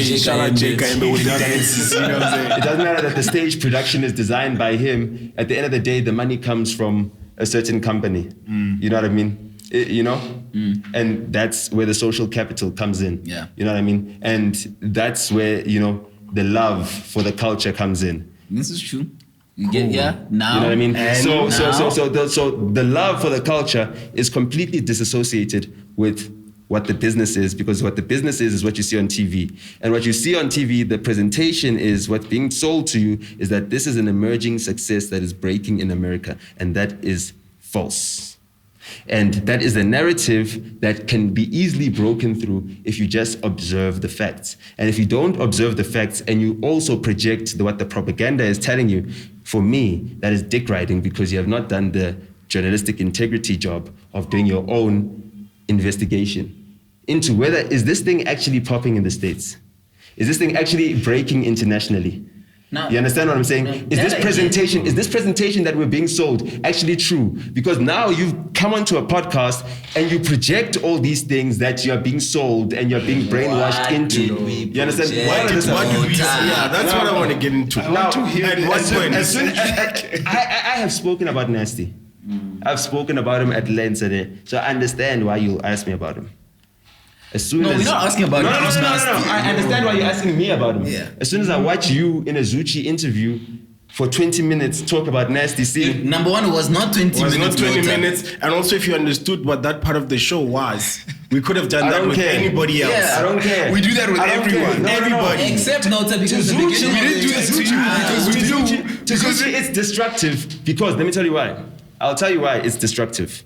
Kayembe with the dances. You know what I'm saying? It doesn't matter that the stage production is designed by him. At the end of the day, the money comes from a certain company. You know what I mean? And that's where the social capital comes in. Yeah. You know what I mean? And that's where, the love for the culture comes in. This is true. You get now. You know what I mean? And So now. the love for the culture is completely disassociated with what the business is, because what the business is what you see on TV. And what you see on TV, the presentation is what's being sold to you is that this is an emerging success that is breaking in America. And that is false. And that is a narrative that can be easily broken through if you just observe the facts. And if you don't observe the facts and you also project what the propaganda is telling you, for me, that is dick riding, because you have not done the journalistic integrity job of doing your own investigation into whether is this thing actually popping in the States? Is this thing actually breaking internationally? No. You understand what I'm saying? No. Is this presentation that we're being sold actually true? Because now you've come onto a podcast and you project all these things that you're being sold and you're being brainwashed into. You understand? That's what I want to get into. Now, At what point? I have spoken about Nasty. I've spoken about him at length, so I understand why you asked me about him. We're not asking about no. I understand why you're asking me about him. Yeah. As soon as I watch you in a Zuchi interview for 20 minutes talk about Nasty C. Number one, it was not 20 minutes. It was not 20 Nota. minutes. And also, if you understood what that part of the show was, we could have done I that don't with care. anybody else. I don't care. We do that with I don't care. everyone. No. Everybody. Except Nota, because the beginning we didn't do that to you because we do. It's destructive because let me tell you why. I'll tell you why it's destructive.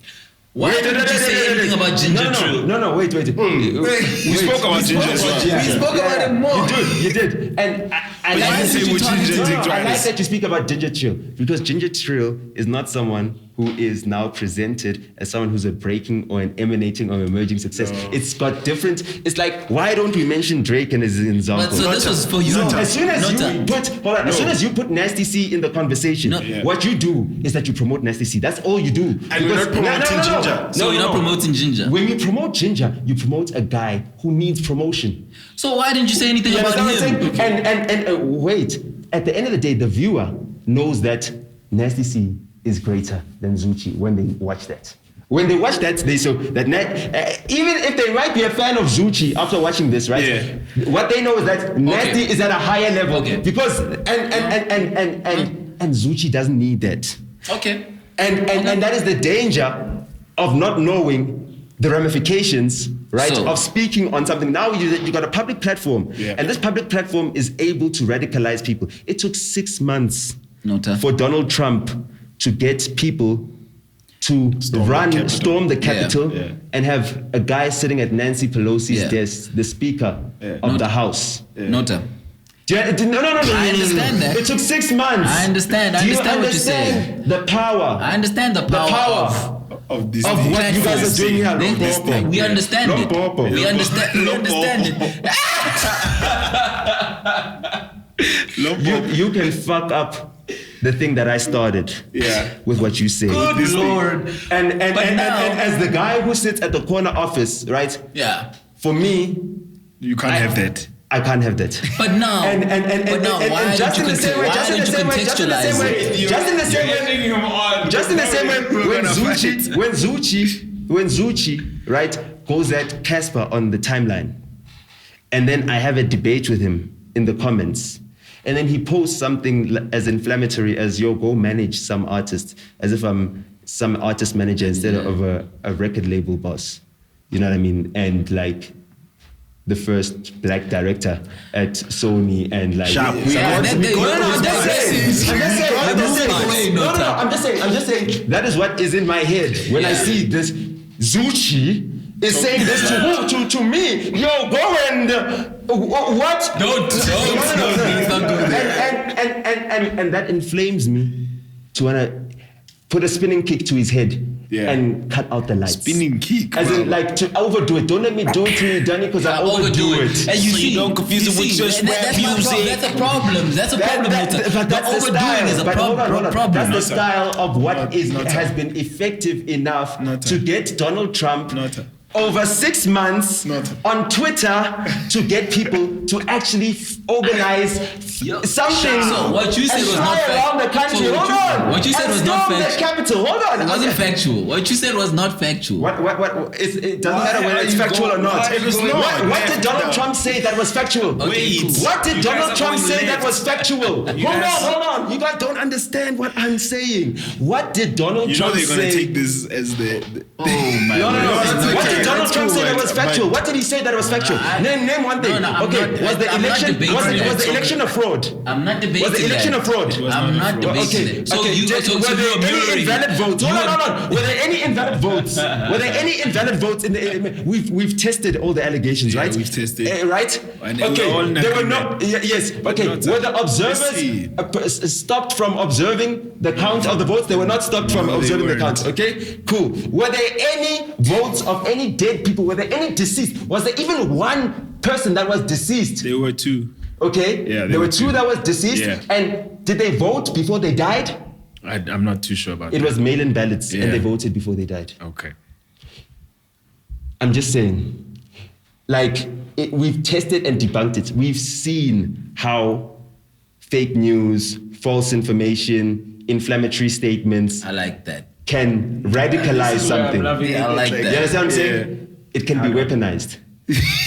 Why didn't you say anything about Ginger Trill? No, wait. We spoke about Ginger as well. We spoke about it more. You did. And I like you say with Ginger I like that you speak about Ginger Trill because Ginger Trill is not someone who is now presented as someone who's a breaking or an emanating or emerging success. No. It's got different. It's like, why don't we mention Drake and his example? But so this was for you. As soon as Nota. you put, hold on, as soon as you put Nasty C in the conversation, what you do is that you promote Nasty C. That's all you do. And we're not promoting Ginger. So you're not promoting Ginger. When you promote Ginger, you promote a guy who needs promotion. So why didn't you say anything You about understand what I'm him? saying? And wait, at the end of the day, the viewer knows that Nasty C is greater than Zuchi when they watch that. When they watch that, they so that even if they might be a fan of Zuchi after watching this, right? Yeah. What they know is that Nasty is at a higher level because and Zuchi doesn't need that. Okay. And that is the danger of not knowing the ramifications, right, So- of speaking on something. Now you got a public platform, and this public platform is able to radicalize people. It took 6 months Nota. for Donald Trump to get people to storm the Capitol, and have a guy sitting at Nancy Pelosi's desk, the Speaker of the House. Nota. No. I understand that. It took 6 months. I understand. I Do you understand what you're saying. understand the power? I understand the power Of this of thing. what you guys are doing here. This thing. We understand it. We understand it. You can fuck up the thing that I started with what you say. Good Lord. And as the guy who sits at the corner office, right? Yeah. For me, You can't have that. I can't have that. But now, And why just in the same way, just in the same way, just in the same way, just in the same way, when Zuchi, right, goes at Casper on the timeline, and then I have a debate with him in the comments, and then he posts something as inflammatory as, yo, go manage some artist, as if I'm some artist manager instead of a record label boss. You know what I mean? And like, the first black director at Sony and like Sharp. I'm just saying that is what is in my head when I see this. Zuchi is saying this to who? To me. Yo, go and what? Don't, please don't go there. And that inflames me to wanna put a spinning kick to his head. And cut out the lights. Spinning kick. As in, like, to overdo it. Don't let me do it to you, Danny, because I overdo it. And you So see, you don't confuse it with just rap music. That's a problem. That's a problem. But that's the overdoing style. is a But hold on. problem. That's the style of what has been effective enough to get Donald Trump over 6 months on Twitter to get people to actually organize something. So what you said and was fly not around the country. So Hold on. what you said and was not storm the factual. capital. Hold on. It wasn't factual. What you said was not factual. What? It doesn't matter whether it's factual or not. It was not. What did Donald Trump say that was factual? Okay, cool. What did Donald Trump say that was factual? guys- Hold on. You guys don't understand what I'm saying. What did Donald You know Trump they're gonna say? take this as the Oh my No. God. What did Donald That's Trump cool, say that was but- factual? What did he say that was factual? Name one thing. No, I'm Okay, not- was the I'm not election debating was that. the election a fraud? I'm not debating Was the election that. a fraud? I'm not debating it. So you were you're there any mirroring. invalid votes? Hold on. Were there any invalid votes? Were there any invalid votes in the? We've tested all the allegations, right? we've tested. Right? And they were all There were not no. Yes. Okay. not- Were the observers Let's see. stopped from observing the count of the votes? They were not stopped from No, they observing the weren't. count. Okay. Cool. Were there any votes of any dead people? Were there any deceased? Was there even one person that was deceased? There were two. Yeah, there were two that was deceased. Yeah. And did they vote before they died? I'm not too sure about It that. was mail-in ballots, Yeah. and they voted before they died. Okay. I'm just saying, like, we've tested and debunked it. We've seen how fake news, false information, inflammatory statements I like that. can radicalize something. Yeah, I like You that. understand what I'm saying? It can be weaponized.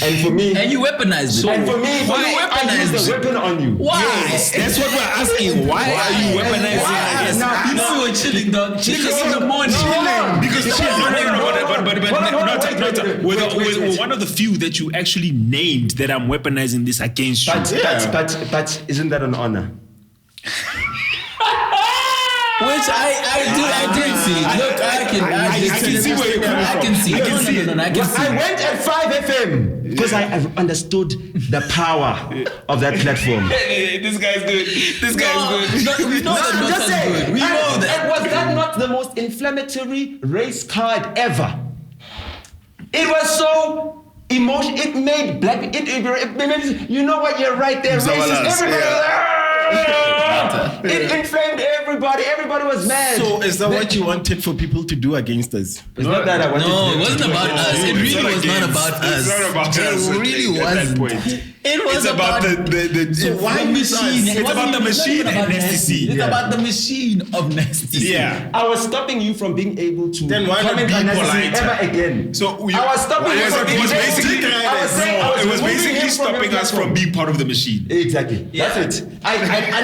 And for me, And you weaponized it. and for me, Why I weaponize use the it? weapon on you. Why? That's what we're asking. Why are you weaponizing? Why? Yes. Now, you know we were chilling, dog. Chilling in the morning. Because we're one of the few that you actually named that I'm weaponizing this against you. But isn't that an honor? Which I did see. Look, I can see where you're coming from. I can see. I can see it. No, I can see. I went at 5 FM because I understood the power of that platform. This guy's good. This guy's good. No, we know that I'm just Nota's saying. good. We know that. And was that not the most inflammatory race card ever? It was so emotional. It made black. It made, you know what? You're right there. Racist. Everybody. It inflamed everybody. Everybody was mad. So is that what you wanted for people to do against us? It's not that I wanted No, to it wasn't about us. It really was not about It's us. not about us. It really at that wasn't. point. It was It's about the So why machine? It's about the machine and Nasty. It's about the machine of Nasty. Yeah. I was stopping you from being able to Then why not comment be on Nasty polite? ever again. So I was stopping you from being it was able to- basically I was saying I was it was removing basically him from your stopping us platform. from being part of the machine. Exactly. Yeah. That's it. I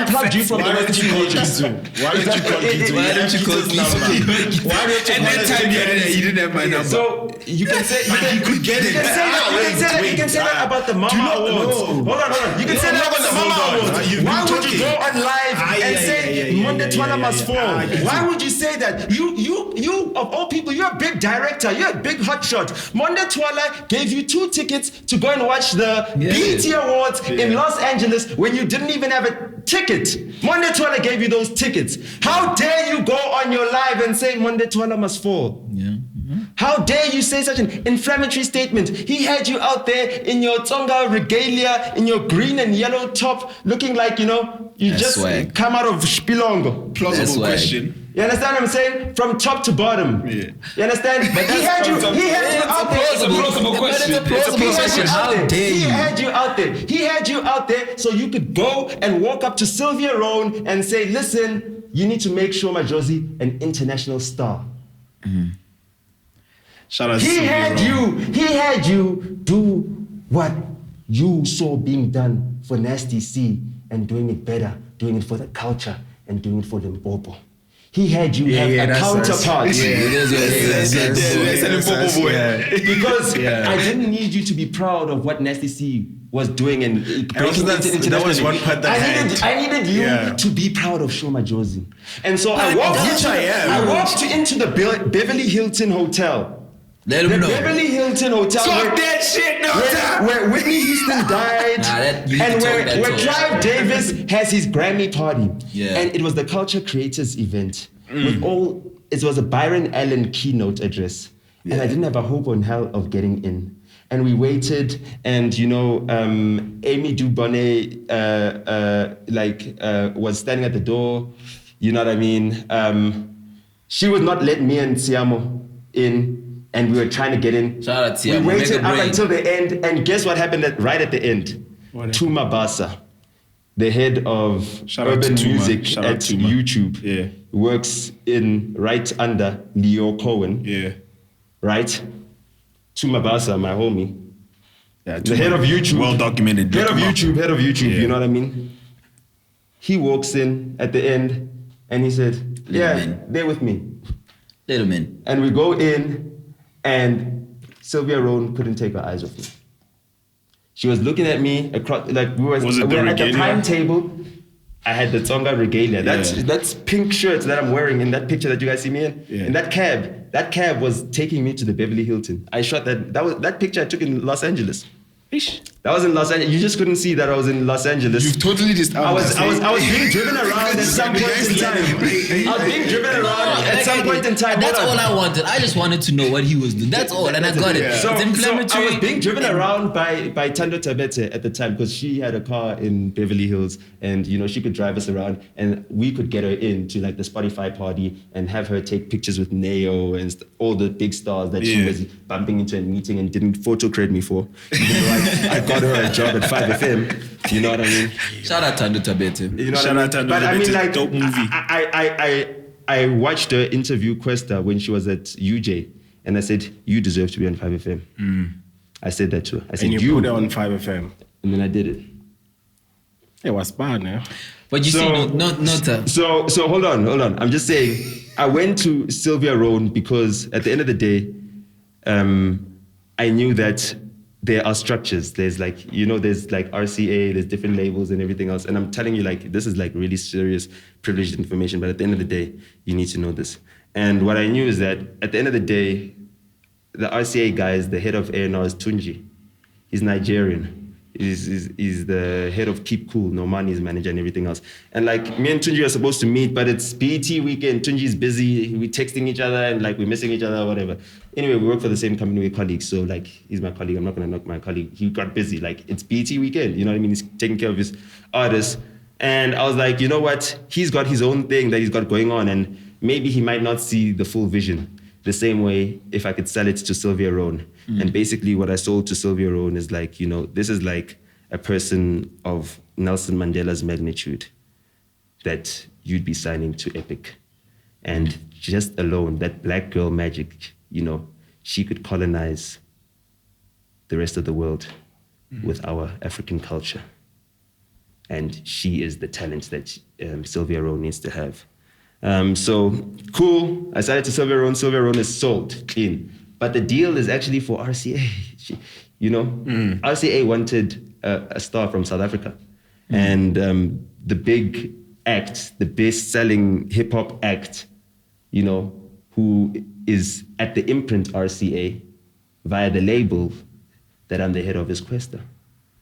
unplugged you from Why the don't you call messaging agent. Kizu? Why don't you call Kizu? Why don't you call Kizu? Why don't you And call that time he didn't have my number. So you can say he could get it. You can say that. You can say that about the Mama Awards. Hold on. You can say that about the Mama Awards. You've been Why would you talking. go on live and say Monday Twala must fall? Why would you say that? You of all people, you're a big director. You're a big hotshot. Monday Twala gave you 2 tickets to go and watch the BET Awards in Los Angeles when you didn't even have a ticket. Monday Twala gave you those tickets. How dare you go on your live and say Monday Twala must fall? Yeah. How dare you say such an inflammatory statement? He had you out there in your Tsonga regalia, in your green and yellow top, looking like, you That's just swag. come out of Spilongo. Plausible That's why. question. You understand what I'm saying? From top to bottom. Yeah. You understand? He had you out there. It's a plausible question. It's a plausible question. How dare He you? had you out there. He had you out there so you could go and walk up to Sylvia Rohn and say, listen, you need to make sure Majosi an international star. Shout out to He Sylvia had you do what you saw being done for Nasty C and doing it better, doing it for the culture and doing it for Limpopo. He had you have a counterpart. It is what it is. That's an Limpopo boy. Because I didn't need you to be proud of what Nasty C was doing and breaking that was one part that I needed you to be proud of Shoma Josie. And so I walked into the Beverly Hilton Hotel. Let The him know. Beverly Hilton Hotel Talk that shit, Nota. where Whitney Houston died you and told where that to us. Clive Davis has his Grammy party. Yeah. And it was the Culture Creators event. It was a Byron Allen keynote address. And I didn't have a hope on hell of getting in. And we waited, and Amy Dubonnet was standing at the door. You know what I mean? She would not let me and Siamo in. And we were trying to get in. Shout out to you. We waited Make a up break. until the end, and guess what happened right at the end? Tuma Basa, the head of Shout out urban to Tuma. music Shout out at to Tuma. YouTube, works right under Leo Cohen, right? Tuma Basa, my homie, the head of YouTube, well documented. head of YouTube. You know what I mean? He walks in at the end, and he said, they're with me. Let him in. And we go in, and Sylvia Rohn couldn't take her eyes off me. She was looking at me across, like we were at the regalia? prime table. I had the Tsonga regalia. That's pink shirt that I'm wearing in that picture that you guys see me in. Yeah. In that cab was taking me to the Beverly Hilton. I shot that picture I took in Los Angeles. That was in Los Angeles. You just couldn't see that I was in Los Angeles. You've totally just. I was being driven around at some point in time. I was being driven around at at some point in time, That's hold all on. I wanted. I just wanted to know what he was doing. That's all, and I got it. So, It's so inflammatory. I was being driven around by Tando Tabete at the time because she had a car in Beverly Hills, and she could drive us around, and we could get her into like the Spotify party and have her take pictures with Neo and all the big stars that she was bumping into and meeting and didn't photo credit me for. Even though I got her a job at 5FM. You know what I mean? Shout out Tando Tabete. You know Shout what out I mean? Tando But I mean, Tabete, like, dope movie. I watched her interview Questa when she was at UJ, and I said, "You deserve to be on 5FM." I said that to her. I said, And you put it on 5FM. and then I did it. It was bad, eh? But you see, Nota. So hold on. I'm just saying, I went to Sylvia Roan because at the end of the day, I knew that there are structures. There's like RCA, there's different labels and everything else. And I'm telling you, like, this is like really serious, privileged information. But at the end of the day, you need to know this. And what I knew is that at the end of the day, the RCA guy is the head of A&R is Tunji. He's Nigerian. He's the head of Keep Cool, Normani's manager and everything else. And like me and Tunji are supposed to meet, but it's BET weekend. Tunji's busy. We're texting each other and like we're missing each other or whatever. Anyway, we work for the same company, we're colleagues. So like he's my colleague. I'm not gonna knock my colleague. He got busy. Like it's BET weekend. You know what I mean? He's taking care of his artists. And I was like, you know what? He's got his own thing that he's got going on, and maybe he might not see the full vision. The same way if I could sell it to Sylvia Roan. And basically what I sold to Sylvia Roan is like, this is like a person of Nelson Mandela's magnitude that you'd be signing to Epic. And just alone, that black girl magic, she could colonize the rest of the world with our African culture. And she is the talent that Sylvia Roan needs to have. So cool. I signed to Sylvia Roan. Sylvia Roan is sold clean, but the deal is actually for RCA. RCA wanted a star from South Africa, and the big act, the best-selling hip hop act, who is at the imprint RCA via the label that I'm the head of is Questa.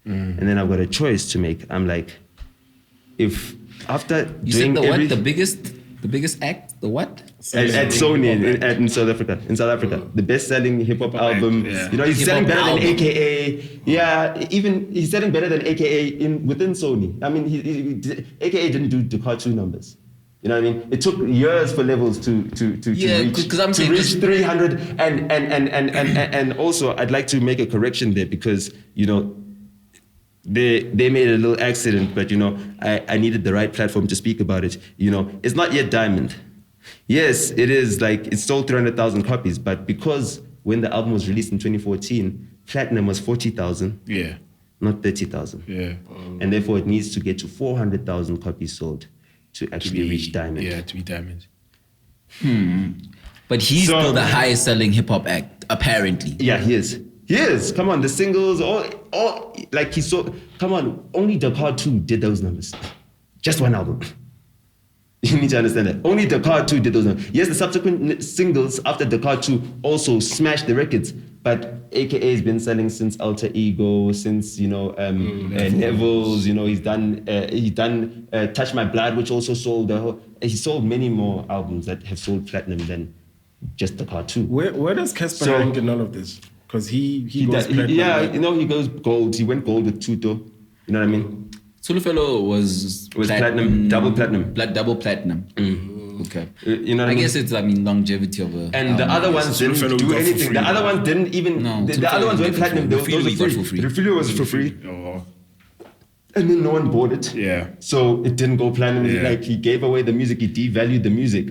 And then I've got a choice to make. I'm like, if after You doing said the biggest act? The what? at Sony in South Africa, the best-selling hip-hop album. Yeah. He's selling better Hip-hop than album. AKA. Yeah, even he's selling better than AKA within Sony. I mean, AKA didn't do the cartoon numbers. You know what I mean? It took years for levels to reach 300. And also, I'd like to make a correction there because they made a little accident, but I needed the right platform to speak about it. It's not yet diamond. Yes, it is like it sold 300,000 copies, but because when the album was released in 2014, platinum was 40,000, not 30,000. Yeah. And therefore it needs to get to 400,000 copies sold to actually reach diamond. Yeah, to be diamond. But he's So- still the highest selling hip hop act, apparently. Yeah, he is. He is. Come on, the singles, all like he saw. Come on, only Dakar 2 did those numbers. Just one album. You need to understand that. Only Dakar 2 did those numbers. Yes, the subsequent singles after Dakar 2 also smashed the records. But AKA has been selling since Alter Ego, since Neville's. He's done Touch My Blood, which also sold he sold many more albums that have sold platinum than just Dakar 2. Where does Casper So- rank in all of this? Because he goes platinum. he goes gold. He went gold with Tuto. You know what I mean? Sulufelo was platinum, double platinum. Double platinum. Okay. You know what I I mean? guess it's longevity of a. And the other ones didn't Sulufelo do got for anything. free. The other ones didn't even. No, the other ones went Sulufelo platinum. got Those for were free. free. Refilio was for free, Oh, and then no one bought it. yeah. So it didn't go platinum. Yeah. Like he gave away the music. He devalued the music.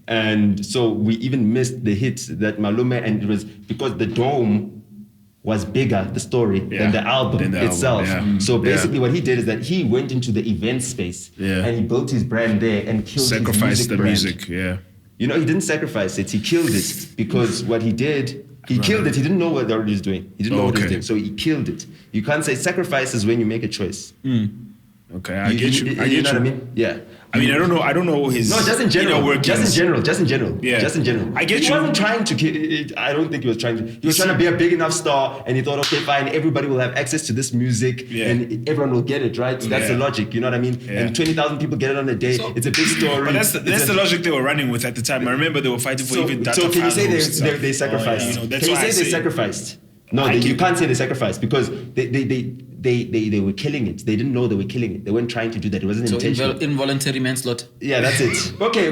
And so we even missed the hits that Malume, and it was because the Dome was bigger, the story, than the album itself. So basically what he did is that he went into the event space and he built his brand there and killed Sacrifice his the music brand. music, He didn't sacrifice it, he killed it because what he did, he killed it. He didn't know what the artist was doing. He didn't know what he was doing, so he killed it. You can't say sacrifice is when you make a choice. Okay, I get you. I get you. Know what I mean? Yeah. I mean, I don't know his. No, just in general. workings. Just in general. Yeah. Just in general. I get he you. wasn't trying to. I don't think he was trying to. He was trying to be a big enough star, and he thought, okay, fine, everybody will have access to this music, and everyone will get it, right? So that's the logic. You know what I mean? Yeah. And 20,000 people get it on a day. It's a big story. But that's the logic they were running with at the time. I remember they were fighting for even data. So can you say they sacrificed? That's can you why say they sacrificed? No, you can't say they sacrificed because they were killing it. They didn't know they were killing it. They weren't trying to do that. It wasn't intentional. Involuntary manslaughter. Yeah, that's it. Okay.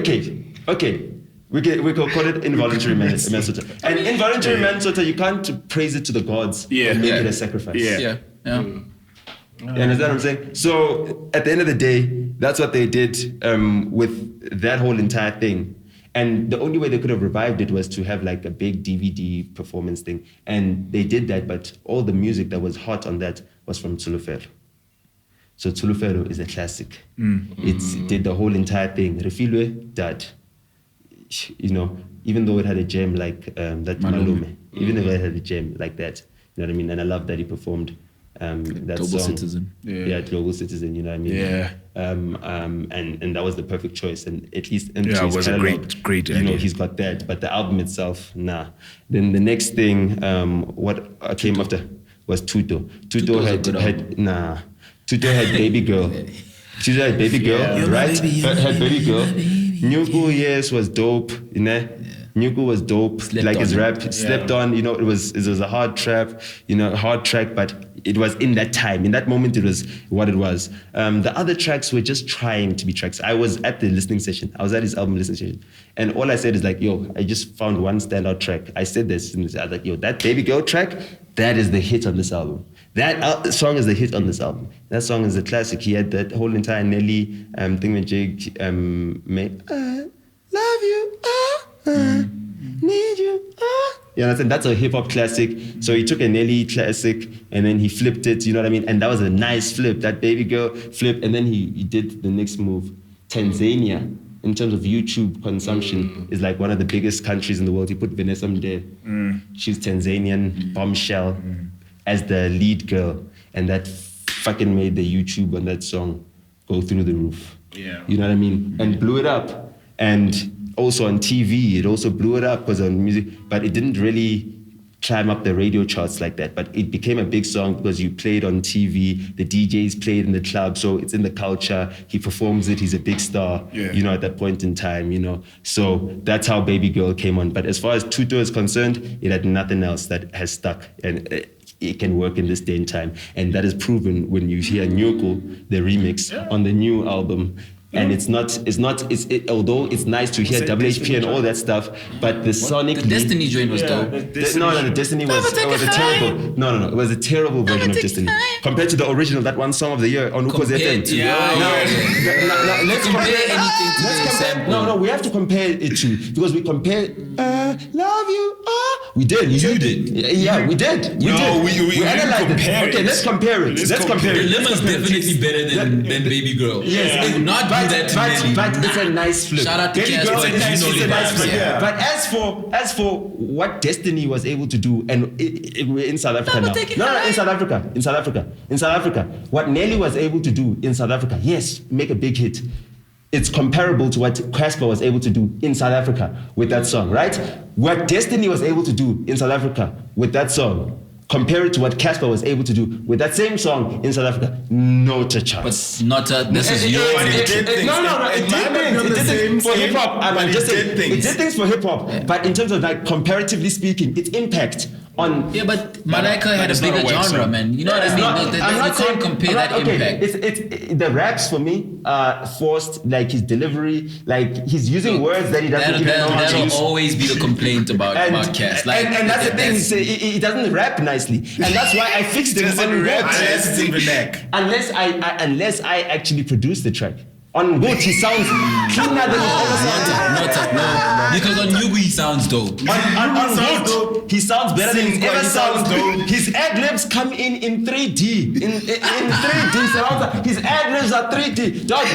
We can call it involuntary manslaughter. And involuntary manslaughter, you can't praise it to the gods and make it a sacrifice. Yeah. You understand what I'm saying? So at the end of the day, that's what they did with that whole entire thing. And the only way they could have revived it was to have like a big DVD performance thing. And they did that, but all the music that was hot on that was from Tulufero. So Tulufero is a classic. It did the whole entire thing. Refilwe, Dad. You know, even though it had a gem like that Malume, even if it had a gem like that, you know what I mean? And I love that he performed that Global song. Citizen. Yeah, Global Citizen, you know what I mean? Yeah. And that was the perfect choice. And at least it was a great you know, he's got that. But the album itself, nah. Then the next thing, what came after was Tuto. Tuto had Baby Girl. Tuto had Baby Girl, right? Had Baby Girl. Nyuku, yes, was dope, you know? Nyuku was dope, like his rap, slept on, you know, it was a hard trap, you know, hard track, but it was in that time. In that moment, it was what it was. The other tracks were just trying to be tracks. I was at the listening session. I was at his album listening session. And all I said is like, yo, I just found one standout track. I said this, and I was like, yo, that Baby Girl track, that is the hit on this album. That song is the hit on this album. That song is a classic. He had that whole entire Nelly thingamajig, love you, need you, You understand? That's a hip hop classic. So he took a Nelly classic and then he flipped it, you know what I mean? And that was a nice flip, that Baby Girl flip. And then he did the next move. Tanzania, in terms of YouTube consumption, is like one of the biggest countries in the world. He put Vanessa Mdee. She's Tanzanian, bombshell, as the lead girl. And that fucking made the YouTube on that song go through the roof. Yeah. You know what I mean? And blew it up. And also on TV, it also blew it up because on music, but it didn't really climb up the radio charts like that. But it became a big song because you played on TV, the DJs played in the club, so it's in the culture. He performs it, he's a big star, you know, at that point in time, you know. So that's how Baby Girl came on. But as far as Tuto is concerned, it had nothing else that has stuck. And it can work in this day and time. And that is proven when you hear Nyoko, the remix, on the new album. And although it's nice to hear WHP and all that stuff, but the sonically... The Destiny joint was dope. The Destiny was a terrible... No, it was a terrible version of Destiny. Compared to the original, that one song of the year on Uko's FM. Let's compare anything to the sample. No, we have to compare it to... Because we compare... love you, we did. You did. Yeah, we did. We analyzed it. Okay, let's compare it. Let's compare it. The Lemma's definitely better than Baby Girl. Yes. But it's a nice flip. Shout out to Cass, but it's a nice flip. Yeah. But as for what Destiny was able to do, and we're in South Africa now. In South Africa. What Nelly was able to do in South Africa, yes, make a big hit. It's comparable to what Casper was able to do in South Africa with that song, right? What Destiny was able to do in South Africa with that song, compare it to what Casper was able to do with that same song in South Africa, not a chance. But not a, this is your... It did things for hip-hop. I'm just saying, it did things for hip-hop. But in terms of like comparatively speaking, its impact on... Yeah, but Malaika had a bigger genre, man. You know what I mean? You can't compare that impact. It's the raps for me forced, like his delivery, like he's using words that he doesn't even know how to use. That'll always be the complaint about Cass. Like, and that's the thing, he doesn't rap nicely. And that's why I fixed him on rap. Unless it's in the neck. Unless I actually produce the track. On Good, he sounds cleaner than he's ever sounded. No. Because on Yugu he sounds dope. On Good, he sounds better than he's ever sounded. His ad-libs come in 3D. In 3D surround. His ad-libs are 3D. Dog,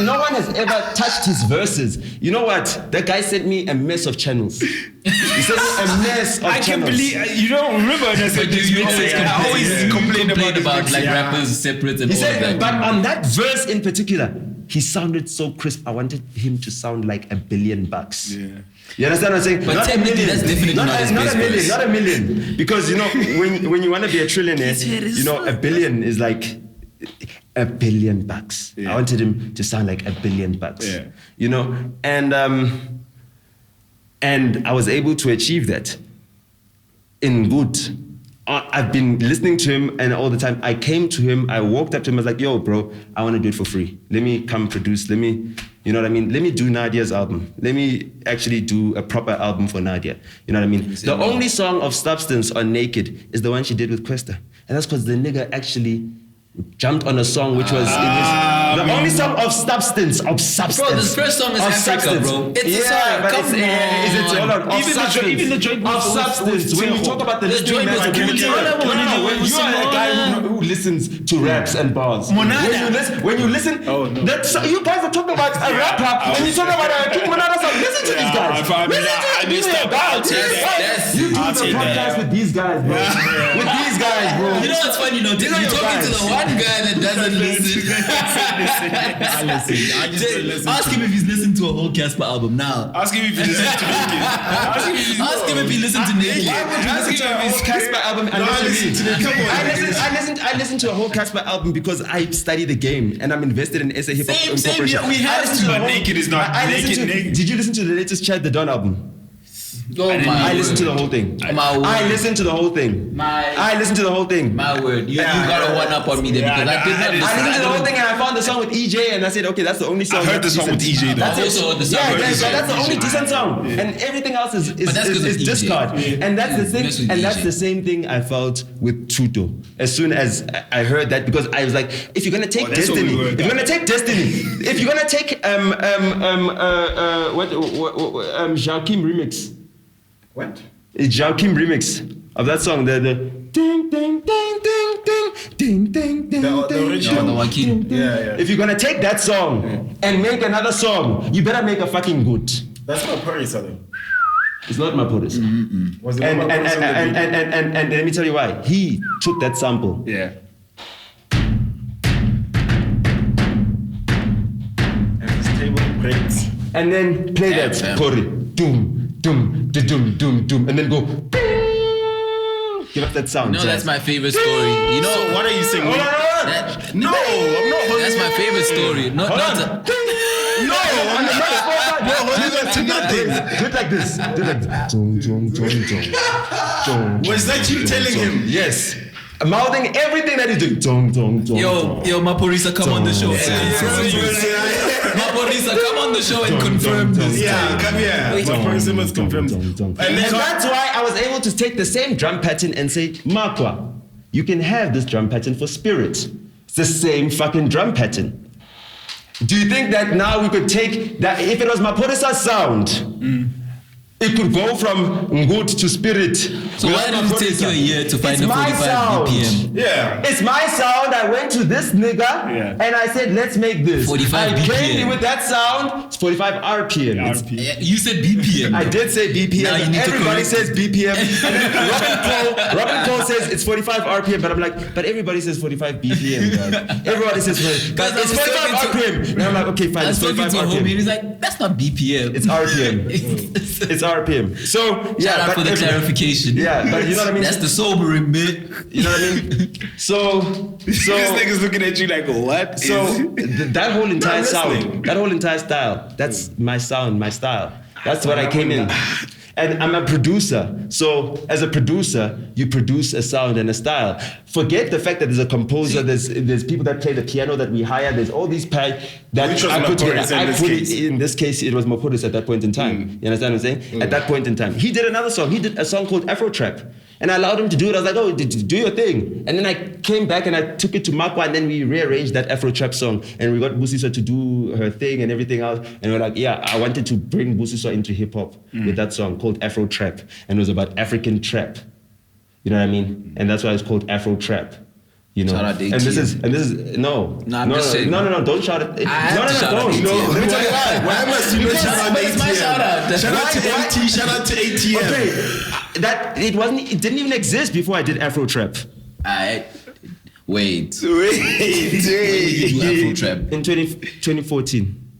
no one has ever touched his verses. You know what? That guy sent me a mess of channels. He sent me a mess of channels. I can't believe, you don't remember when I said this. I always complain about like rappers separate and he all said, that. but on that verse in particular, he sounded so crisp. I wanted him to sound like $1 billion. Yeah. You understand what I'm saying? But not a million. That's definitely not his best verse. Not a million. Because you know, when you want to be a trillionaire, you know, $1 billion is like $1 billion. Yeah. I wanted him to sound like $1 billion. Yeah. You know, and I was able to achieve that in Good. I've been listening to him, and all the time I came to him, I walked up to him, I was like, yo, bro, I want to do it for free. Let me come produce, you know what I mean? Let me do Nadia's album. Let me actually do a proper album for Nadia. You know what I mean? The only song of substance on Naked is the one she did with Questa. And that's because the nigga actually jumped on a song which was the only song of substance. Bro, this first song is Africa, bro. It's a song. But Come on. Even the joint of substance. When you talk about the joint, when you are a guy who listens to raps and bars. When you listen, you guys are talking about a rapper. When you talk about a King Monada song, listen to these guys. You do the podcast with these guys, bro. With these guys, bro. You know what's funny? You're talking to the one guy that doesn't listen. I listen. Ask him if he's listened to a whole Casper album now. Ask him if he listens to Naked. Ask him if he listened to Naked. Ask him if his Casper album and I listened to a whole Casper album because I study the game and I'm invested in SA Hip Hop Incorporation. We have to. But Naked is not Naked. Did you listen to the latest Chad the Don album? I listened to the whole thing. I listened to the whole thing. I listened to the whole thing. My word. You got a one up on me there because I did not listen. I listened to the whole thing and I found the song with EJ and I said, okay, that's the only song. I heard the song with EJ though. That's also the song. That's the only decent song. And everything else is discard. And that's the thing. And that's the same thing I felt with Tuto. As soon as I heard that, because I was like, if you're gonna take Destiny, if you're gonna take Joaquin remix. What? It's Joaquin remix of that song. The ding ding ding ding ding ding ding ding. The original. The Joaquin. Yeah. If you're gonna take that song and make another song, you better make a fucking Good. That's not Parisa though. It's not Maporis. Was it and let me tell you why. He took that sample. Yeah. And his table breaks. And then play that Pori. Doom. Doom, doom, doom, doom, and then go. Bing! Give us that sound. No, that's my favorite story. You know, So what are you saying? Hold on. No, I'm not holding that's my favorite story. No, I'm not holding on to nothing. Do it like this. Do it like this. Doom, doom, doom, doom. Was that you telling him? Yes. Mouthing everything that he's doing. Dong, dong, dong, Yo, Maporisa, come on the show. Maporisa, come on the show and confirm this. Yeah, come here. Maporisa must confirm. And that's why I was able to take the same drum pattern and say, Makwa, you can have this drum pattern for Spirit. It's the same fucking drum pattern. Do you think that now we could take that, if it was Maporisa's sound, it could go from Good to Spirit? So why did it take you a year to find the 45 BPM? Yeah. It's my sound. I went to this nigga and I said, let's make this. 45 I came BPM. with that sound. It's 45 RPM. You said BPM. I did say BPM. Now you need to everybody correct. says BPM. And then Robin Cole says it's 45 RPM. But I'm like, but everybody says 45 BPM, dog. Everybody says 45. But it's 45 RPM. And I'm like, okay, fine. I was It's talking 45 to a homie and RPM. he's like, that's not BPM. It's RPM. It's RPM. So, Shout out for the clarification. Yeah, but you know what I mean? That's the sobering bit. You know what I mean? So This nigga's looking at you like, what? that whole entire sound, that whole entire style, that's my sound, my style. That's what I came in. And I'm a producer. So as a producer, you produce a sound and a style. Forget the fact that there's a composer, there's people that play the piano that we hire, there's all these that Which was I put together. In this case, it was Mopodis at that point in time. You understand what I'm saying? At that point in time. He did another song. He did a song called Afro Trap. And I allowed him to do it. I was like, oh, do your thing. And then I came back and I took it to Makwa, and then we rearranged that Afro Trap song. And we got Busiswa to do her thing and everything else. And we're like, yeah, I wanted to bring Busiswa into hip hop with that song called Afro Trap. And it was about African trap. You know what I mean? And that's why it's called Afro Trap. You know, and this is no, don't shout it. Don't. Let me tell you why must you not shout out ATM? My shout out. Shout out to MT, shout out to ATM. Okay, it didn't even exist before I did Afro Trap. Wait. When did you do Afro Trap? In 2014.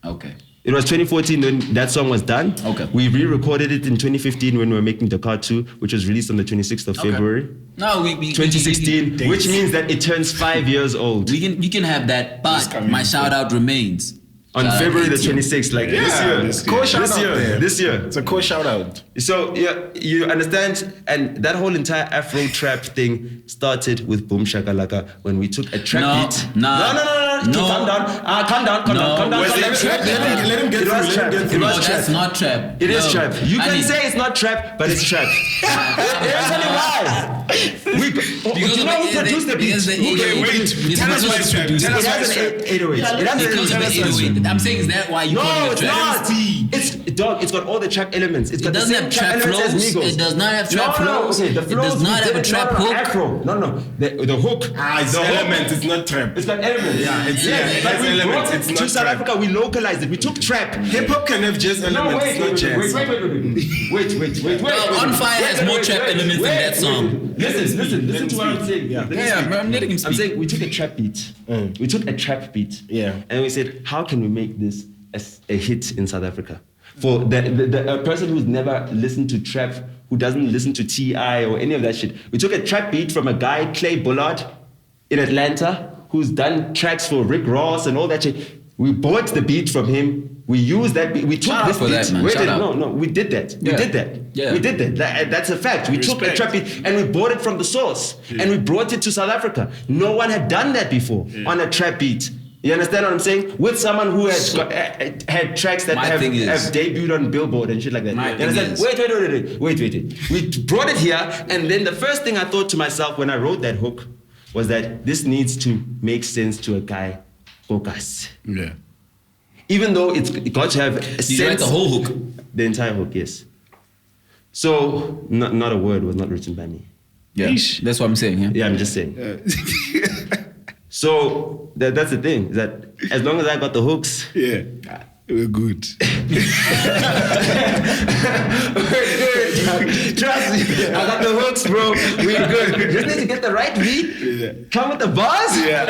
Okay. It was 2014 when that song was done. Okay. We re-recorded it in 2015 when we were making Dakar 2, which was released on the 26th of February. No, 2016, which means that it turns 5 years old. We can have that, but my shout out remains. On February the 26th, like this year. It's a core shout out. So you understand, and that whole entire Afro trap thing started with Boom Shakalaka when we took a trap beat. No. Calm down. Let him get through. No, that's not trap. It is trap. You can say it's not trap, but it's trap. I'll tell you why. You know who produced the beat? Okay, wait. Tell us why it's trap. It has an 808. I'm saying, is that why you call it trap? It's got all the trap elements. It doesn't have trap flows. It does not have trap flows. Okay, the flows. It does not have a trap hook. Afro. No. The hook. It's the element. It's not trap. It's got elements. It's elements. It's not to South Africa, we localized it. We took trap. Hip hop can have just elements. It's not jazz. Wait. On Fire has more trap elements in that song. Listen to what I'm saying. I'm letting him speak. I'm saying we took a trap beat. We took a trap beat. And we said, how can we make this a hit in South Africa? For a person who's never listened to trap, who doesn't listen to T.I. or any of that shit. We took a trap beat from a guy, Clay Bullard, in Atlanta, who's done tracks for Rick Ross and all that shit. We bought the beat from him. We used that beat. We took this beat. We did that. We did that. Yeah. We did that. That's a fact. We took a trap beat and we bought it from the source. And we brought it to South Africa. No one had done that before on a trap beat. You understand what I'm saying? With someone who had tracks that have debuted on Billboard and shit like that. Wait. We brought it here, and then the first thing I thought to myself when I wrote that hook was that this needs to make sense to a guy, Kokas. Yeah. Even though it's got to have a sense. Did you write the whole hook? The entire hook, yes. So, not a word was not written by me. Yeah, that's what I'm saying. Yeah, I'm just saying. So that's the thing, is that as long as I got the hooks, we're good. Trust me, I got the hooks, bro. We're good. Just need to get the right beat. Come with the bars. We're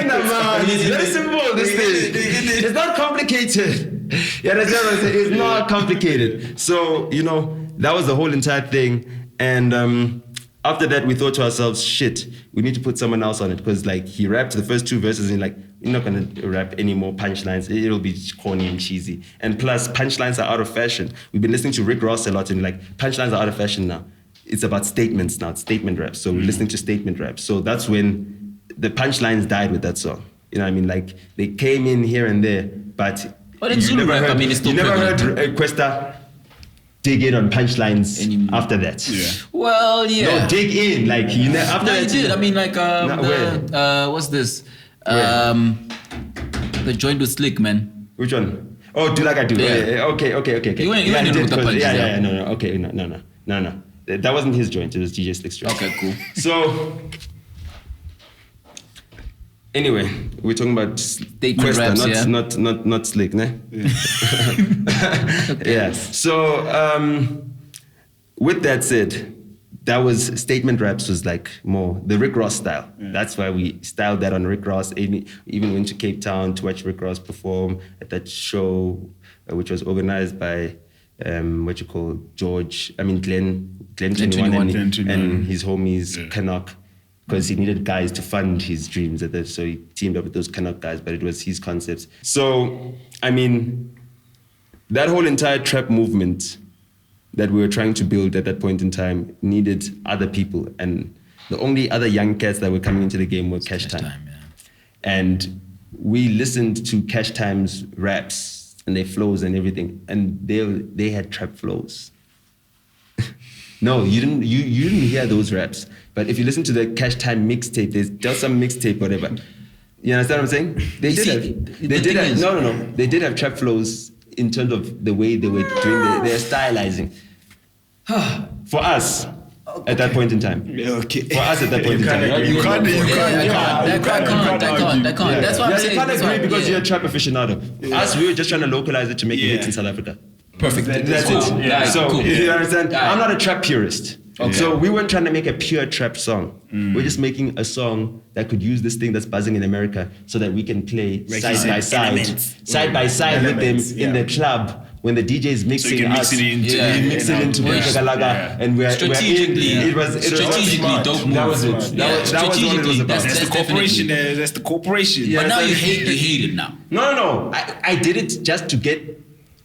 in the man. It's very simple. This thing. It's not complicated. You understand what I'm saying? It's not complicated. So that was the whole entire thing, and. After that, we thought to ourselves, shit, we need to put someone else on it, because he rapped the first two verses and you're not gonna rap any more punchlines. It'll be corny and cheesy. And plus, punchlines are out of fashion. We've been listening to Rick Ross a lot, and punchlines are out of fashion now. It's about statements now. It's statement raps. So we're listening to statement raps. So that's when the punchlines died with that song. You know what I mean? They came in here and there, but in Zulu rap, it's still never heard Questa dig in on punchlines after that. Well, yeah. No, dig in. After that. You did. I mean, what's this? The joint with Slick, man. Which one? Oh, Do Like I Do. Yeah. Okay. You went in with the punches. Yeah. No. Okay, no. That wasn't his joint. It was DJ Slick's joint. Okay, cool. So, anyway, we're talking about statement Questa, raps, not Slick, ne? Yeah. So, with that said, that was statement raps was more the Rick Ross style. Yeah. That's why we styled that on Rick Ross. Even went to Cape Town to watch Rick Ross perform at that show, which was organized by Glenn 21 and his homies, Canuck, because he needed guys to fund his dreams. So he teamed up with those Canuck guys, but it was his concepts. So, I mean, that whole entire trap movement that we were trying to build at that point in time needed other people, and the only other young cats that were coming into the game were Cash Time. And we listened to Cash Time's raps and their flows and everything, and they had trap flows. No, you didn't hear those raps. But if you listen to the Cash Time mixtape, there's just some mixtape, whatever. You understand what I'm saying? They did have trap flows in terms of the way they were doing their stylizing. For us, at that point in time. Okay. For us at that point in time. You can't. That's what I'm saying. You can't agree because you're a trap aficionado. Us, we were just trying to localize it to make it hits in South Africa. Perfect. That's it. Yeah. So, Cool. you understand? I'm not a trap purist. Okay. So we weren't trying to make a pure trap song. We're just making a song that could use this thing that's buzzing in America so that we can play side by side with them in the club when the DJ is mixing So you can us. mix it into mix it into Galaga, and we're strategically. it was Strategically dope move. That was it. That was what it was about. That's the corporation. That's the corporation. Yeah. But now you hate it now. No. I did it just to get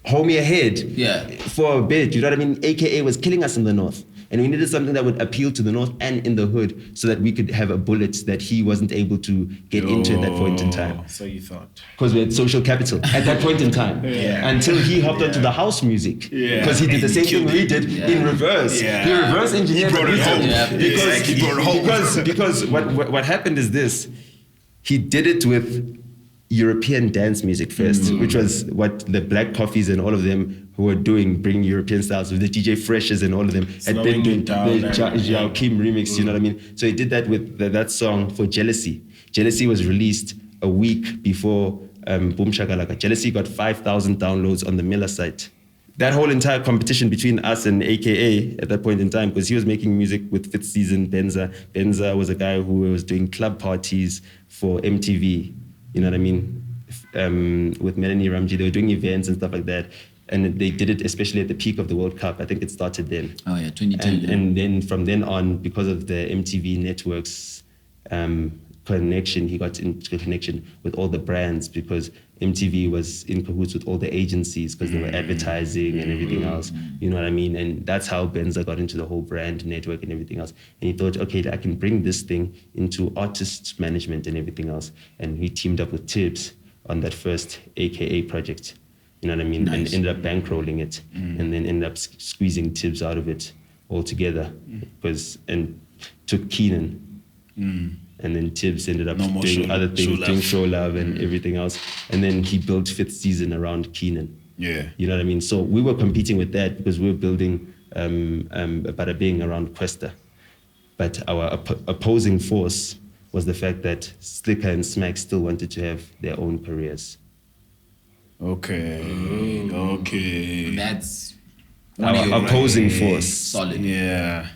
homie ahead. Yeah. For a bit, you know what I mean? AKA was killing us in the north. And we needed something that would appeal to the north and in the hood so that we could have a bullet that he wasn't able to get into at that point in time. So you thought. Because we had social capital at that point in time. Yeah. Until he hopped onto the house music. Yeah. Because he did the And same he thing killed we it. did in reverse. Yeah. He reverse engineered He brought it home. Yeah. Because, He brought it home. because what happened is this. He did it with European dance music first, which was what the Black Coffees and all of them who were doing, bringing European styles with the DJ Freshes and all of them had been Slowing doing it down the and- Jao Kim remix, you know what I mean? So he did that with that song for Jealousy. Jealousy was released a week before Boom Shakalaka. Jealousy got 5,000 downloads on the Miller site. That whole entire competition between us and AKA at that point in time, because he was making music with Fifth Season, Benza. Benza was a guy who was doing club parties for MTV, you know what I mean? With Melanie Ramji, they were doing events and stuff like that. And they did it especially at the peak of the World Cup. I think it started then. Oh yeah, 2010. And then from then on, because of the MTV networks connection, he got into connection with all the brands because MTV was in cahoots with all the agencies because they were advertising and everything else. You know what I mean? And that's how Benza got into the whole brand network and everything else. And he thought, okay, I can bring this thing into artist management and everything else. And he teamed up with Tibbs on that first AKA project. You know what I mean? Nice. And ended up bankrolling it and then ended up squeezing Tibbs out of it altogether and took Keenan. And then Tibbs ended up doing other things, doing Show Love and everything else. And then he built Fifth Season around Keenan. Yeah. You know what I mean? So we were competing with that because we were building Bada Bing around Questa. But our opposing force was the fact that Slicker and Smack still wanted to have their own careers. Okay. That's Our opposing force. solid. Yeah.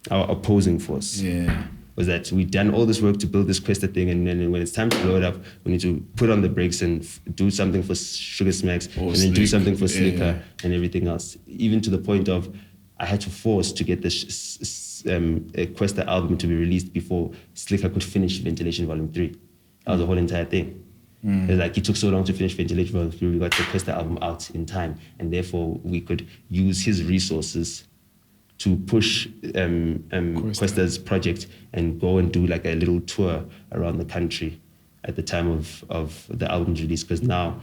Our opposing force. Yeah. Was that we'd done all this work to build this Questa thing, and then when it's time to blow it up, we need to put on the brakes and do something for Sugar Smacks, and then do Slick. something for Slicker and everything else. Even to the point of I had to force to get this Questa album to be released before Slicker could finish Ventilation Volume 3. That was the whole entire thing. It's like it took so long to finish Ventilation Volume 3, we got the Questa album out in time, and therefore we could use his resources to push Questa's project and go and do like a little tour around the country at the time of the album's release. Because now,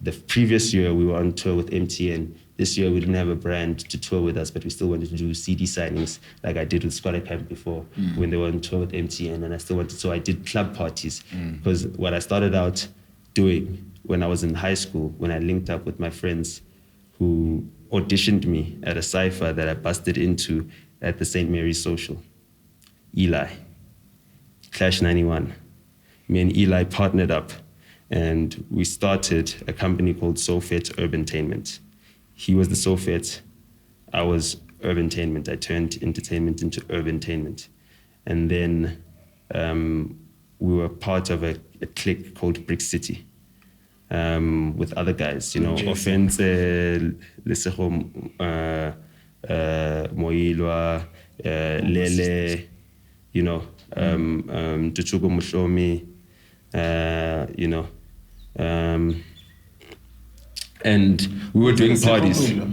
the previous year we were on tour with MTN. This year we didn't have a brand to tour with us, but we still wanted to do CD signings like I did with Squatter Camp before when they were on tour with MTN, and I still wanted. So I did club parties because what I started out doing when I was in high school, when I linked up with my friends who auditioned me at a cypher that I busted into at the St. Mary's Social. Eli, Clash 91. Me and Eli partnered up and we started a company called SoFet Urbantainment. He was the SoFet, I was Urbantainment. I turned entertainment into Urbantainment. And then we were part of a clique called Brick City. With other guys, you know, Offense, Lesego, Moilwa, Lele, you know, Tuchugo Mushomi, you know, and we were doing Is it parties. popular?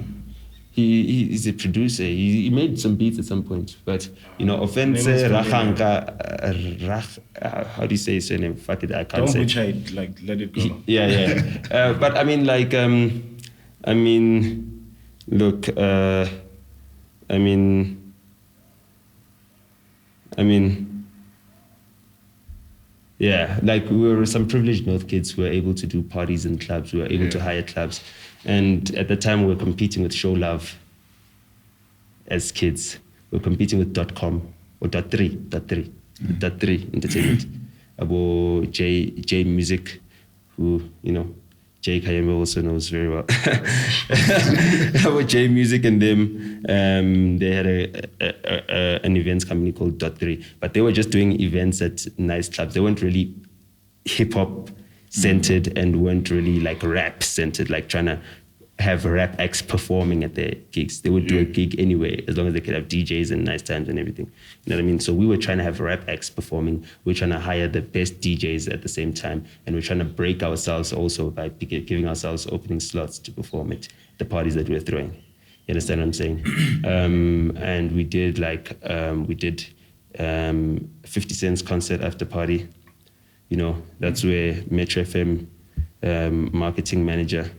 He's a producer. He made some beats at some point, but Offense Name is Rahanka, how do you say his surname? Fuck it, I can't Don't say. butcher it. Like, let it go. Yeah. But I mean, like, look, yeah, like we were some privileged North kids who were able to do parties in clubs. We were able to hire clubs. And at the time, we were competing with Show Love as kids. We were competing with .com or .3 Entertainment. About J Music, who, Jay Kayembe also knows very well. About J Music and them, they had an events company called .3, but they were just doing events at nice clubs. They weren't really hip hop centered and weren't really like rap centered, like trying to have rap acts performing at their gigs. They would do a gig anyway, as long as they could have DJs and nice times and everything. You know what I mean? So we were trying to have rap acts performing. We were trying to hire the best DJs at the same time. And we're trying to break ourselves also by giving ourselves opening slots to perform at the parties that we were throwing. You understand what I'm saying? And we did 50 Cent's concert after party. That's where Metro FM marketing manager,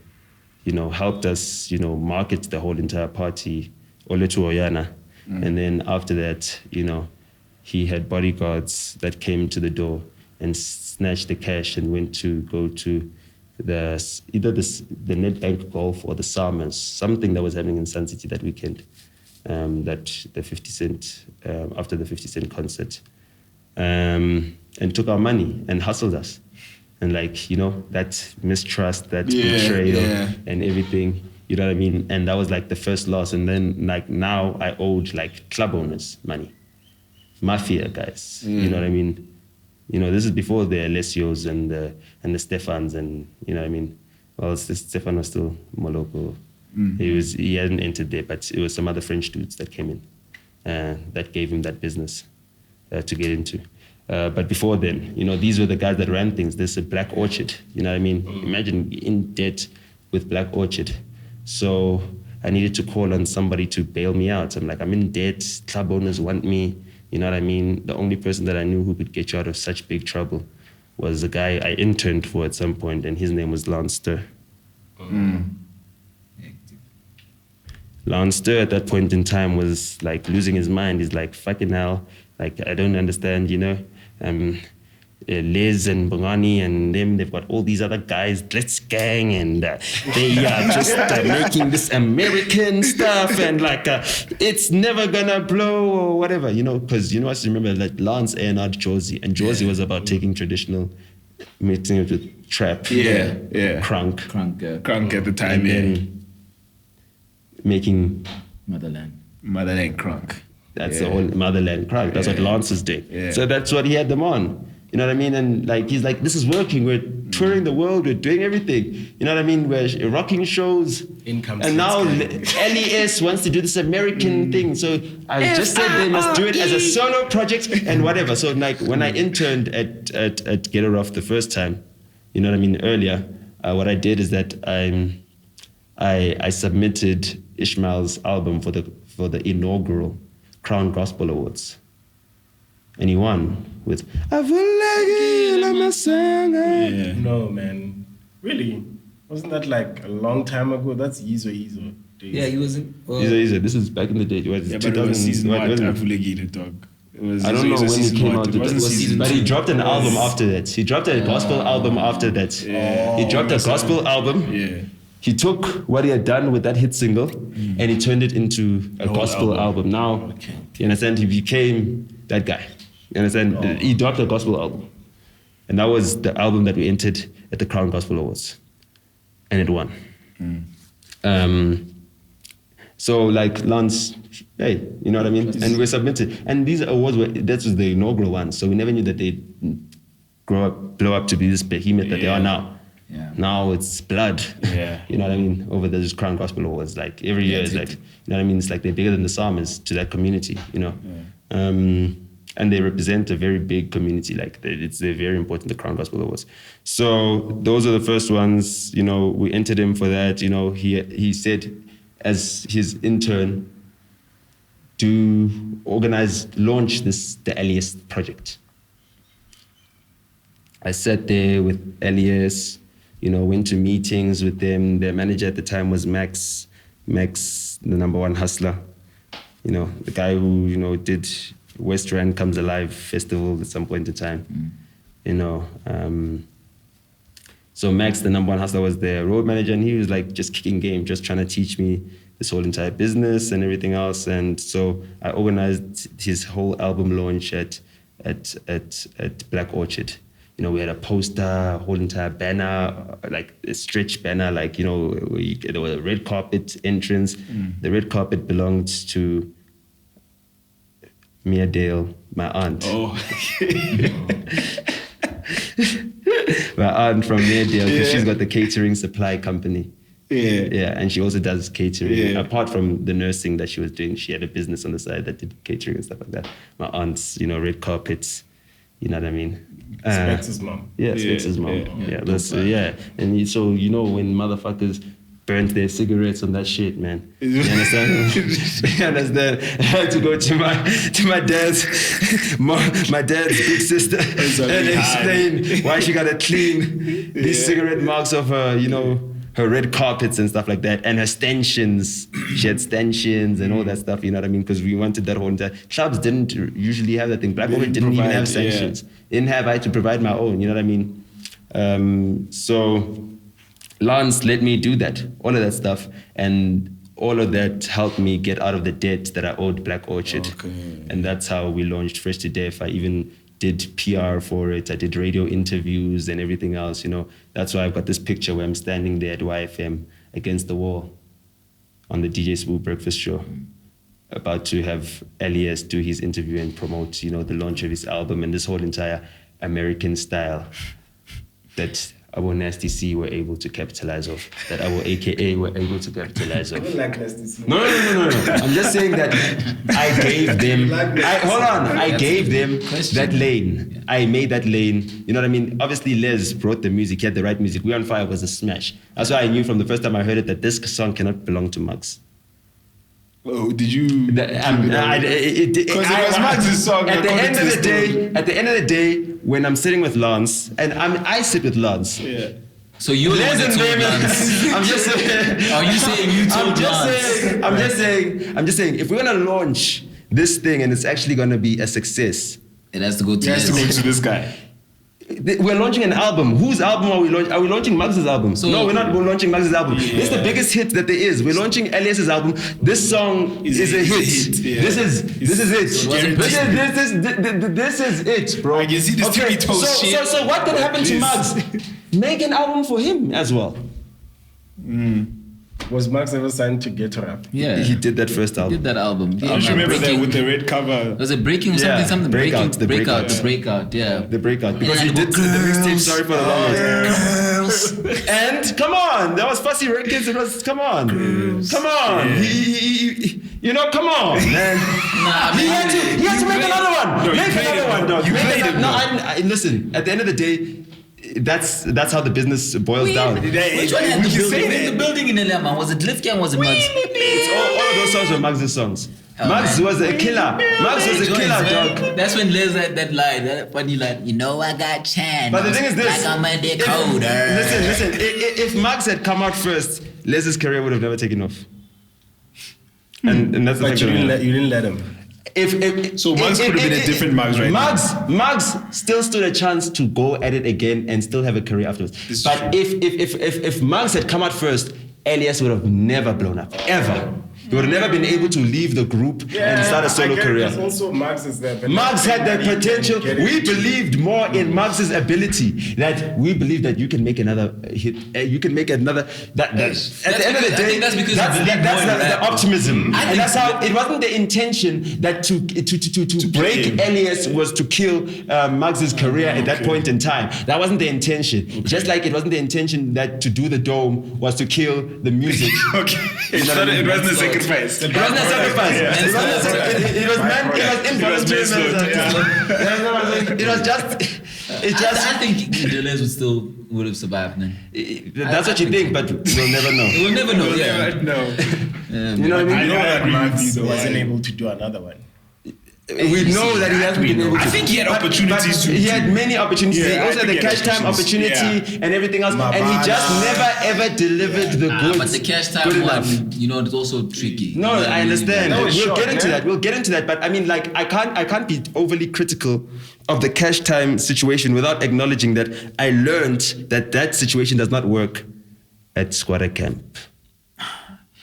helped us, market the whole entire party, Oletu Oyana. And then after that, he had bodyguards that came to the door and snatched the cash and went to go to either the Nedbank Golf or the Summers, something that was happening in Sun City that weekend, that the 50 Cent, after the 50 Cent concert, and took our money and hustled us. And that mistrust, that betrayal and everything, you know what I mean? And that was like the first loss. And then now I owed club owners money. Mafia guys, you know what I mean? This is before the Alessios and the Stefans and, you know what I mean? Well, Stefan was still Moloko. He hadn't entered there, but it was some other French dudes that came in that gave him that business to get into. But before then, these were the guys that ran things. There's a Black Orchid, you know what I mean? Imagine in debt with Black Orchid. So I needed to call on somebody to bail me out. I'm like, I'm in debt, club owners want me, you know what I mean? The only person that I knew who could get you out of such big trouble was a guy I interned for at some point, and his name was Lance Stir. Lance Stir at that point in time was losing his mind. He's like, fucking hell, I don't understand, Liz and Bongani and them, they've got all these other guys, Blitz Gang, and they are just making this American stuff, and it's never gonna blow or whatever, because I just remember Lance A&R Josie, and Josie was about taking traditional, mixing it with trap, crunk at the time, and then making Motherland crunk. That's the whole Motherland crowd. That's what Lance is doing. Yeah. So that's what he had them on. You know what I mean? And he's like, this is working. We're touring the world. We're doing everything. You know what I mean? We're rocking shows. And now LES wants to do this American thing. So I just said they must do it as a solo project and whatever. So when I interned at Get It Off the first time, you know what I mean, earlier, what I did is that I submitted Ishmael's album for the inaugural Crown Gospel Awards, and he won with "I feel like it, I'm a singer." No, man, really? Wasn't that a long time ago? That's Yizo days. Yeah, he wasn't. Yizo. This is back in the day. But it was season 1. I feel like it, dog. I don't know when he came out, but he dropped an album after that. He dropped a gospel album after that. Yeah. He dropped a gospel album. Yeah. He took what he had done with that hit single and he turned it into a gospel album. Now, you understand, he became that guy. You understand? He dropped a gospel album. And that was the album that we entered at the Crown Gospel Awards. And it won. So Lance, hey, you know what I mean? And we submitted. And these awards, that was the inaugural ones. So we never knew that they'd blow up to be this behemoth that they are now. Yeah. Now it's blood. Yeah. You know what I mean? Over those Crown Gospel Awards, every year is you know what I mean? It's they're bigger than the Psalms to that community, you know. Yeah. and they represent a very big community. Like they're very important, the Crown Gospel Awards. So those are the first ones. You know, we entered him for that. You know, he said as his intern to launch the Elias project. I sat there with Elias, you know, went to meetings with them. Their manager at the time was Max, the number one hustler. You know, the guy who, you know, did West Rand Comes Alive festival at some point in time. You know, so Max, the number one hustler, was the road manager, and he was like just kicking game, just trying to teach me this whole entire business and everything else. And so I organized his whole album launch at Black Orchard. You know, we had a poster, a whole entire banner, like a stretch banner, like, you know, there was a red carpet entrance. The red carpet belonged to Mia Dale, my aunt. Oh. My aunt from Mia Dale, because she's got the catering supply company. Yeah, and she also does catering. Yeah. Apart from the nursing that she was doing, she had a business on the side that did catering and stuff like that. My aunt's, you know, red carpets, you know what I mean? Spencer's mom. Yeah, Spencer's mom. Yeah. And so, you know, when motherfuckers burnt their cigarettes on that shit, man. You understand? You understand? I had to go to my dad's big sister and explain why she gotta clean these cigarette marks of her, you know, her red carpets and stuff like that, and her stanchions. She had stanchions and all that stuff, you know what I mean? Because we wanted that whole entire... Clubs didn't usually have that thing. Black Orchard didn't even have stanchions. I had to provide my own, you know what I mean? So Lance let me do that, all of that stuff, and all of that helped me get out of the debt that I owed Black Orchard. And that's how we launched Fresh to Death. I even did PR for it. I did radio interviews and everything else, you know. That's why I've got this picture where I'm standing there at YFM against the wall on the DJ Smooth Breakfast Show, about to have Elias do his interview and promote, you know, the launch of his album and this whole entire American style that our Nasty C were able to capitalize off, that our AKA were able to capitalize off. Like Nasty C. No. I'm just saying that I gave them, I gave them that lane. I made that lane. You know what I mean? Obviously, Les brought the music. He had the right music. We on Fire was a smash. That's why I knew from the first time I heard it that this song cannot belong to Muggs. Oh, did you? Because it was Muggs' song. At the end of the day, when I'm sitting with Lance, and I sit with Lance. Yeah. So you're the one that told Lance. I'm just saying. Are you saying you told Lance? I'm just saying. If we're gonna launch this thing and it's actually gonna be a success, it has to go to it has to go to this guy. We're launching an album. Whose album are we launching? Are we launching Muggs' album? No, we're not. We're launching Muggs' album. Yeah. This is the biggest hit that there is. We're launching Elias' album. This song is a hit. Yeah. This is it. This is it, bro. I can see this tippy toe shit. So what can happen to Muggs? Make an album for him as well. Was Max ever signed to Ghetto Rap? Yeah. He did that first album. He did that album. I remember that with the red cover. Was it Breaking or something? Breakout. The Breakout. Yeah. The Breakout. Because he did the mixtape Sorry for the Longest. And come on, that was Fussy Records. It was come on. Come on. Yeah. He you know, come on, man. He had to make another one. No, make another one, dog. You played it. No, listen, at the end of the day, that's how the business boils down. Which one had the building in Elema? Was it Lifka or was it Muggs? All of those songs were Muggs' songs. Muggs was a killer. Muggs was a killer, dog. That's when Les had that line, that funny line. You know I got channels. But the thing is this. Like I'm a decoder. Listen. If Muggs had come out first, Les's career would have never taken off. And that's the But thing. you didn't let him. So Muggs could have been a different Muggs right now. Muggs still stood a chance to go at it again and still have a career afterwards. But if Muggs had come out first, Elias would have never blown up, ever. He would have never been able to leave the group and start a solo career. Also, Muggs is there. Muggs had that potential. We believed more in Muggs' ability. That we believe that you can make another hit. You can make another. At the end of the day, that's because that's the optimism, and that's how it wasn't the intention that to break Elias was to kill Muggs' career at that point in time. That wasn't the intention. Just like it wasn't the intention that to do the Dome was to kill the music. Okay, it wasn't a sacrifice. It wasn't a sacrifice. It involuntary It was just. I think Deleuze would have survived then. That's what you think, but we'll never know. We'll never know. Yeah. You know what I mean? I agree with you, though. wasn't able to do another one. We know that he hasn't been able to. I think he had opportunities to. He had many opportunities. Yeah, He also I had the think he had cash time opportunity opportunities. and everything else, and he just never ever delivered the goods. But the cash good time enough. one, it's also tricky. No, I understand. That was We'll short, get into man. that. We'll get into that. But I mean, like, I can't be overly critical of the cash time situation without acknowledging that I learned that situation does not work at squatter camp.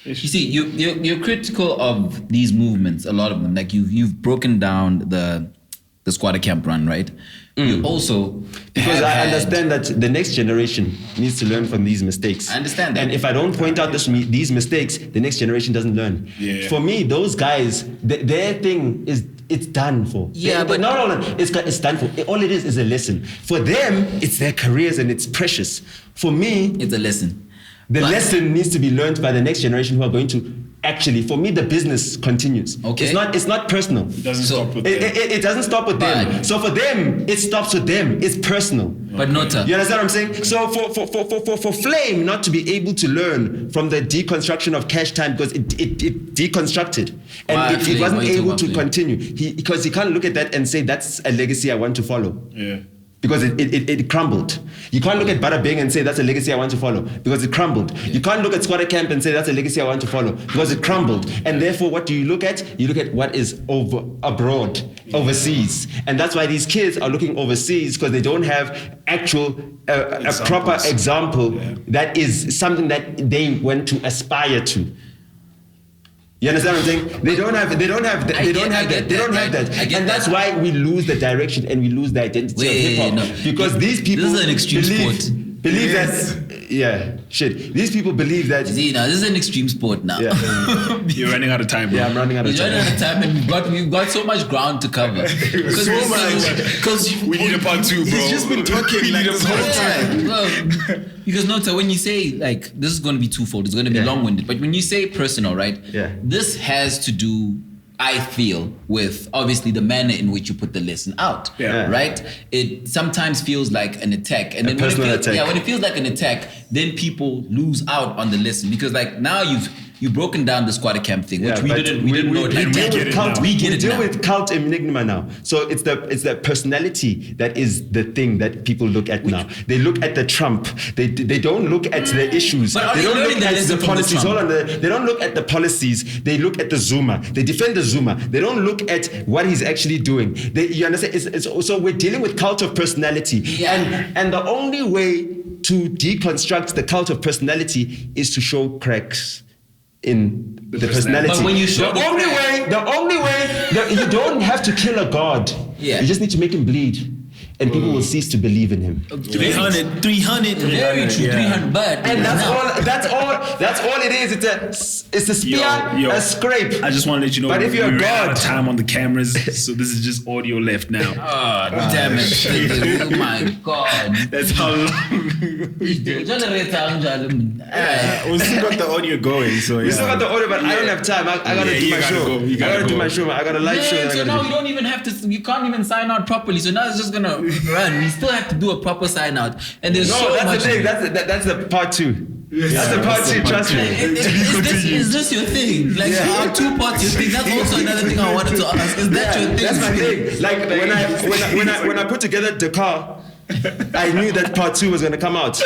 You see, you're critical of these movements, a lot of them. Like you've broken down the squatter camp run, right? You also Because I had- understand that the next generation needs to learn from these mistakes. I understand that. And if I don't point out these mistakes, the next generation doesn't learn. Yeah. For me, those guys, their thing it's done for. Yeah, but- no, it's done for. All it is a lesson. For them, it's their careers and it's precious. For me, it's a lesson. the But- lesson needs to be learned by the next generation who are going to actually. For me, the business continues. Okay. It's not personal. It doesn't So- stop with It, that. it doesn't stop with them. But- So for them, it stops with them. It's personal. But Nota. You understand what I'm saying? So for Flame not to be able to learn from the deconstruction of cash time because it deconstructed and Why it Flame? wasn't Why you talking able about to Flame? continue. Because he can't look at that and say that's a legacy I want to follow. Yeah. Because it crumbled. You can't look at Bada Bing and say that's a legacy I want to follow because it crumbled. You can't look at Squatter Camp and say that's a legacy I want to follow because it crumbled. And therefore, what do you look at? You look at what is abroad, overseas. And that's why these kids are looking overseas because they don't have actual, a proper example that is something that they want to aspire to. You understand what I'm saying? They don't have that. And that's why we lose the direction and we lose the identity of hip hop. no. Because these people This is an extreme sport. believe that these people believe that See, now this is an extreme sport now. yeah, You're running out of time, bro. yeah, I'm running out of You're running time. out of time, and we've got so much ground to cover. Because We need a part two, bro. He's just been talking We like need a this part whole two. time. Because Nota, when you say like this is going to be twofold, it's going to be Yeah. long-winded. But when you say personal, right? Yeah. This has to do, I feel, with obviously the manner in which you put the lesson out. Yeah. Right? It sometimes feels like an attack, and then when personal attack. when it feels like an attack, then people lose out on the lesson because like now you've broken down the squatter camp thing, which we but didn't know. we Like, deal get with it cult. now. We get We it deal now. with cult enigma now. So it's the personality that is the thing that people look at now. They look at the Trump. They don't look at the issues. But are They they don't learning look the at lesson the from the policies. Trump? Hold on. They don't look at the policies. They look at the Zuma. They defend the Zuma. They don't look at what he's actually doing. You understand? It's also we're dealing with cult of personality. Yeah. And the only way to deconstruct the cult of personality is to show cracks in the personality. But when you show the the only crack- way, you don't have to kill a god. Yeah. You just need to make him bleed. And people will cease to believe in him. 300. Very true, 300. But And that's now- all it is. It's a spear, Yo, a scrape. I just want to let you know. But if you're we a ran out god- of time on the cameras, so this is just audio left now. Oh, damn it. Oh my God. That's how long. We still got the audio going, so We still got the yeah. audio, but I don't have time. I gotta Yeah, do you my gotta show. go. You I gotta gotta do go. my show. I got a live show. Yeah, that I so gotta now do. you don't even have to, you can't even sign out properly. So now it's just gonna run. We still have to do a proper sign out. And there's No, so that's much. the thing. That's the part two. That's the part two. Trust me. Is this your thing? Like, how two parts your thing? That's also another thing I wanted to ask. Is that your thing? That's my thing. Like when I put together Dakar, I knew that part two was gonna come out.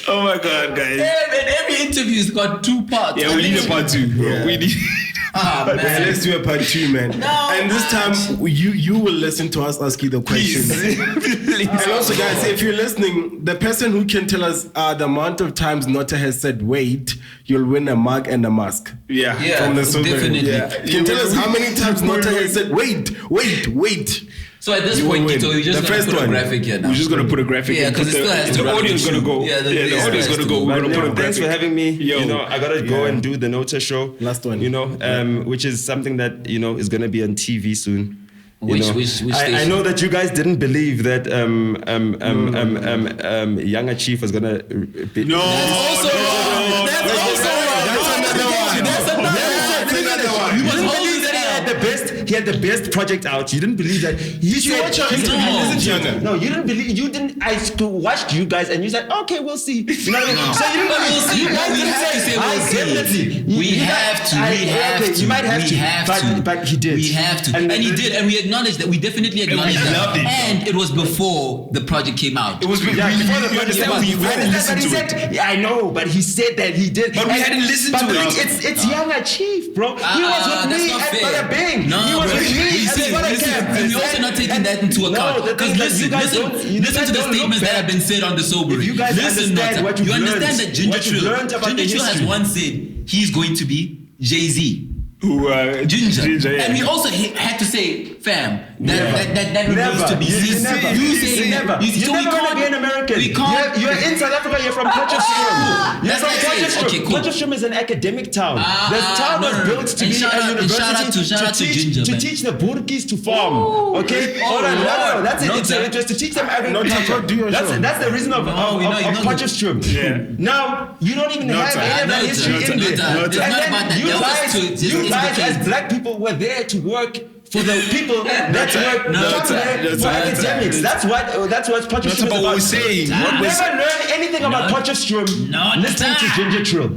Oh my god, guys. Every interview's got two parts. Yeah, we need a part two, bro. Yeah. We need. Ah, Yeah, man. let's do a part two, man. No, and this man. time you will listen to us ask you the questions. And also, guys, if you're listening, the person who can tell us the amount of times Nota has said wait, you'll win a mug and a mask. Yeah. Yeah. From the Super. definitely. Yeah. Can you tell us how many times Nota has said wait? So at this You point, will win. Kito, you're just The gonna first put a one. graphic here now. We're just gonna put a graphic. Yeah, and 'cause put it still has to the run audio's with gonna you. go. Yeah, the the video audio's has gonna to go. go. We're gonna put a Thanks graphic. for having me. Yo. You know, I gotta go and do the Nota show. Last one. You know, which is something that is gonna be on TV soon. Which I station? know that you guys didn't believe that Younger Chief was gonna be. No. Also wrong. That's also wrong. That's another one. That's another one. You must hold He it said he had down. the best. he had the best project out. You didn't believe that. You Did you watch your interview? No, you didn't believe. You didn't. I watched you guys, and you said, "Okay, we'll see." You know what I mean? No. So you didn't. But we'll see. You guys We didn't have to say we'll see. definitely. We have to. You might have to. But he did. We have to. And he did. And we acknowledge that. We definitely acknowledge that. loved it. And it was before the project came out. It was before the But he said, I know, but he said that he did. But we hadn't listened to it. It's Younger Chief, bro. He was with that's me not at fair. Bada Bing. No, He was bro. with me You at see, Bada listen, Camp. and we're also not taking that into account. Because listen to the statements that have been said on the Sobering. If you guys Listen, understand Nota, what you've you understand learned, that Ginger what you've learned about the Trill has history. once said he's going to be Jay-Z. Who Ginger. yeah. And we also had to say, fam, that remains Never. to be seen. You say never. You're never going to be an American. We can't. You're in South Africa. You're from Potchefstroom. You're That's from what I say. Potchefstroom. Okay, cool. Potchefstroom is an academic town. This town was built to And be shout a out- and university shout out to Ginger, to man. teach the Burkis to farm. Okay? Hold on. No, that's it. It was to teach them agriculture. do your show. That's the reason of Potchefstroom. Yeah. Now, you don't even have any of that history in there. It's not about that. You That was guys, to- you it's guys because- as black people were there to work for the people that work for academics. That's what Potchefstroom is about about. what we're saying. You What we're never learn anything about Potchefstroom listening to Ginger Trill.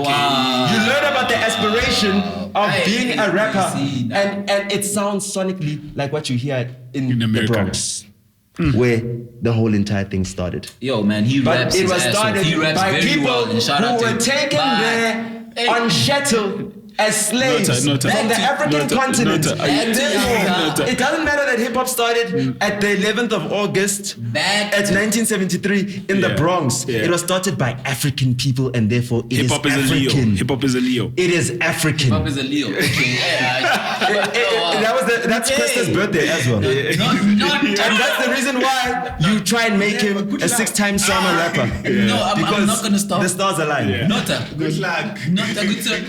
Wow. You learn about the aspiration of Hey, being a rapper, see, nah. and it sounds sonically like what you hear in the America. Bronx, where the whole entire thing started. Yo, man, he But raps it his was ass off. started He raps by very people well, and shout out who to were him. taken Bye. there Hey. on shuttle as slaves Nota. from the African continent. Nota. And therefore, Nota. it doesn't matter that hip hop started at the 11th of August Back at to- 1973 in the Yeah. Bronx. Yeah. It was started by African people, and therefore it Hip is hop is a Leo. African. Hip hop is a Leo. It is African. Pop is a Leo. Okay. That's Krista's birthday as well. Not And that's the reason why you try and make him a 6-time summer rapper. No, I'm not gonna stop. The stars align. Yeah. Nota. Good luck. Nota, good sir.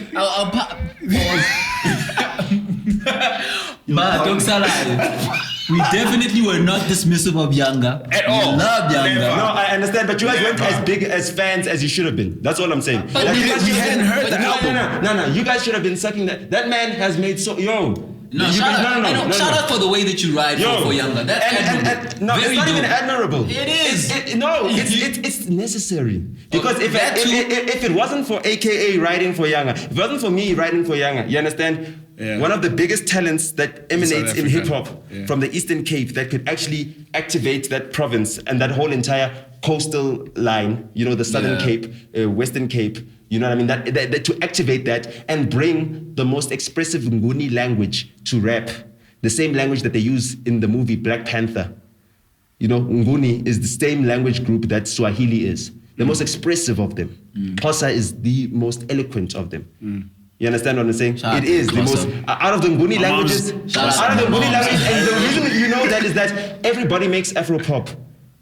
But don't say lie. We definitely were not dismissive of Younger. At all. We loved Younger. Never. No, I understand, but you guys weren't Never. as big as fans as you should have been. That's all I'm saying. But Like, we you guys should have hadn't been- heard the album. No. You guys should have been sucking that. That man has made so. No, shout out for the way that you ride for Younger. That's admirable. No, Very it's not even dope. admirable. It is. It's necessary. Because that too. if it wasn't for AKA riding for Younger, if it wasn't for me riding for Younger, you understand? Yeah. One of the biggest talents that emanates in Africa. hip hop Yeah. from the Eastern Cape that could actually activate that province and that whole entire coastal line, the Southern Yeah. Cape, Western Cape, you know what I mean? That to activate that and bring the most expressive Nguni language to rap, the same language that they use in the movie Black Panther. Nguni is the same language group that Swahili is, the most expressive of them. Xhosa is the most eloquent of them. You understand what I'm saying? Shout out It is to the Xhosa. most out of the Nguni languages. Shout out Out of to the my Nguni mom. language, and the reason you know that is that everybody makes Afro pop,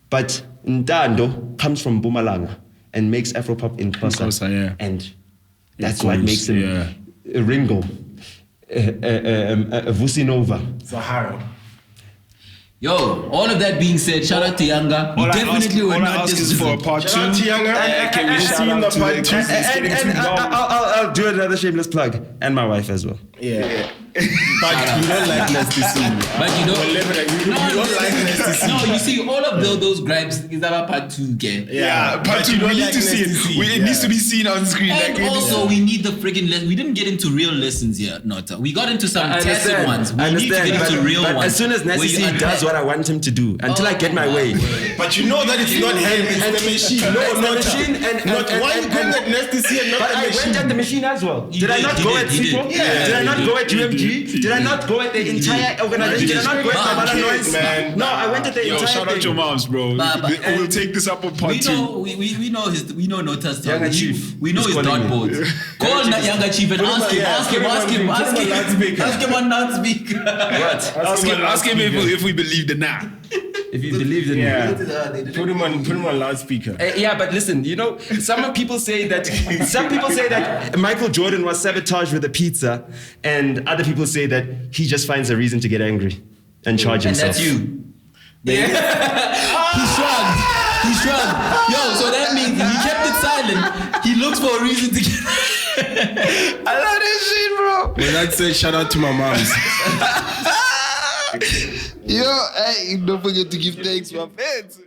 but Ntando comes from Mpumalanga and makes Afro pop in Xhosa, Xhosa, yeah. and that's Of what course, makes him yeah. Ringo, Vusi Nova. Zahara. Yo, all of that being said, shout out to Younger. We definitely were not is for a dismissive. part 2. Shout out to Younger. Can we And shout see out the to part the two. It's getting And too long. I'll do another shameless plug, and my wife as well. Yeah. But we don't like Nasty C. But you don't. We don't like Nasty C. No, you see, all of those gripes is about part 2, okay? Yeah, part but 2, you don't we need like to see Nasty it. C. It needs to be seen on screen. And also, we need the friggin' lesson. We didn't get into real lessons here, Nota. We got into some tacit ones. We need to get into real but ones. as soon as where Nasty you C unpack- does what I want him to do, until I get my way. But you know that it's not him, it's the machine. No, It's the not machine why are you going at Nasty C and not But the I machine? went at the machine as well. You Did I did, not you go did, at you Sipo? did. Yeah, Did I not you go did. at UMG? Did I not go at the entire organization? Did I not go at But- Kabbalah Noise? man. No, I went at the Yo, entire shout out thing. your moms, bro. But- We'll take this up on part We 2. know, we know Nota's Younger story. Chief We know is his calling me. dartboards. Call Younger Chief and ask him, ask him on loudspeaker. What? Ask him if we believe the now. If you believed in me. Yeah. Put him on loudspeaker. Yeah, but listen, some people say that Michael Jordan was sabotaged with a pizza, and other people say that he just finds a reason to get angry and charge And himself. that's you. He shrugged. Yo, so that means he kept it silent. He looks for a reason to get. I love this shit, bro. We're like to say shout out to my moms. Yo, hey, don't forget to give thanks, my fans.